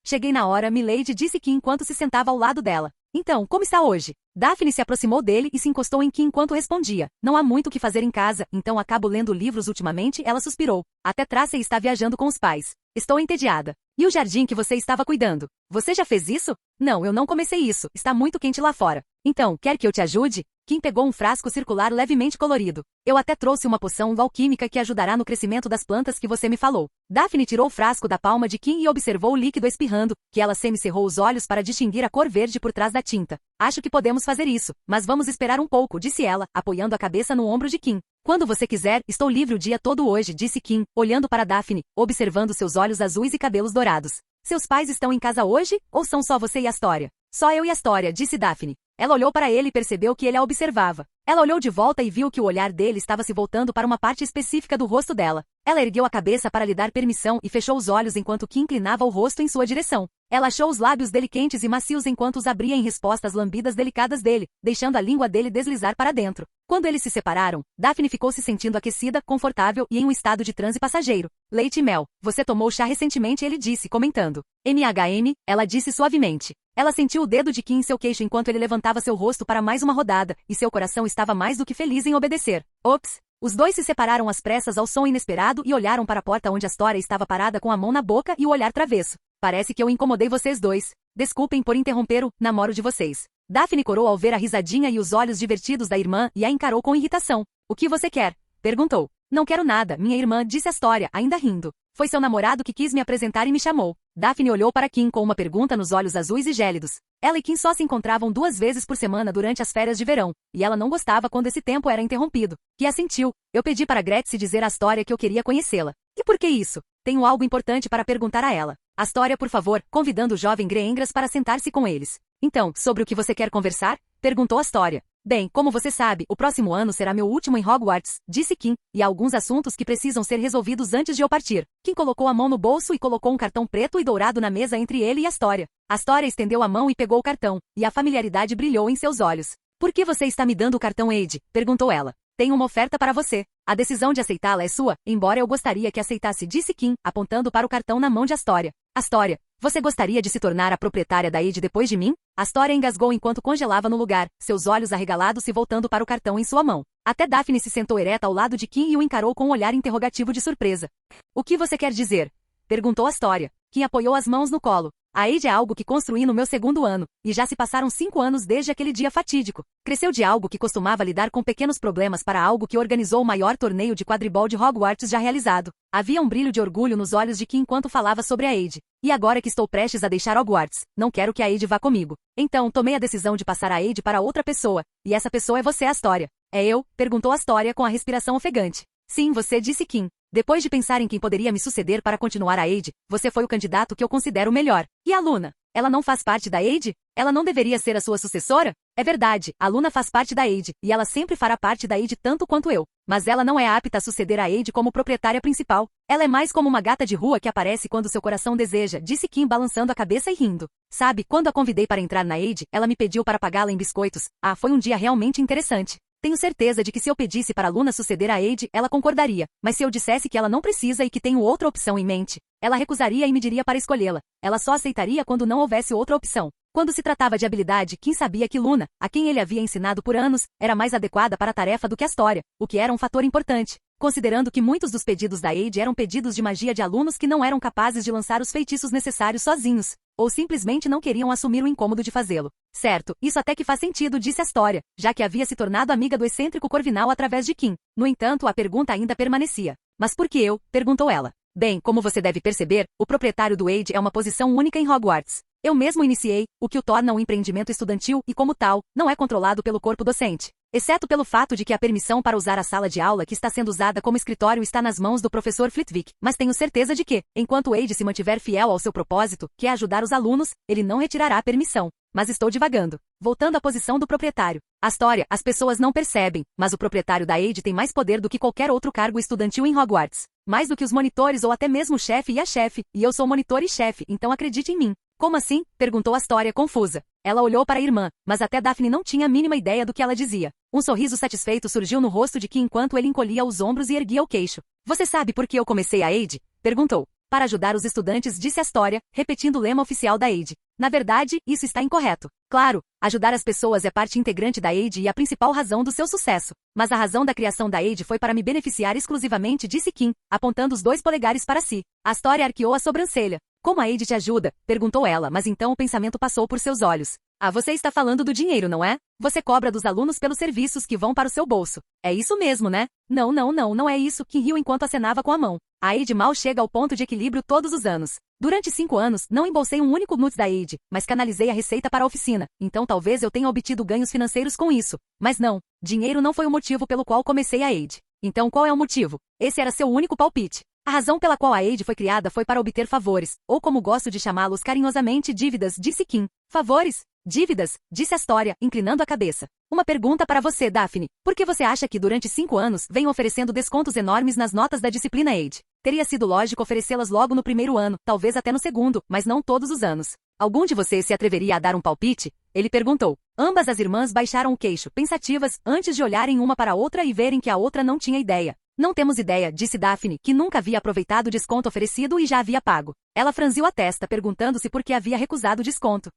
Cheguei na hora, Milady, disse Kim enquanto se sentava ao lado dela. Então, como está hoje? Daphne se aproximou dele e se encostou em Kim enquanto respondia. Não há muito o que fazer em casa, então acabo lendo livros ultimamente, ela suspirou. Até Tracy está viajando com os pais. Estou entediada. E o jardim que você estava cuidando? Você já fez isso? Não, eu não comecei isso, está muito quente lá fora. Então, quer que eu te ajude? Kim pegou um frasco circular levemente colorido. Eu até trouxe uma poção alquímica que ajudará no crescimento das plantas que você me falou. Daphne tirou o frasco da palma de Kim e observou o líquido espirrando, que ela semicerrou os olhos para distinguir a cor verde por trás da tinta. Acho que podemos fazer isso, mas vamos esperar um pouco, disse ela, apoiando a cabeça no ombro de Kim. Quando você quiser, estou livre o dia todo hoje, disse Kim, olhando para Daphne, observando seus olhos azuis e cabelos dourados. Seus pais estão em casa hoje, ou são só você e Astoria? Só eu e Astoria, disse Daphne. Ela olhou para ele e percebeu que ele a observava. Ela olhou de volta e viu que o olhar dele estava se voltando para uma parte específica do rosto dela. Ela ergueu a cabeça para lhe dar permissão e fechou os olhos enquanto Kim inclinava o rosto em sua direção. Ela achou os lábios dele quentes e macios enquanto os abria em resposta às lambidas delicadas dele, deixando a língua dele deslizar para dentro. Quando eles se separaram, Daphne ficou se sentindo aquecida, confortável e em um estado de transe passageiro. Leite e mel. Você tomou chá recentemente, ele disse, comentando. MHM, ela disse suavemente. Ela sentiu o dedo de Kim em seu queixo enquanto ele levantava seu rosto para mais uma rodada, e seu coração estava mais do que feliz em obedecer. Ops! Os dois se separaram às pressas ao som inesperado e olharam para a porta onde Astoria estava parada com a mão na boca e o olhar travesso. Parece que eu incomodei vocês dois. Desculpem por interromper o namoro de vocês. Daphne corou ao ver a risadinha e os olhos divertidos da irmã e a encarou com irritação. O que você quer? Perguntou. Não quero nada, minha irmã, disse Astoria, ainda rindo. Foi seu namorado que quis me apresentar e me chamou. Daphne olhou para Kim com uma pergunta nos olhos azuis e gélidos. Ela e Kim só se encontravam 2 vezes por semana durante as férias de verão, e ela não gostava quando esse tempo era interrompido. Kim assentiu. Eu pedi para Gretchen dizer a Astoria que eu queria conhecê-la. E por que isso? Tenho algo importante para perguntar a ela. Astoria, por favor, convidando o jovem Greengrass para sentar-se com eles. Então, sobre o que você quer conversar? Perguntou Astoria. Bem, como você sabe, o próximo ano será meu último em Hogwarts, disse Kim, e há alguns assuntos que precisam ser resolvidos antes de eu partir. Kim colocou a mão no bolso e colocou um cartão preto e dourado na mesa entre ele e Astoria. Astoria estendeu a mão e pegou o cartão, e a familiaridade brilhou em seus olhos. Por que você está me dando o cartão, Eide? Perguntou ela. Tenho uma oferta para você. A decisão de aceitá-la é sua, embora eu gostaria que aceitasse, disse Kim, apontando para o cartão na mão de Astoria. Astoria, você gostaria de se tornar a proprietária da Eide depois de mim? Astoria engasgou enquanto congelava no lugar, seus olhos arregalados se voltando para o cartão em sua mão. Até Daphne se sentou ereta ao lado de Kim e o encarou com um olhar interrogativo de surpresa. O que você quer dizer? Perguntou Astoria. Kim apoiou as mãos no colo. A Eide é algo que construí no meu 2º ano, e já se passaram 5 anos desde aquele dia fatídico. Cresceu de algo que costumava lidar com pequenos problemas para algo que organizou o maior torneio de quadribol de Hogwarts já realizado. Havia um brilho de orgulho nos olhos de Kim enquanto falava sobre a Eide. E agora que estou prestes a deixar Hogwarts, não quero que a Eide vá comigo. Então, tomei a decisão de passar a Eide para outra pessoa, e essa pessoa é você, Astoria. É eu? Perguntou Astoria com a respiração ofegante. Sim, você, disse Kim. Depois de pensar em quem poderia me suceder para continuar a Eide, você foi o candidato que eu considero o melhor. E a Luna? Ela não faz parte da Eide? Ela não deveria ser a sua sucessora? É verdade, a Luna faz parte da Eide, e ela sempre fará parte da Eide tanto quanto eu. Mas ela não é apta a suceder a Eide como proprietária principal. Ela é mais como uma gata de rua que aparece quando seu coração deseja, disse Kim balançando a cabeça e rindo. Sabe, quando a convidei para entrar na Eide, ela me pediu para pagá-la em biscoitos. Ah, foi um dia realmente interessante. Tenho certeza de que se eu pedisse para Luna suceder a Eide, ela concordaria. Mas se eu dissesse que ela não precisa e que tenho outra opção em mente, ela recusaria e me diria para escolhê-la. Ela só aceitaria quando não houvesse outra opção. Quando se tratava de habilidade, Kim sabia que Luna, a quem ele havia ensinado por anos, era mais adequada para a tarefa do que Astoria, o que era um fator importante, considerando que muitos dos pedidos da Eide eram pedidos de magia de alunos que não eram capazes de lançar os feitiços necessários sozinhos, ou simplesmente não queriam assumir o incômodo de fazê-lo. Certo, isso até que faz sentido, disse Astoria, já que havia se tornado amiga do excêntrico Corvinal através de Kim. No entanto, a pergunta ainda permanecia. Mas por que eu? Perguntou ela. Bem, como você deve perceber, o proprietário do Eide é uma posição única em Hogwarts. Eu mesmo iniciei, o que o torna um empreendimento estudantil e, como tal, não é controlado pelo corpo docente. Exceto pelo fato de que a permissão para usar a sala de aula que está sendo usada como escritório está nas mãos do professor Flitwick, mas tenho certeza de que, enquanto Wade se mantiver fiel ao seu propósito, que é ajudar os alunos, ele não retirará a permissão. Mas estou divagando. Voltando à posição do proprietário. A história, as pessoas não percebem, mas o proprietário da Wade tem mais poder do que qualquer outro cargo estudantil em Hogwarts. Mais do que os monitores ou até mesmo o chefe e a chefe, e eu sou monitor e chefe, então acredite em mim. Como assim? Perguntou Astoria confusa. Ela olhou para a irmã, mas até Daphne não tinha a mínima ideia do que ela dizia. Um sorriso satisfeito surgiu no rosto de Kim enquanto ele encolhia os ombros e erguia o queixo. Você sabe por que eu comecei a Wade? Perguntou. Para ajudar os estudantes, disse Astoria, repetindo o lema oficial da Wade. Na verdade, isso está incorreto. Claro, ajudar as pessoas é parte integrante da Wade e a principal razão do seu sucesso. Mas a razão da criação da Wade foi para me beneficiar exclusivamente, disse Kim, apontando os 2 polegares para si. Astoria arqueou a sobrancelha. Como a Wade te ajuda? Perguntou ela, mas então o pensamento passou por seus olhos. Ah, você está falando do dinheiro, não é? Você cobra dos alunos pelos serviços que vão para o seu bolso. É isso mesmo, né? Não é isso, Kim riu enquanto acenava com a mão. A Wade mal chega ao ponto de equilíbrio todos os anos. Durante 5 anos, não embolsei um único NUTS da Wade, mas canalizei a receita para a oficina. Então talvez eu tenha obtido ganhos financeiros com isso. Mas não, dinheiro não foi o motivo pelo qual comecei a Wade. Então qual é o motivo? Esse era seu único palpite. A razão pela qual a Wade foi criada foi para obter favores, ou como gosto de chamá-los carinhosamente, dívidas, disse Kim. Favores? Dívidas, disse Astoria, inclinando a cabeça. Uma pergunta para você, Daphne. Por que você acha que durante 5 anos venho oferecendo descontos enormes nas notas da disciplina Wade? Teria sido lógico oferecê-las logo no primeiro ano, talvez até no segundo, mas não todos os anos. Algum de vocês se atreveria a dar um palpite? Ele perguntou. Ambas as irmãs baixaram o queixo, pensativas, antes de olharem uma para a outra e verem que a outra não tinha ideia. Não temos ideia, disse Daphne, que nunca havia aproveitado o desconto oferecido e já havia pago. Ela franziu a testa, perguntando-se por que havia recusado o desconto.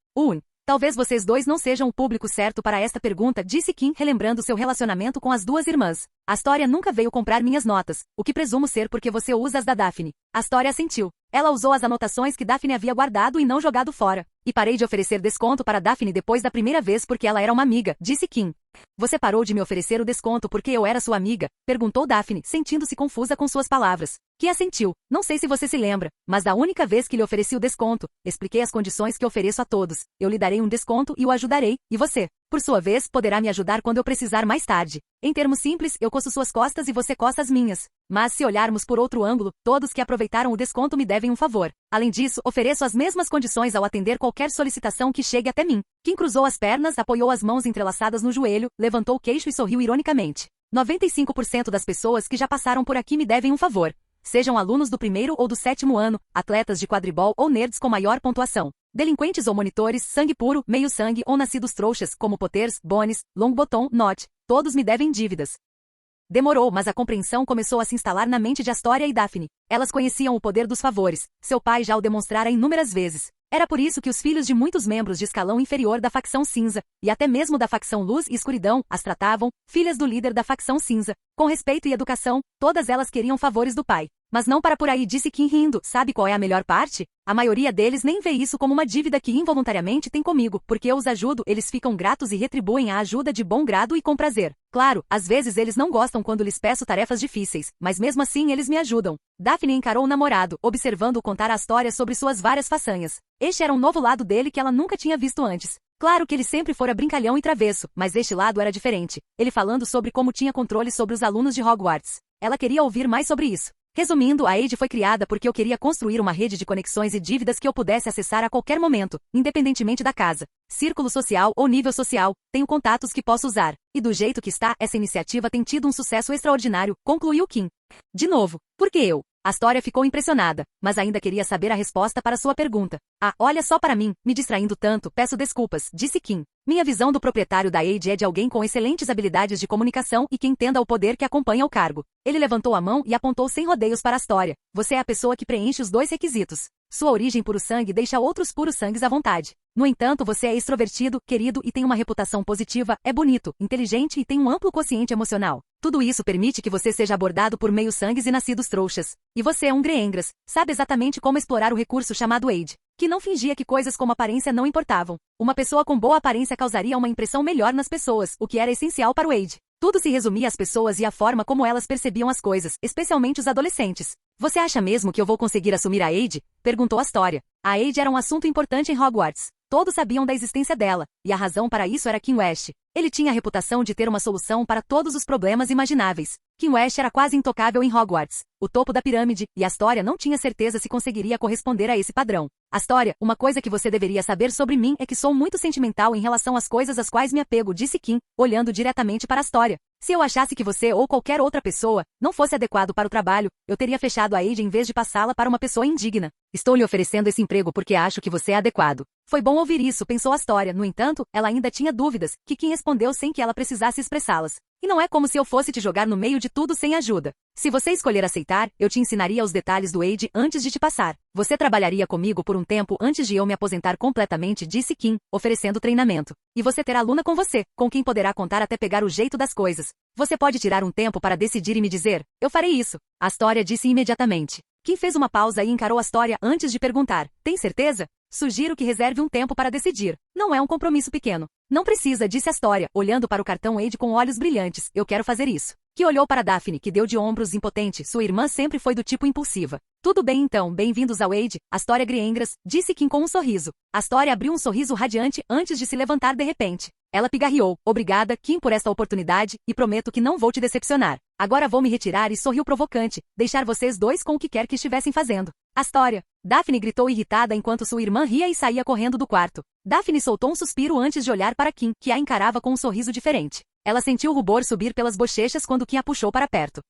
Talvez vocês 2 não sejam o público certo para esta pergunta, disse Kim, relembrando seu relacionamento com as 2 irmãs. Astoria nunca veio comprar minhas notas, o que presumo ser porque você usa as da Daphne. Astoria assentiu. Ela usou as anotações que Daphne havia guardado e não jogado fora. E parei de oferecer desconto para Daphne depois da primeira vez porque ela era uma amiga, disse Kim. Você parou de me oferecer o desconto porque eu era sua amiga? Perguntou Daphne, sentindo-se confusa com suas palavras. Que assentiu. Não sei se você se lembra, mas da única vez que lhe ofereci o desconto, expliquei as condições que ofereço a todos. Eu lhe darei um desconto e o ajudarei, e você, por sua vez, poderá me ajudar quando eu precisar mais tarde. Em termos simples, eu coço suas costas e você coça as minhas. Mas se olharmos por outro ângulo, todos que aproveitaram o desconto me devem um favor. Além disso, ofereço as mesmas condições ao atender qualquer solicitação que chegue até mim. Kim cruzou as pernas, apoiou as mãos entrelaçadas no joelho, levantou o queixo e sorriu ironicamente. 95% das pessoas que já passaram por aqui me devem um favor. Sejam alunos do 1º ou do 7º ano, atletas de quadribol ou nerds com maior pontuação. Delinquentes ou monitores, sangue puro, meio sangue ou nascidos trouxas, como Potters, Bones, Longbottom, Notch. Todos me devem dívidas. Demorou, mas a compreensão começou a se instalar na mente de Astoria e Daphne. Elas conheciam o poder dos favores. Seu pai já o demonstrara inúmeras vezes. Era por isso que os filhos de muitos membros de escalão inferior da facção cinza, e até mesmo da facção luz e escuridão, as tratavam, filhas do líder da facção cinza. Com respeito e educação, todas elas queriam favores do pai. Mas não para por aí, disse Kim rindo. Sabe qual é a melhor parte? A maioria deles nem vê isso como uma dívida que involuntariamente tem comigo, porque eu os ajudo, eles ficam gratos e retribuem a ajuda de bom grado e com prazer. Claro, às vezes eles não gostam quando lhes peço tarefas difíceis, mas mesmo assim eles me ajudam. Daphne encarou o namorado, observando-o contar a história sobre suas várias façanhas. Este era um novo lado dele que ela nunca tinha visto antes. Claro que ele sempre fora brincalhão e travesso, mas este lado era diferente. Ele falando sobre como tinha controle sobre os alunos de Hogwarts. Ela queria ouvir mais sobre isso. Resumindo, a Wade foi criada porque eu queria construir uma rede de conexões e dívidas que eu pudesse acessar a qualquer momento, independentemente da casa, círculo social ou nível social. Tenho contatos que posso usar. E do jeito que está, essa iniciativa tem tido um sucesso extraordinário, concluiu Kim. De novo, por que eu? Astoria ficou impressionada, mas ainda queria saber a resposta para sua pergunta. Ah, olha só para mim, me distraindo tanto, peço desculpas, disse Kim. Minha visão do proprietário da Wade é de alguém com excelentes habilidades de comunicação e que entenda o poder que acompanha o cargo. Ele levantou a mão e apontou sem rodeios para Astoria. Você é a pessoa que preenche os 2 requisitos. Sua origem puro sangue deixa outros puros sangues à vontade. No entanto, você é extrovertido, querido e tem uma reputação positiva, é bonito, inteligente e tem um amplo quociente emocional. Tudo isso permite que você seja abordado por meio-sangues e nascidos trouxas. E você é um Greengras, sabe exatamente como explorar o recurso chamado Wade, que não fingia que coisas como aparência não importavam. Uma pessoa com boa aparência causaria uma impressão melhor nas pessoas, o que era essencial para o Wade. Tudo se resumia às pessoas e à forma como elas percebiam as coisas, especialmente os adolescentes. Você acha mesmo que eu vou conseguir assumir a Wade? Perguntou Astoria. A Wade era um assunto importante em Hogwarts. Todos sabiam da existência dela, e a razão para isso era Kim West. Ele tinha a reputação de ter uma solução para todos os problemas imagináveis. Kim West era quase intocável em Hogwarts, o topo da pirâmide, e Astoria não tinha certeza se conseguiria corresponder a esse padrão. Astoria, uma coisa que você deveria saber sobre mim é que sou muito sentimental em relação às coisas às quais me apego, disse Kim, olhando diretamente para Astoria. Se eu achasse que você ou qualquer outra pessoa não fosse adequado para o trabalho, eu teria fechado a Ade em vez de passá-la para uma pessoa indigna. Estou lhe oferecendo esse emprego porque acho que você é adequado. Foi bom ouvir isso, pensou Astoria. No entanto, ela ainda tinha dúvidas, que Kim respondeu sem que ela precisasse expressá-las. E não é como se eu fosse te jogar no meio de tudo sem ajuda. Se você escolher aceitar, eu te ensinaria os detalhes do Ade antes de te passar. Você trabalharia comigo por um tempo antes de eu me aposentar completamente, disse Kim, oferecendo treinamento. E você terá aluna com você, com quem poderá contar até pegar o jeito das coisas. Você pode tirar um tempo para decidir e me dizer, eu farei isso. Astoria disse imediatamente. Kim fez uma pausa e encarou Astoria antes de perguntar, tem certeza? Sugiro que reserve um tempo para decidir. Não é um compromisso pequeno. Não precisa, disse Astoria, olhando para o cartão Ade com olhos brilhantes. Eu quero fazer isso. Que olhou para Daphne, que deu de ombros impotente. Sua irmã sempre foi do tipo impulsiva. Tudo bem então, bem-vindos ao Ade, Astoria Griengras, disse Kim com um sorriso. Astoria abriu um sorriso radiante antes de se levantar de repente. Ela pigarreou. Obrigada, Kim, por esta oportunidade, e prometo que não vou te decepcionar. Agora vou me retirar e sorriu provocante, deixar vocês dois com o que quer que estivessem fazendo. Astoria. Daphne gritou irritada enquanto sua irmã ria e saía correndo do quarto. Daphne soltou um suspiro antes de olhar para Kim, que a encarava com um sorriso diferente. Ela sentiu o rubor subir pelas bochechas quando Kim a puxou para perto.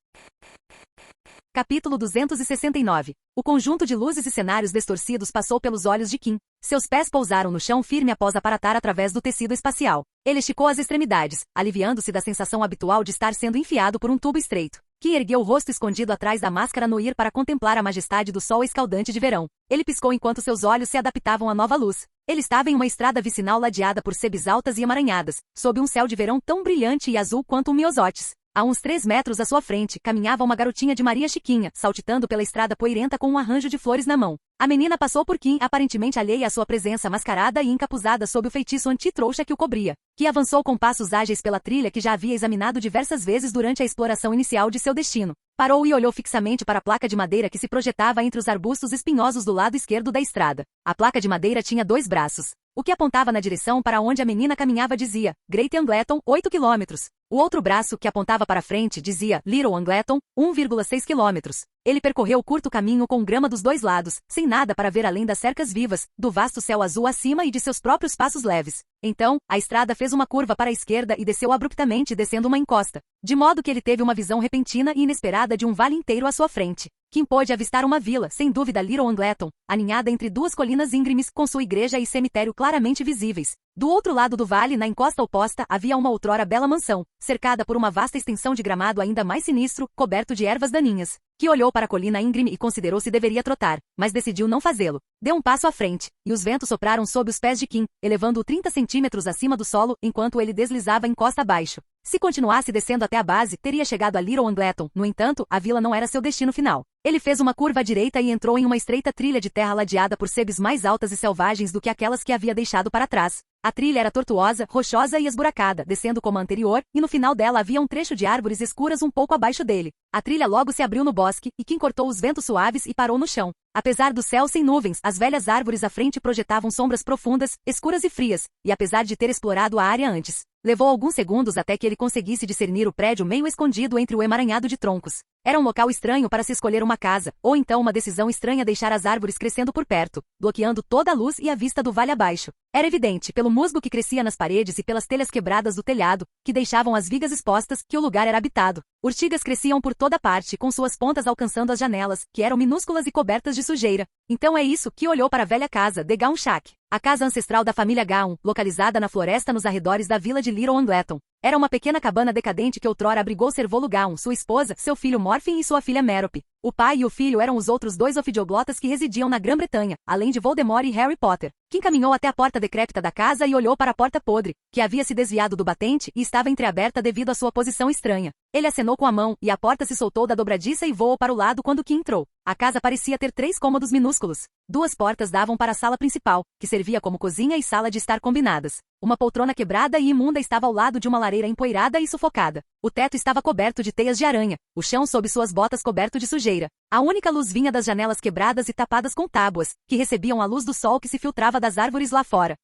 Capítulo 269. O conjunto de luzes e cenários distorcidos passou pelos olhos de Kim. Seus pés pousaram no chão firme após aparatar através do tecido espacial. Ele esticou as extremidades, aliviando-se da sensação habitual de estar sendo enfiado por um tubo estreito. Kim ergueu o rosto escondido atrás da máscara no ir para contemplar a majestade do sol escaldante de verão. Ele piscou enquanto seus olhos se adaptavam à nova luz. Ele estava em uma estrada vicinal ladeada por sebes altas e emaranhadas, sob um céu de verão tão brilhante e azul quanto um miosotes. A uns 3 metros à sua frente, caminhava uma garotinha de Maria Chiquinha, saltitando pela estrada poeirenta com um arranjo de flores na mão. A menina passou por Kim, aparentemente alheia à sua presença, mascarada e encapuzada sob o feitiço anti-trouxa que o cobria. Kim avançou com passos ágeis pela trilha que já havia examinado diversas vezes durante a exploração inicial de seu destino. Parou e olhou fixamente para a placa de madeira que se projetava entre os arbustos espinhosos do lado esquerdo da estrada. A placa de madeira tinha 2 braços. O que apontava na direção para onde a menina caminhava dizia, Great Angleton, 8 quilômetros. O outro braço, que apontava para frente, dizia, Little Angleton, 1,6 quilômetros. Ele percorreu o curto caminho com grama dos 2 lados, sem nada para ver além das cercas vivas, do vasto céu azul acima e de seus próprios passos leves. Então, a estrada fez uma curva para a esquerda e desceu abruptamente descendo uma encosta, de modo que ele teve uma visão repentina e inesperada de um vale inteiro à sua frente. Kim pôde avistar uma vila, sem dúvida Little Angleton, aninhada entre 2 colinas íngremes com sua igreja e cemitério claramente visíveis. Do outro lado do vale, na encosta oposta, havia uma outrora bela mansão, cercada por uma vasta extensão de gramado ainda mais sinistro, coberto de ervas daninhas. Que olhou para a colina íngreme e considerou se deveria trotar, mas decidiu não fazê-lo. Deu um passo à frente, e os ventos sopraram sob os pés de Kim, elevando-o 30 centímetros acima do solo enquanto ele deslizava encosta abaixo. Se continuasse descendo até a base, teria chegado a Little Angleton. No entanto, a vila não era seu destino final. Ele fez uma curva à direita e entrou em uma estreita trilha de terra ladeada por sebes mais altas e selvagens do que aquelas que havia deixado para trás. A trilha era tortuosa, rochosa e esburacada, descendo como a anterior, e no final dela havia um trecho de árvores escuras um pouco abaixo dele. A trilha logo se abriu no bosque, e Kim cortou os ventos suaves e parou no chão. Apesar do céu sem nuvens, as velhas árvores à frente projetavam sombras profundas, escuras e frias, e apesar de ter explorado a área antes, levou alguns segundos até que ele conseguisse discernir o prédio meio escondido entre o emaranhado de troncos. Era um local estranho para se escolher uma casa, ou então uma decisão estranha deixar as árvores crescendo por perto, bloqueando toda a luz e a vista do vale abaixo. Era evidente, pelo musgo que crescia nas paredes e pelas telhas quebradas do telhado, que deixavam as vigas expostas, que o lugar era habitado. Urtigas cresciam por toda parte, com suas pontas alcançando as janelas, que eram minúsculas e cobertas de sujeira. Então é isso que olhou para a velha casa de Gaun Shack. A casa ancestral da família Gaun, localizada na floresta nos arredores da vila de Little Angleton. Era uma pequena cabana decadente que outrora abrigou Servolo Gaun, sua esposa, seu filho Morfin e sua filha Merope. O pai e o filho eram os outros 2 ofidioglotas que residiam na Grã-Bretanha, além de Voldemort e Harry Potter. Kim caminhou até a porta decrépita da casa e olhou para a porta podre, que havia se desviado do batente e estava entreaberta devido à sua posição estranha. Ele acenou com a mão, e a porta se soltou da dobradiça e voou para o lado quando Kim entrou. A casa parecia ter 3 cômodos minúsculos. 2 portas davam para a sala principal, que servia como cozinha e sala de estar combinadas. Uma poltrona quebrada e imunda estava ao lado de uma lareira empoeirada e sufocada. O teto estava coberto de teias de aranha, o chão sob suas botas coberto de sujeira. A única luz vinha das janelas quebradas e tapadas com tábuas, que recebiam a luz do sol que se filtrava das árvores lá fora.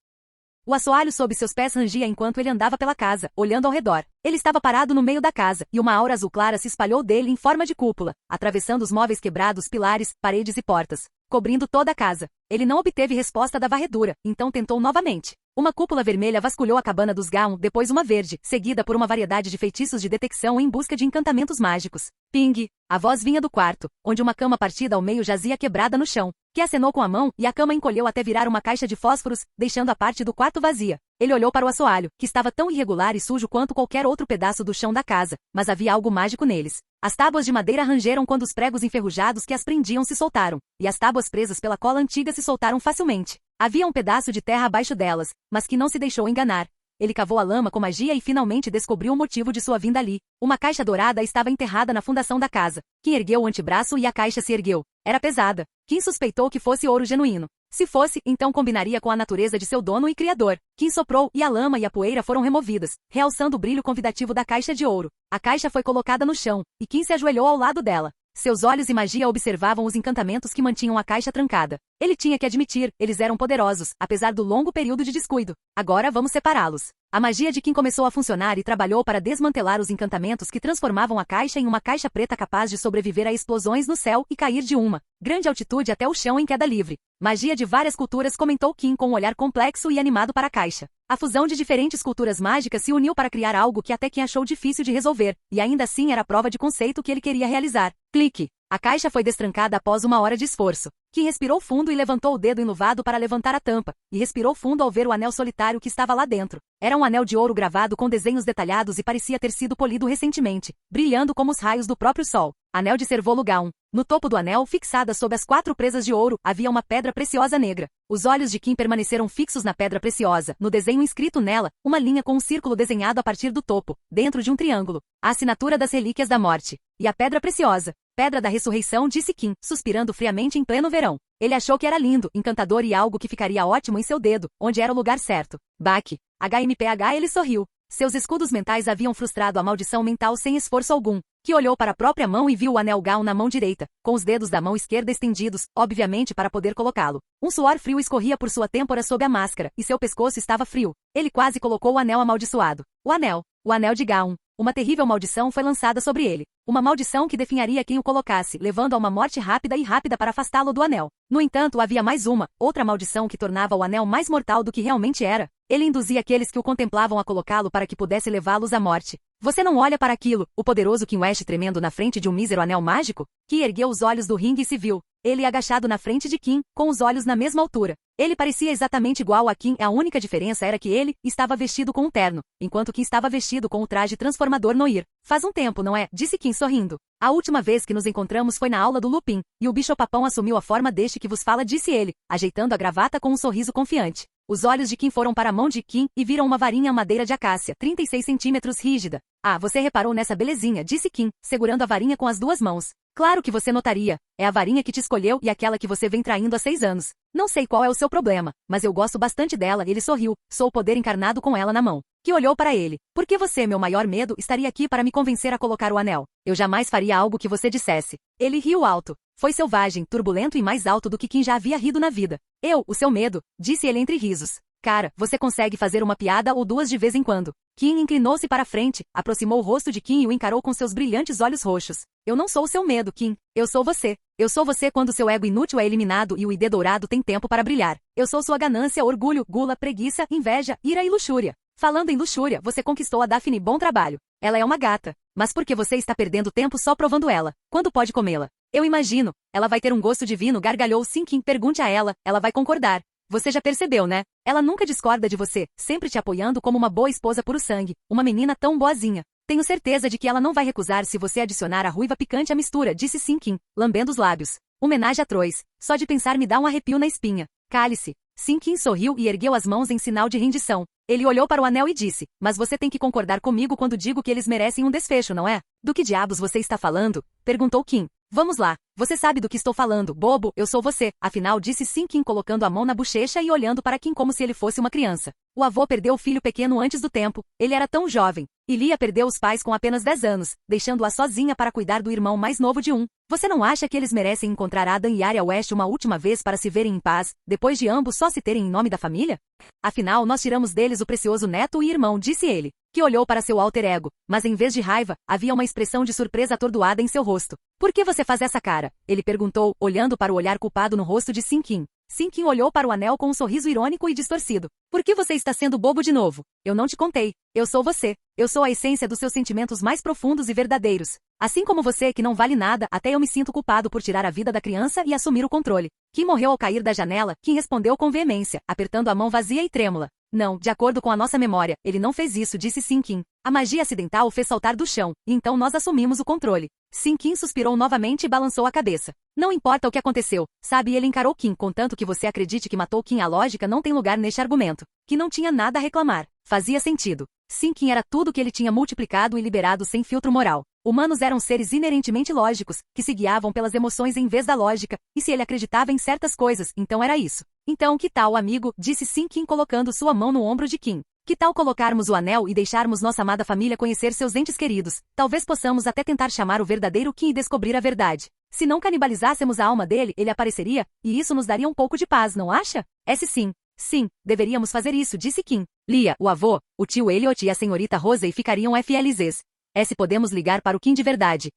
O assoalho sob seus pés rangia enquanto ele andava pela casa, olhando ao redor. Ele estava parado no meio da casa, e uma aura azul clara se espalhou dele em forma de cúpula, atravessando os móveis quebrados, pilares, paredes e portas, cobrindo toda a casa. Ele não obteve resposta da varredura, então tentou novamente. Uma cúpula vermelha vasculhou a cabana dos Gaun, depois uma verde, seguida por uma variedade de feitiços de detecção em busca de encantamentos mágicos. Ping! A voz vinha do quarto, onde uma cama partida ao meio jazia quebrada no chão, que acenou com a mão e a cama encolheu até virar uma caixa de fósforos, deixando a parte do quarto vazia. Ele olhou para o assoalho, que estava tão irregular e sujo quanto qualquer outro pedaço do chão da casa, mas havia algo mágico neles. As tábuas de madeira rangeram quando os pregos enferrujados que as prendiam se soltaram, e as tábuas presas pela cola antiga se soltaram facilmente. Havia um pedaço de terra abaixo delas, mas que não se deixou enganar. Ele cavou a lama com magia e finalmente descobriu o motivo de sua vinda ali. Uma caixa dourada estava enterrada na fundação da casa. Kim ergueu o antebraço e a caixa se ergueu. Era pesada. Kim suspeitou que fosse ouro genuíno. Se fosse, então combinaria com a natureza de seu dono e criador. Kim soprou, e a lama e a poeira foram removidas, realçando o brilho convidativo da caixa de ouro. A caixa foi colocada no chão, e Kim se ajoelhou ao lado dela. Seus olhos e magia observavam os encantamentos que mantinham a caixa trancada. Ele tinha que admitir, eles eram poderosos, apesar do longo período de descuido. Agora vamos separá-los. A magia de Kim começou a funcionar e trabalhou para desmantelar os encantamentos que transformavam a caixa em uma caixa preta capaz de sobreviver a explosões no céu e cair de uma grande altitude até o chão em queda livre. Magia de várias culturas, comentou Kim com um olhar complexo e animado para a caixa. A fusão de diferentes culturas mágicas se uniu para criar algo que até Kim achou difícil de resolver, e ainda assim era a prova de conceito que ele queria realizar. Clique! A caixa foi destrancada após uma hora de esforço. Kim respirou fundo e levantou o dedo enluvado para levantar a tampa, e respirou fundo ao ver o anel solitário que estava lá dentro. Era um anel de ouro gravado com desenhos detalhados e parecia ter sido polido recentemente, brilhando como os raios do próprio sol. Anel de Servolo Gaun. No topo do anel, fixada sob as 4 presas de ouro, havia uma pedra preciosa negra. Os olhos de Kim permaneceram fixos na pedra preciosa, no desenho inscrito nela, uma linha com um círculo desenhado a partir do topo, dentro de um triângulo. A assinatura das relíquias da morte. E a pedra preciosa. Pedra da ressurreição, disse Kim, suspirando friamente em pleno verão. Ele achou que era lindo, encantador e algo que ficaria ótimo em seu dedo, onde era o lugar certo. Baque. HMPH, ele sorriu. Seus escudos mentais haviam frustrado a maldição mental sem esforço algum. Que olhou para a própria mão e viu o anel Gaun na mão direita, com os dedos da mão esquerda estendidos, obviamente para poder colocá-lo. Um suor frio escorria por sua têmpora sob a máscara, e seu pescoço estava frio. Ele quase colocou o anel amaldiçoado. O anel de Gaun. Uma terrível maldição foi lançada sobre ele. Uma maldição que definharia quem o colocasse, levando a uma morte rápida para afastá-lo do anel. No entanto, havia mais outra maldição que tornava o anel mais mortal do que realmente era. Ele induzia aqueles que o contemplavam a colocá-lo para que pudesse levá-los à morte. Você não olha para aquilo, o poderoso Kim West tremendo na frente de um mísero anel mágico? Ki ergueu os olhos do ringue e se viu. Ele agachado na frente de Kim, com os olhos na mesma altura. Ele parecia exatamente igual a Kim, a única diferença era que ele estava vestido com um terno, enquanto Kim estava vestido com o traje transformador Noir. Faz um tempo, não é? Disse Kim sorrindo. A última vez que nos encontramos foi na aula do Lupin, e o bicho-papão assumiu a forma deste que vos fala, disse ele, ajeitando a gravata com um sorriso confiante. Os olhos de Kim foram para a mão de Kim e viram uma varinha madeira de acácia, 36 centímetros rígida. Ah, você reparou nessa belezinha, disse Kim, segurando a varinha com as 2 mãos. Claro que você notaria. É a varinha que te escolheu e aquela que você vem traindo há 6 anos. Não sei qual é o seu problema, mas eu gosto bastante dela. Ele sorriu. Sou o poder encarnado com ela na mão. Que olhou para ele. Por que você, meu maior medo, estaria aqui para me convencer a colocar o anel? Eu jamais faria algo que você dissesse. Ele riu alto. Foi selvagem, turbulento e mais alto do que Kim já havia rido na vida. O seu medo, disse ele entre risos. Cara, você consegue fazer uma piada ou 2 de vez em quando. Kim inclinou-se para frente, aproximou o rosto de Kim e o encarou com seus brilhantes olhos roxos. Eu não sou o seu medo, Kim. Eu sou você. Eu sou você quando seu ego inútil é eliminado e o ID dourado tem tempo para brilhar. Eu sou sua ganância, orgulho, gula, preguiça, inveja, ira e luxúria. Falando em luxúria, você conquistou a Daphne, bom trabalho. Ela é uma gata. Mas por que você está perdendo tempo só provando ela? Quando pode comê-la? Eu imagino. Ela vai ter um gosto divino, gargalhou Sim Kim. Pergunte a ela vai concordar. Você já percebeu, né? Ela nunca discorda de você, sempre te apoiando como uma boa esposa puro sangue, uma menina tão boazinha. Tenho certeza de que ela não vai recusar se você adicionar a ruiva picante à mistura, disse Sim Kim, lambendo os lábios. Homenagem atroz. Só de pensar me dá um arrepio na espinha. Cale-se. Sim Kim sorriu e ergueu as mãos em sinal de rendição. Ele olhou para o anel e disse, mas você tem que concordar comigo quando digo que eles merecem um desfecho, não é? Do que diabos você está falando? Perguntou Kim. Vamos lá. Você sabe do que estou falando, bobo, eu sou você. Afinal, disse Sinkin colocando a mão na bochecha e olhando para Kim como se ele fosse uma criança. O avô perdeu o filho pequeno antes do tempo, ele era tão jovem. E Lia perdeu os pais com apenas 10 anos, deixando-a sozinha para cuidar do irmão mais novo de um. Você não acha que eles merecem encontrar Adam e Arya West uma última vez para se verem em paz, depois de ambos só se terem em nome da família? Afinal, nós tiramos deles o precioso neto e irmão, disse ele, que olhou para seu alter ego, mas em vez de raiva, havia uma expressão de surpresa atordoada em seu rosto. Por que você faz essa cara? Ele perguntou, olhando para o olhar culpado no rosto de Sinkin. Sinkin olhou para o anel com um sorriso irônico e distorcido. Por que você está sendo bobo de novo? Eu não te contei. Eu sou você. Eu sou a essência dos seus sentimentos mais profundos e verdadeiros. Assim como você que não vale nada, até eu me sinto culpado por tirar a vida da criança e assumir o controle. Kim morreu ao cair da janela, Kim respondeu com veemência, apertando a mão vazia e trêmula. Não, de acordo com a nossa memória, ele não fez isso, disse Sinkin. A magia acidental o fez saltar do chão, e então nós assumimos o controle. Sinkin suspirou novamente e balançou a cabeça. Não importa o que aconteceu, sabe, ele encarou Kim, contanto que você acredite que matou Kim, a lógica não tem lugar neste argumento. Que não tinha nada a reclamar. Fazia sentido. Sinkin era tudo que ele tinha multiplicado e liberado sem filtro moral. Humanos eram seres inerentemente lógicos, que se guiavam pelas emoções em vez da lógica, e se ele acreditava em certas coisas, então era isso. Então que tal, amigo, disse Sinkin colocando sua mão no ombro de Kim. Que tal colocarmos o anel e deixarmos nossa amada família conhecer seus entes queridos? Talvez possamos até tentar chamar o verdadeiro Kim e descobrir a verdade. Se não canibalizássemos a alma dele, ele apareceria, e isso nos daria um pouco de paz, não acha? Esse sim. Sim, deveríamos fazer isso, disse Kim. Lia, o avô, o tio Elliot e a senhorita Rosey ficariam FLZs. Se podemos ligar para o Kim de verdade.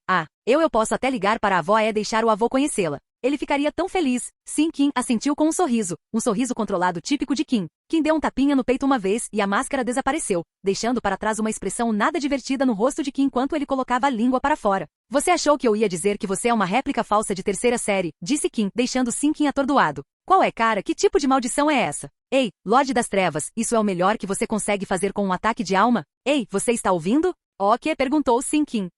Eu posso até ligar para a avó e deixar o avô conhecê-la. Ele ficaria tão feliz. Sim, Kim assentiu com um sorriso controlado típico de Kim. Kim deu um tapinha no peito uma vez e a máscara desapareceu, deixando para trás uma expressão nada divertida no rosto de Kim enquanto ele colocava a língua para fora. Você achou que eu ia dizer que você é uma réplica falsa de terceira série, disse Kim, deixando Sinkin atordoado. Qual é, cara? Que tipo de maldição é essa? Ei, Lorde das Trevas, isso é o melhor que você consegue fazer com um ataque de alma? Ei, você está ouvindo? O que? Perguntou Sinkin.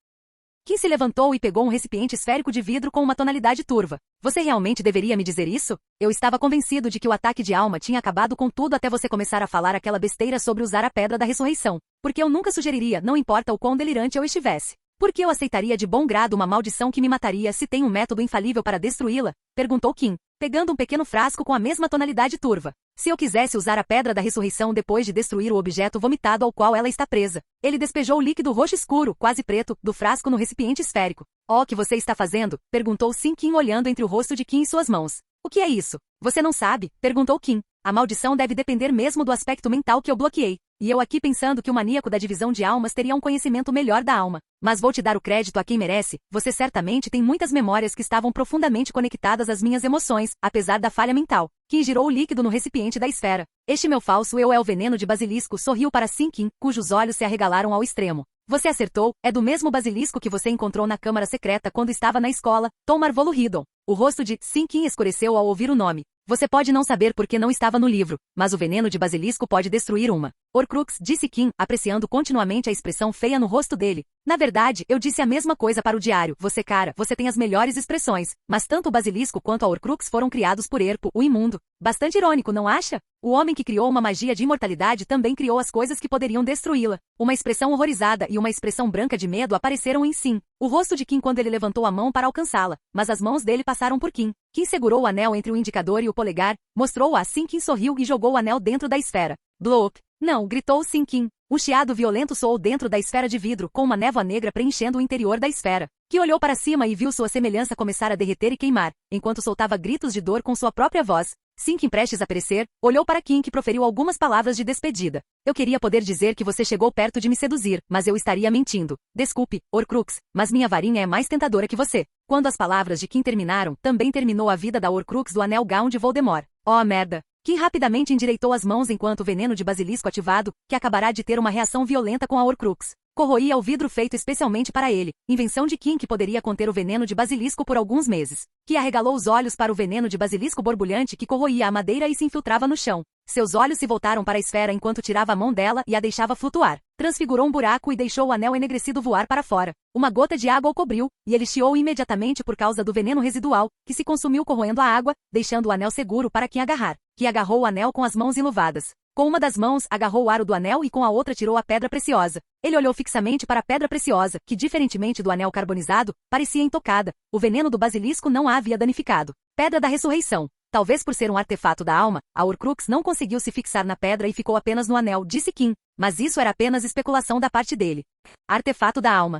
Kim se levantou e pegou um recipiente esférico de vidro com uma tonalidade turva. Você realmente deveria me dizer isso? Eu estava convencido de que o ataque de alma tinha acabado com tudo até você começar a falar aquela besteira sobre usar a pedra da ressurreição. Porque eu nunca sugeriria, não importa o quão delirante eu estivesse. Porque eu aceitaria de bom grado uma maldição que me mataria se tem um método infalível para destruí-la? Perguntou Kim, pegando um pequeno frasco com a mesma tonalidade turva. Se eu quisesse usar a pedra da ressurreição depois de destruir o objeto vomitado ao qual ela está presa. Ele despejou o líquido roxo escuro, quase preto, do frasco no recipiente esférico. O que você está fazendo? Perguntou Sinkin olhando entre o rosto de Kim e suas mãos. O que é isso? Você não sabe? Perguntou Kim. A maldição deve depender mesmo do aspecto mental que eu bloqueei. E eu aqui pensando que o maníaco da divisão de almas teria um conhecimento melhor da alma. Mas vou te dar o crédito a quem merece, você certamente tem muitas memórias que estavam profundamente conectadas às minhas emoções, apesar da falha mental. Kim girou o líquido no recipiente da esfera. Este meu falso eu é o veneno de basilisco, sorriu para Sinkin, cujos olhos se arregalaram ao extremo. Você acertou, é do mesmo basilisco que você encontrou na câmara secreta quando estava na escola, Tom Marvolo Riddle. O rosto de Sinkin escureceu ao ouvir o nome. Você pode não saber porque não estava no livro, mas o veneno de basilisco pode destruir uma Horcrux, disse Kim, apreciando continuamente a expressão feia no rosto dele. Na verdade, eu disse a mesma coisa para o diário. Você, cara, você tem as melhores expressões, mas tanto o basilisco quanto a Horcrux foram criados por Erpo, o imundo. Bastante irônico, não acha? O homem que criou uma magia de imortalidade também criou as coisas que poderiam destruí-la. Uma expressão horrorizada e uma expressão branca de medo apareceram em Sim. O rosto de Kim quando ele levantou a mão para alcançá-la, mas as mãos dele passaram por Kim. Kim segurou o anel entre o indicador e o polegar, mostrou-o assim Kim sorriu e jogou o anel dentro da esfera. Bloop. Não, gritou Sinkin. Um chiado violento soou dentro da esfera de vidro, com uma névoa negra preenchendo o interior da esfera. Que olhou para cima e viu sua semelhança começar a derreter e queimar, enquanto soltava gritos de dor com sua própria voz. Sinkin, prestes a perecer, olhou para Kim que proferiu algumas palavras de despedida. Eu queria poder dizer que você chegou perto de me seduzir, mas eu estaria mentindo. Desculpe, Horcrux, mas minha varinha é mais tentadora que você. Quando as palavras de Kim terminaram, também terminou a vida da Horcrux do Anel Gaun de Voldemort. Oh, merda. Kim rapidamente endireitou as mãos enquanto o veneno de basilisco ativado, que acabará de ter uma reação violenta com a Horcrux, corroía o vidro feito especialmente para ele, invenção de Kim que poderia conter o veneno de basilisco por alguns meses. Kim arregalou os olhos para o veneno de basilisco borbulhante que corroía a madeira e se infiltrava no chão. Seus olhos se voltaram para a esfera enquanto tirava a mão dela e a deixava flutuar. Transfigurou um buraco e deixou o anel enegrecido voar para fora. Uma gota de água o cobriu, e ele chiou imediatamente por causa do veneno residual, que se consumiu corroendo a água, deixando o anel seguro para Kim agarrar. Kim agarrou o anel com as mãos enluvadas. Com uma das mãos, agarrou o aro do anel e com a outra tirou a pedra preciosa. Ele olhou fixamente para a pedra preciosa, que, diferentemente do anel carbonizado, parecia intocada. O veneno do basilisco não a havia danificado. Pedra da ressurreição. Talvez por ser um artefato da alma, a Horcrux não conseguiu se fixar na pedra e ficou apenas no anel, disse Kim. Mas isso era apenas especulação da parte dele. Artefato da alma.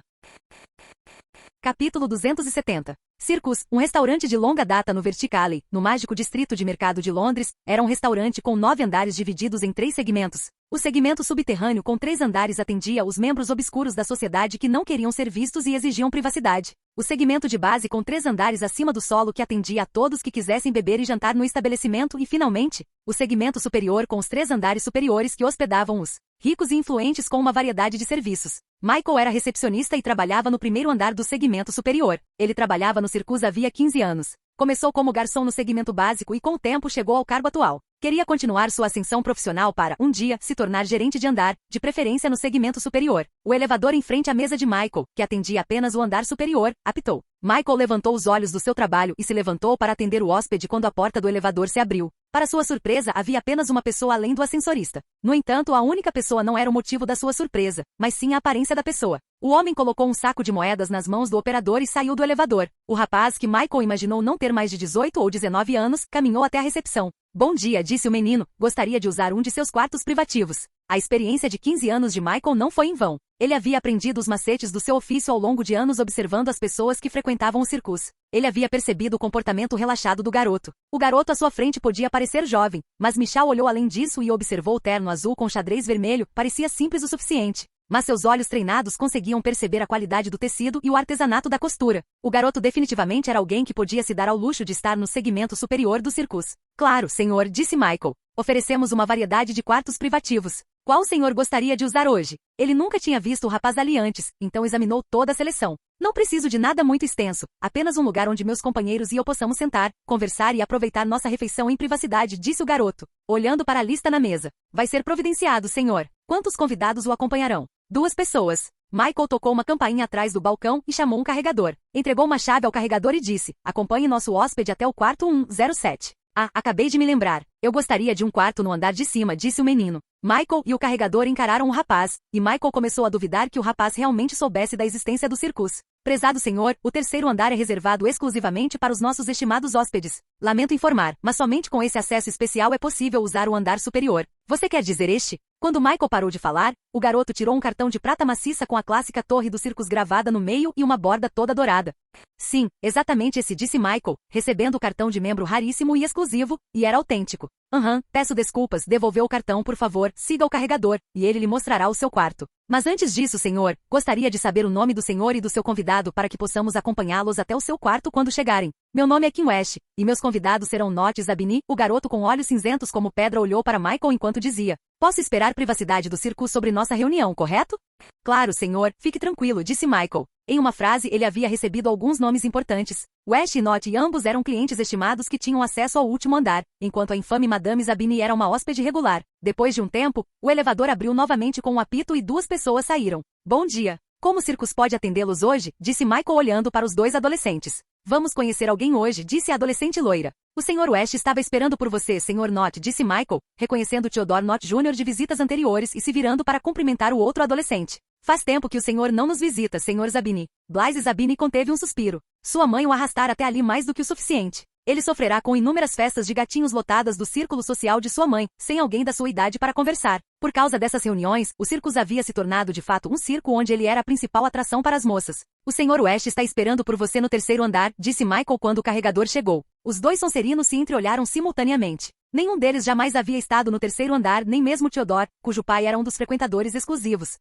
Capítulo 270. Circus, um restaurante de longa data no Verticale, no mágico distrito de mercado de Londres, era um restaurante com 9 andares divididos em 3 segmentos. O segmento subterrâneo com 3 andares atendia os membros obscuros da sociedade que não queriam ser vistos e exigiam privacidade. O segmento de base com 3 andares acima do solo que atendia a todos que quisessem beber e jantar no estabelecimento e, finalmente, o segmento superior com os 3 andares superiores que hospedavam os ricos e influentes com uma variedade de serviços. Michael era recepcionista e trabalhava no primeiro andar do segmento superior. Ele trabalhava no Circus havia 15 anos. Começou como garçom no segmento básico e com o tempo chegou ao cargo atual. Queria continuar sua ascensão profissional para, um dia, se tornar gerente de andar, de preferência no segmento superior. O elevador em frente à mesa de Michael, que atendia apenas o andar superior, apitou. Michael levantou os olhos do seu trabalho e se levantou para atender o hóspede quando a porta do elevador se abriu. Para sua surpresa, havia apenas uma pessoa além do ascensorista. No entanto, a única pessoa não era o motivo da sua surpresa, mas sim a aparência da pessoa. O homem colocou um saco de moedas nas mãos do operador e saiu do elevador. O rapaz, que Michael imaginou não ter mais de 18 ou 19 anos, caminhou até a recepção. Bom dia, disse o menino, gostaria de usar um de seus quartos privativos. A experiência de 15 anos de Michael não foi em vão. Ele havia aprendido os macetes do seu ofício ao longo de anos observando as pessoas que frequentavam o circus. Ele havia percebido o comportamento relaxado do garoto. O garoto à sua frente podia parecer jovem, mas Michal olhou além disso e observou o terno azul com xadrez vermelho, parecia simples o suficiente. Mas seus olhos treinados conseguiam perceber a qualidade do tecido e o artesanato da costura. O garoto definitivamente era alguém que podia se dar ao luxo de estar no segmento superior do circus. Claro, senhor, disse Michael. Oferecemos uma variedade de quartos privativos. Qual o senhor gostaria de usar hoje? Ele nunca tinha visto o rapaz ali antes, então examinou toda a seleção. Não preciso de nada muito extenso, apenas um lugar onde meus companheiros e eu possamos sentar, conversar e aproveitar nossa refeição em privacidade, disse o garoto, olhando para a lista na mesa. Vai ser providenciado, senhor. Quantos convidados o acompanharão? 2 pessoas. Michael tocou uma campainha atrás do balcão e chamou um carregador. Entregou uma chave ao carregador e disse, acompanhe nosso hóspede até o quarto 107. Ah, acabei de me lembrar. Eu gostaria de um quarto no andar de cima, disse o menino. Michael e o carregador encararam o rapaz, e Michael começou a duvidar que o rapaz realmente soubesse da existência do circus. Prezado senhor, o terceiro andar é reservado exclusivamente para os nossos estimados hóspedes. Lamento informar, mas somente com esse acesso especial é possível usar o andar superior. Você quer dizer este? Quando Michael parou de falar, o garoto tirou um cartão de prata maciça com a clássica torre do circus gravada no meio e uma borda toda dourada. Sim, exatamente esse, disse Michael, recebendo o cartão de membro raríssimo e exclusivo, e era autêntico. Peço desculpas, devolveu o cartão por favor, siga o carregador, e ele lhe mostrará o seu quarto. Mas antes disso, senhor, gostaria de saber o nome do senhor e do seu convidado para que possamos acompanhá-los até o seu quarto quando chegarem. Meu nome é Kim West, e meus convidados serão Not Zabini. O garoto com olhos cinzentos como pedra olhou para Michael enquanto dizia, posso esperar privacidade do circo sobre nossa reunião, correto? Claro, senhor, fique tranquilo, disse Michael. Em uma frase ele havia recebido alguns nomes importantes. West e Not e ambos eram clientes estimados que tinham acesso ao último andar, enquanto a infame Madame Zabini era uma hóspede regular. Depois de um tempo, o elevador abriu novamente com um apito e 2 pessoas saíram. Bom dia. Como o circus pode atendê-los hoje? Disse Michael olhando para os 2 adolescentes. Vamos conhecer alguém hoje, disse a adolescente loira. O Sr. West estava esperando por você, Sr. Not, disse Michael, reconhecendo Theodore Not Jr. de visitas anteriores e se virando para cumprimentar o outro adolescente. Faz tempo que o senhor não nos visita, Sr. Zabini. Blaise Zabini conteve um suspiro. Sua mãe o arrastara até ali mais do que o suficiente. Ele sofrerá com inúmeras festas de gatinhos lotadas do círculo social de sua mãe, sem alguém da sua idade para conversar. Por causa dessas reuniões, o circus havia se tornado de fato um circo onde ele era a principal atração para as moças. O Sr. West está esperando por você no terceiro andar, disse Michael quando o carregador chegou. Os 2 Sonserinos se entreolharam simultaneamente. Nenhum deles jamais havia estado no terceiro andar, nem mesmo Theodore, cujo pai era um dos frequentadores exclusivos.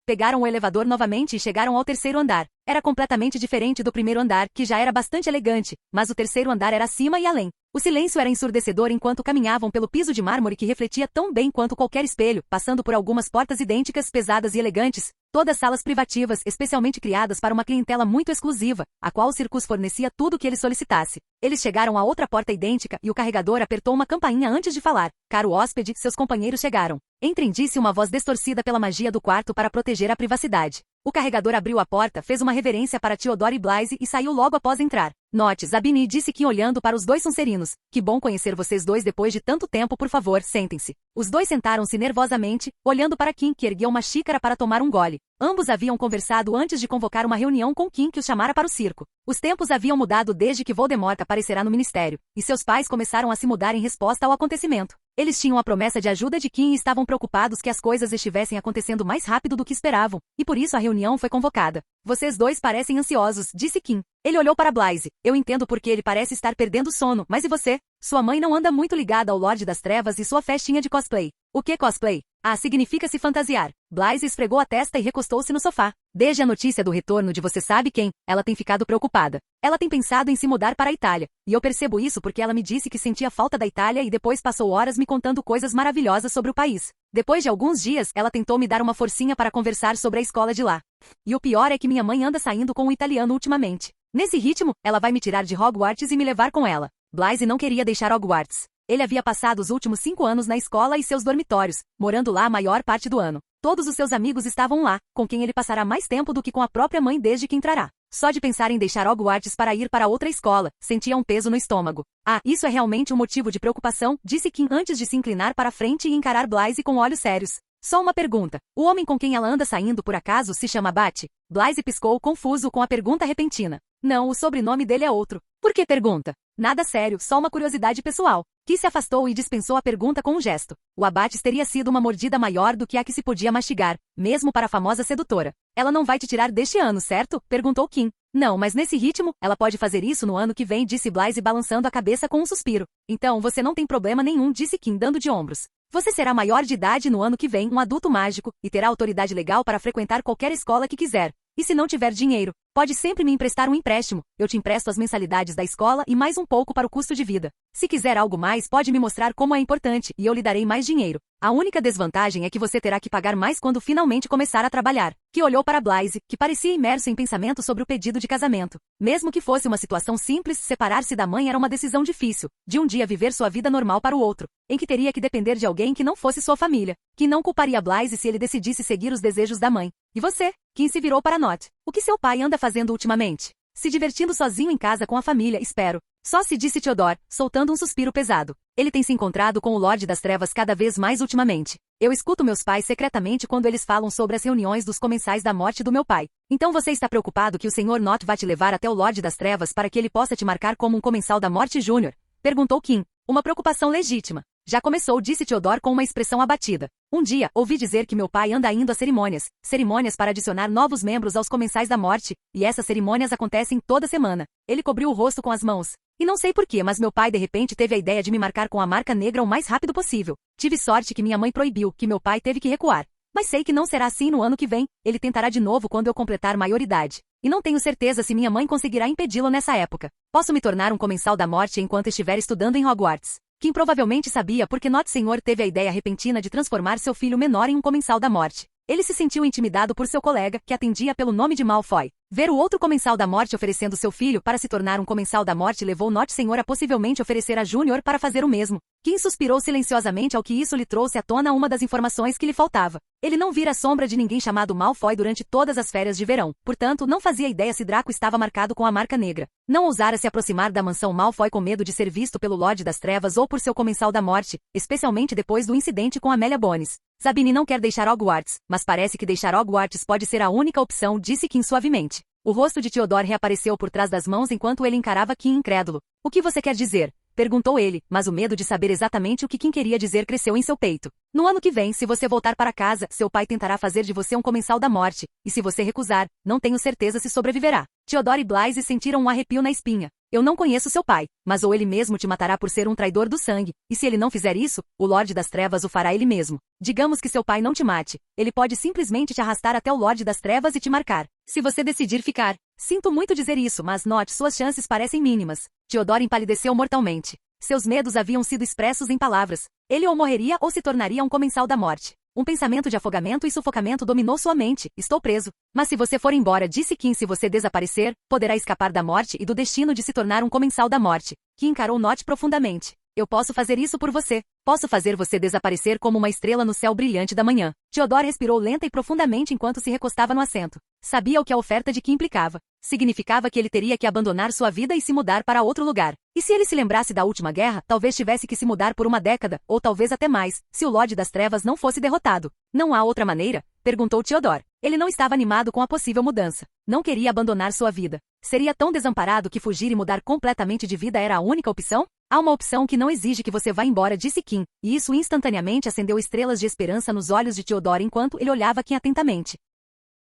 Pegaram o elevador novamente e chegaram ao terceiro andar. Era completamente diferente do primeiro andar, que já era bastante elegante, mas o terceiro andar era acima e além. O silêncio era ensurdecedor enquanto caminhavam pelo piso de mármore que refletia tão bem quanto qualquer espelho, passando por algumas portas idênticas, pesadas e elegantes, todas salas privativas especialmente criadas para uma clientela muito exclusiva, a qual o circus fornecia tudo o que ele solicitasse. Eles chegaram a outra porta idêntica e o carregador apertou uma campainha antes de falar. Caro hóspede, seus companheiros chegaram. Entrem, disse uma voz distorcida pela magia do quarto para proteger a privacidade. O carregador abriu a porta, fez uma reverência para Theodore e Blaise e saiu logo após entrar. Note, Zabini disse Kim olhando para os dois Sonserinos. Que bom conhecer vocês dois depois de tanto tempo, por favor, sentem-se. Os dois sentaram-se nervosamente, olhando para Kim, que ergueu uma xícara para tomar um gole. Ambos haviam conversado antes de convocar uma reunião com Kim que os chamara para o circo. Os tempos haviam mudado desde que Voldemort aparecerá no ministério, e seus pais começaram a se mudar em resposta ao acontecimento. Eles tinham a promessa de ajuda de Kim e estavam preocupados que as coisas estivessem acontecendo mais rápido do que esperavam, e por isso a reunião foi convocada. Vocês dois parecem ansiosos, disse Kim. Ele olhou para Blaise. Eu entendo porque ele parece estar perdendo sono, mas e você? Sua mãe não anda muito ligada ao Lorde das Trevas e sua festinha de cosplay. O que cosplay? Ah, significa se fantasiar. Blaise esfregou a testa e recostou-se no sofá. Desde a notícia do retorno de você sabe quem, ela tem ficado preocupada. Ela tem pensado em se mudar para a Itália. E eu percebo isso porque ela me disse que sentia falta da Itália e depois passou horas me contando coisas maravilhosas sobre o país. Depois de alguns dias, ela tentou me dar uma forcinha para conversar sobre a escola de lá. E o pior é que minha mãe anda saindo com um italiano ultimamente. Nesse ritmo, ela vai me tirar de Hogwarts e me levar com ela. Blaise não queria deixar Hogwarts. Ele havia passado os últimos 5 anos na escola e seus dormitórios, morando lá a maior parte do ano. Todos os seus amigos estavam lá, com quem ele passará mais tempo do que com a própria mãe desde que entrará. Só de pensar em deixar Hogwarts para ir para outra escola, sentia um peso no estômago. Ah, isso é realmente um motivo de preocupação, disse Kim antes de se inclinar para a frente e encarar Blaise com olhos sérios. Só uma pergunta. O homem com quem ela anda saindo por acaso se chama Bate? Blaise piscou confuso com a pergunta repentina. Não, o sobrenome dele é outro. Por que pergunta? Nada sério, só uma curiosidade pessoal. Ki se afastou e dispensou a pergunta com um gesto. O abates teria sido uma mordida maior do que a que se podia mastigar, mesmo para a famosa sedutora. Ela não vai te tirar deste ano, certo? Perguntou Kim. Não, mas nesse ritmo, ela pode fazer isso no ano que vem, disse Blaise balançando a cabeça com um suspiro. Então você não tem problema nenhum, disse Kim dando de ombros. Você será maior de idade no ano que vem, um adulto mágico, e terá autoridade legal para frequentar qualquer escola que quiser. E se não tiver dinheiro, pode sempre me emprestar um empréstimo. Eu te empresto as mensalidades da escola e mais um pouco para o custo de vida. Se quiser algo mais, pode me mostrar como é importante e eu lhe darei mais dinheiro. A única desvantagem é que você terá que pagar mais quando finalmente começar a trabalhar. Que olhou para Blaise, que parecia imerso em pensamento sobre o pedido de casamento. Mesmo que fosse uma situação simples, separar-se da mãe era uma decisão difícil, de um dia viver sua vida normal para o outro, em que teria que depender de alguém que não fosse sua família, que não culparia Blaise se ele decidisse seguir os desejos da mãe. E você? Kim se virou para Not. O que seu pai anda fazendo ultimamente? Se divertindo sozinho em casa com a família, espero. Só se disse Theodore, soltando um suspiro pesado. Ele tem se encontrado com o Lorde das Trevas cada vez mais ultimamente. Eu escuto meus pais secretamente quando eles falam sobre as reuniões dos comensais da morte do meu pai. Então você está preocupado que o Sr. Not vá te levar até o Lorde das Trevas para que ele possa te marcar como um comensal da morte Júnior? Perguntou Kim. Uma preocupação legítima. Já começou, disse Theodore com uma expressão abatida. Um dia, ouvi dizer que meu pai anda indo a cerimônias para adicionar novos membros aos comensais da morte, e essas cerimônias acontecem toda semana. Ele cobriu o rosto com as mãos. E não sei porquê, mas meu pai de repente teve a ideia de me marcar com a marca negra o mais rápido possível. Tive sorte que minha mãe proibiu, que meu pai teve que recuar. Mas sei que não será assim no ano que vem, ele tentará de novo quando eu completar maioridade. E não tenho certeza se minha mãe conseguirá impedi-lo nessa época. Posso me tornar um comensal da morte enquanto estiver estudando em Hogwarts. Kim provavelmente sabia porque Not Senhor teve a ideia repentina de transformar seu filho menor em um comensal da morte. Ele se sentiu intimidado por seu colega, que atendia pelo nome de Malfoy. Ver o outro comensal da morte oferecendo seu filho para se tornar um comensal da morte levou Not Senhor a possivelmente oferecer a Júnior para fazer o mesmo. Kim suspirou silenciosamente ao que isso lhe trouxe à tona uma das informações que lhe faltava. Ele não vira a sombra de ninguém chamado Malfoy durante todas as férias de verão, portanto não fazia ideia se Draco estava marcado com a marca negra. Não ousara se aproximar da mansão Malfoy com medo de ser visto pelo Lorde das Trevas ou por seu comensal da morte, especialmente depois do incidente com Amélia Bones. Zabini não quer deixar Hogwarts, mas parece que deixar Hogwarts pode ser a única opção, disse Kim suavemente. O rosto de Theodore reapareceu por trás das mãos enquanto ele encarava Kim incrédulo. O que você quer dizer? Perguntou ele, mas o medo de saber exatamente o que Kim queria dizer cresceu em seu peito. No ano que vem, se você voltar para casa, seu pai tentará fazer de você um comensal da morte, e se você recusar, não tenho certeza se sobreviverá. Theodore e Blaise sentiram um arrepio na espinha. Eu não conheço seu pai, mas ou ele mesmo te matará por ser um traidor do sangue, e se ele não fizer isso, o Lorde das Trevas o fará ele mesmo. Digamos que seu pai não te mate, ele pode simplesmente te arrastar até o Lorde das Trevas e te marcar. Se você decidir ficar. Sinto muito dizer isso, mas note, suas chances parecem mínimas. Theodore empalideceu mortalmente. Seus medos haviam sido expressos em palavras. Ele ou morreria ou se tornaria um comensal da morte. Um pensamento de afogamento e sufocamento dominou sua mente. Estou preso. Mas se você for embora, disse Kim, se você desaparecer, poderá escapar da morte e do destino de se tornar um comensal da morte. Kim encarou Not profundamente. Eu posso fazer isso por você. Posso fazer você desaparecer como uma estrela no céu brilhante da manhã. Theodore respirou lenta e profundamente enquanto se recostava no assento. Sabia o que a oferta de Kim implicava. Significava que ele teria que abandonar sua vida e se mudar para outro lugar. E se ele se lembrasse da última guerra, talvez tivesse que se mudar por uma década, ou talvez até mais, se o Lorde das Trevas não fosse derrotado. Não há outra maneira? Perguntou Theodore. Ele não estava animado com a possível mudança. Não queria abandonar sua vida. Seria tão desamparado que fugir e mudar completamente de vida era a única opção? Há uma opção que não exige que você vá embora, disse Kim, e isso instantaneamente acendeu estrelas de esperança nos olhos de Theodore enquanto ele olhava Kim atentamente.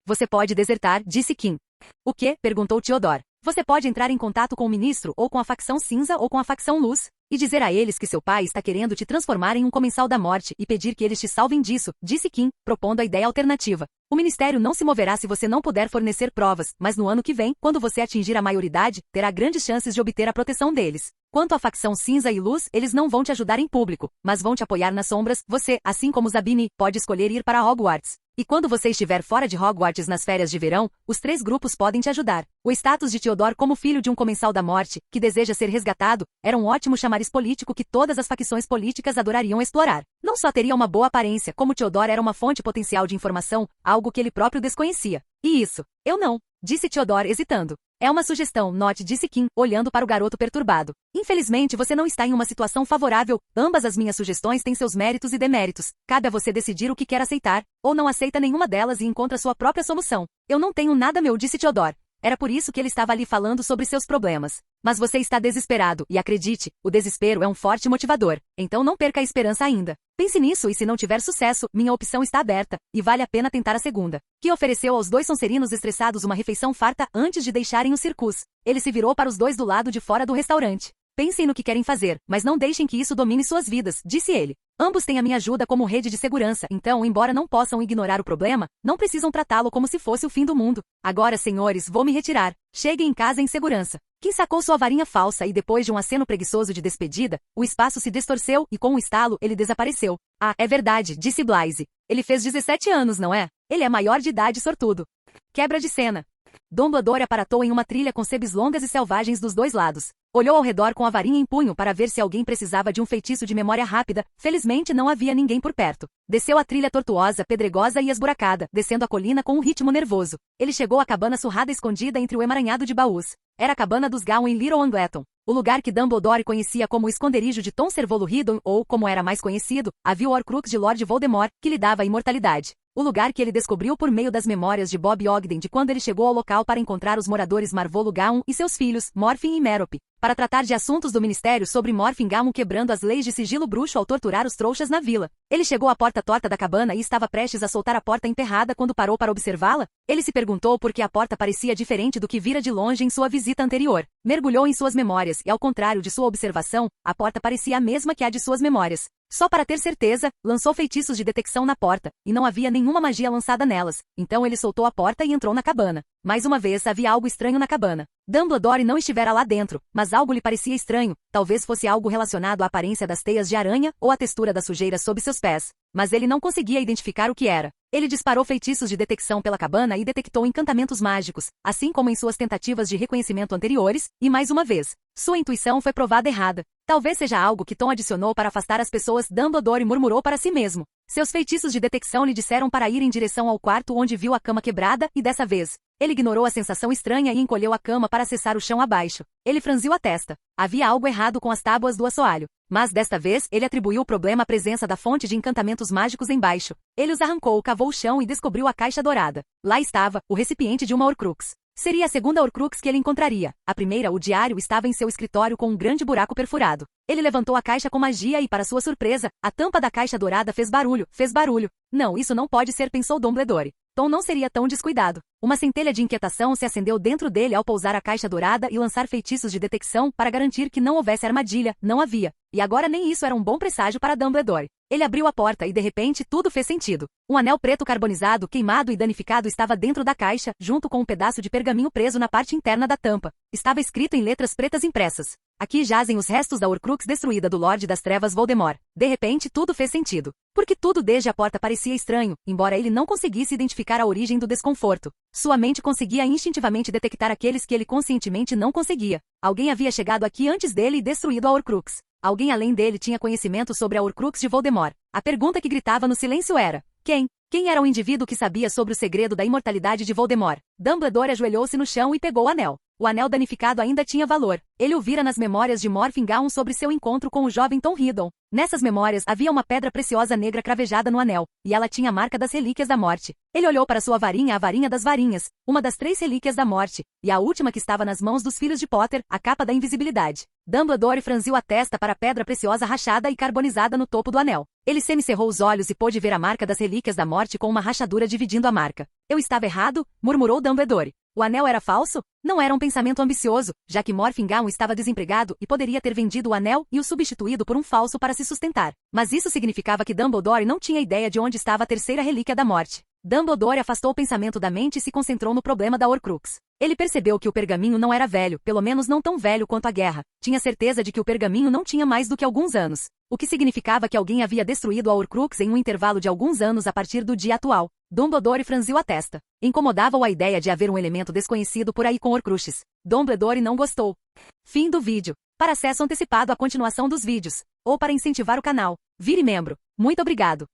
Você pode desertar, disse Kim. O quê? Perguntou Theodore. Você pode entrar em contato com o ministro, ou com a facção cinza ou com a facção luz, e dizer a eles que seu pai está querendo te transformar em um comensal da morte e pedir que eles te salvem disso, disse Kim, propondo a ideia alternativa. O ministério não se moverá se você não puder fornecer provas, mas no ano que vem, quando você atingir a maioridade, terá grandes chances de obter a proteção deles. Quanto à facção cinza e luz, eles não vão te ajudar em público, mas vão te apoiar nas sombras. Você, assim como Zabini, pode escolher ir para Hogwarts. E quando você estiver fora de Hogwarts nas férias de verão, os 3 grupos podem te ajudar. O status de Theodore como filho de um comensal da morte, que deseja ser resgatado, era um ótimo chamariz político que todas as facções políticas adorariam explorar. Não só teria uma boa aparência, como Theodore era uma fonte potencial de informação, algo que ele próprio desconhecia. E isso? Eu não, disse Theodore hesitando. É uma sugestão, note, disse Kim, olhando para o garoto perturbado. Infelizmente você não está em uma situação favorável. Ambas as minhas sugestões têm seus méritos e deméritos. Cabe a você decidir o que quer aceitar, ou não aceita nenhuma delas e encontra sua própria solução. Eu não tenho nada meu, disse Theodore. Era por isso que ele estava ali falando sobre seus problemas. Mas você está desesperado, e acredite, o desespero é um forte motivador. Então não perca a esperança ainda. Pense nisso e se não tiver sucesso, minha opção está aberta, e vale a pena tentar a segunda. Que ofereceu aos 2 Sonserinos estressados uma refeição farta antes de deixarem o circus. Ele se virou para os 2 do lado de fora do restaurante. Pensem no que querem fazer, mas não deixem que isso domine suas vidas, disse ele. Ambos têm a minha ajuda como rede de segurança, então, embora não possam ignorar o problema, não precisam tratá-lo como se fosse o fim do mundo. Agora, senhores, vou me retirar. Cheguem em casa em segurança. Kim sacou sua varinha falsa e depois de um aceno preguiçoso de despedida, o espaço se distorceu e com um estalo ele desapareceu. Ah, é verdade, disse Blaise. Ele fez 17 anos, não é? Ele é maior de idade, sortudo. Quebra de cena. Dumbledore aparatou em uma trilha com sebes longas e selvagens dos 2 lados. Olhou ao redor com a varinha em punho para ver se alguém precisava de um feitiço de memória rápida. Felizmente não havia ninguém por perto. Desceu a trilha tortuosa, pedregosa e esburacada, descendo a colina com um ritmo nervoso. Ele chegou à cabana surrada escondida entre o emaranhado de baús. Era a cabana dos Gawain em Little Angleton. O lugar que Dumbledore conhecia como o esconderijo de Tom Servolo Riddle, ou, como era mais conhecido, havia o Horcrux de Lord Voldemort, que lhe dava a imortalidade. O lugar que ele descobriu por meio das memórias de Bob Ogden de quando ele chegou ao local para encontrar os moradores Marvolo Gaun e seus filhos, Morphin e Merope, para tratar de assuntos do ministério sobre Morphin Gaun quebrando as leis de sigilo bruxo ao torturar os trouxas na vila. Ele chegou à porta torta da cabana e estava prestes a soltar a porta emperrada quando parou para observá-la. Ele se perguntou por que a porta parecia diferente do que vira de longe em sua visita anterior. Mergulhou em suas memórias e, ao contrário de sua observação, a porta parecia a mesma que a de suas memórias. Só para ter certeza, lançou feitiços de detecção na porta, e não havia nenhuma magia lançada nelas. Então ele soltou a porta e entrou na cabana. Mais uma vez havia algo estranho na cabana. Dumbledore não estivera lá dentro, mas algo lhe parecia estranho. Talvez fosse algo relacionado à aparência das teias de aranha ou à textura da sujeira sob seus pés. Mas ele não conseguia identificar o que era. Ele disparou feitiços de detecção pela cabana e detectou encantamentos mágicos, assim como em suas tentativas de reconhecimento anteriores, e mais uma vez, sua intuição foi provada errada. Talvez seja algo que Tom adicionou para afastar as pessoas. Dumbledore murmurou para si mesmo. Seus feitiços de detecção lhe disseram para ir em direção ao quarto onde viu a cama quebrada, e dessa vez, ele ignorou a sensação estranha e encolheu a cama para acessar o chão abaixo. Ele franziu a testa. Havia algo errado com as tábuas do assoalho. Mas desta vez, ele atribuiu o problema à presença da fonte de encantamentos mágicos embaixo. Ele os arrancou, cavou o chão e descobriu a caixa dourada. Lá estava, o recipiente de uma Horcrux. Seria a segunda Horcrux que ele encontraria. A primeira, o diário, estava em seu escritório com um grande buraco perfurado. Ele levantou a caixa com magia e, para sua surpresa, a tampa da caixa dourada fez barulho. Fez barulho. Não, isso não pode ser, pensou Dumbledore. Tom não seria tão descuidado. Uma centelha de inquietação se acendeu dentro dele ao pousar a caixa dourada e lançar feitiços de detecção para garantir que não houvesse armadilha. Não havia. E agora nem isso era um bom presságio para Dumbledore. Ele abriu a porta e de repente tudo fez sentido. Um anel preto carbonizado, queimado e danificado estava dentro da caixa, junto com um pedaço de pergaminho preso na parte interna da tampa. Estava escrito em letras pretas impressas. Aqui jazem os restos da Horcrux destruída do Lorde das Trevas Voldemort. De repente tudo fez sentido. Porque tudo desde a porta parecia estranho, embora ele não conseguisse identificar a origem do desconforto. Sua mente conseguia instintivamente detectar aqueles que ele conscientemente não conseguia. Alguém havia chegado aqui antes dele e destruído a Horcrux. Alguém além dele tinha conhecimento sobre a Horcrux de Voldemort. A pergunta que gritava no silêncio era: quem? Quem era o indivíduo que sabia sobre o segredo da imortalidade de Voldemort? Dumbledore ajoelhou-se no chão e pegou o anel. O anel danificado ainda tinha valor. Ele o vira nas memórias de Morfin Gaunt sobre seu encontro com o jovem Tom Riddle. Nessas memórias havia uma pedra preciosa negra cravejada no anel, e ela tinha a marca das relíquias da morte. Ele olhou para sua varinha, a varinha das varinhas, uma das 3 relíquias da morte, e a última que estava nas mãos dos filhos de Potter, a capa da invisibilidade. Dumbledore franziu a testa para a pedra preciosa rachada e carbonizada no topo do anel. Ele semicerrou os olhos e pôde ver a marca das relíquias da morte com uma rachadura dividindo a marca. Eu estava errado, murmurou Dumbledore. O anel era falso? Não era um pensamento ambicioso, já que Morfin Gaunt estava desempregado e poderia ter vendido o anel e o substituído por um falso para se sustentar. Mas isso significava que Dumbledore não tinha ideia de onde estava a terceira relíquia da morte. Dumbledore afastou o pensamento da mente e se concentrou no problema da Horcrux. Ele percebeu que o pergaminho não era velho, pelo menos não tão velho quanto a guerra. Tinha certeza de que o pergaminho não tinha mais do que alguns anos. O que significava que alguém havia destruído a Horcrux em um intervalo de alguns anos a partir do dia atual. Dumbledore franziu a testa. Incomodava-o a ideia de haver um elemento desconhecido por aí com Horcruxes. Dumbledore não gostou. Fim do vídeo. Para acesso antecipado à continuação dos vídeos, ou para incentivar o canal, vire membro. Muito obrigado.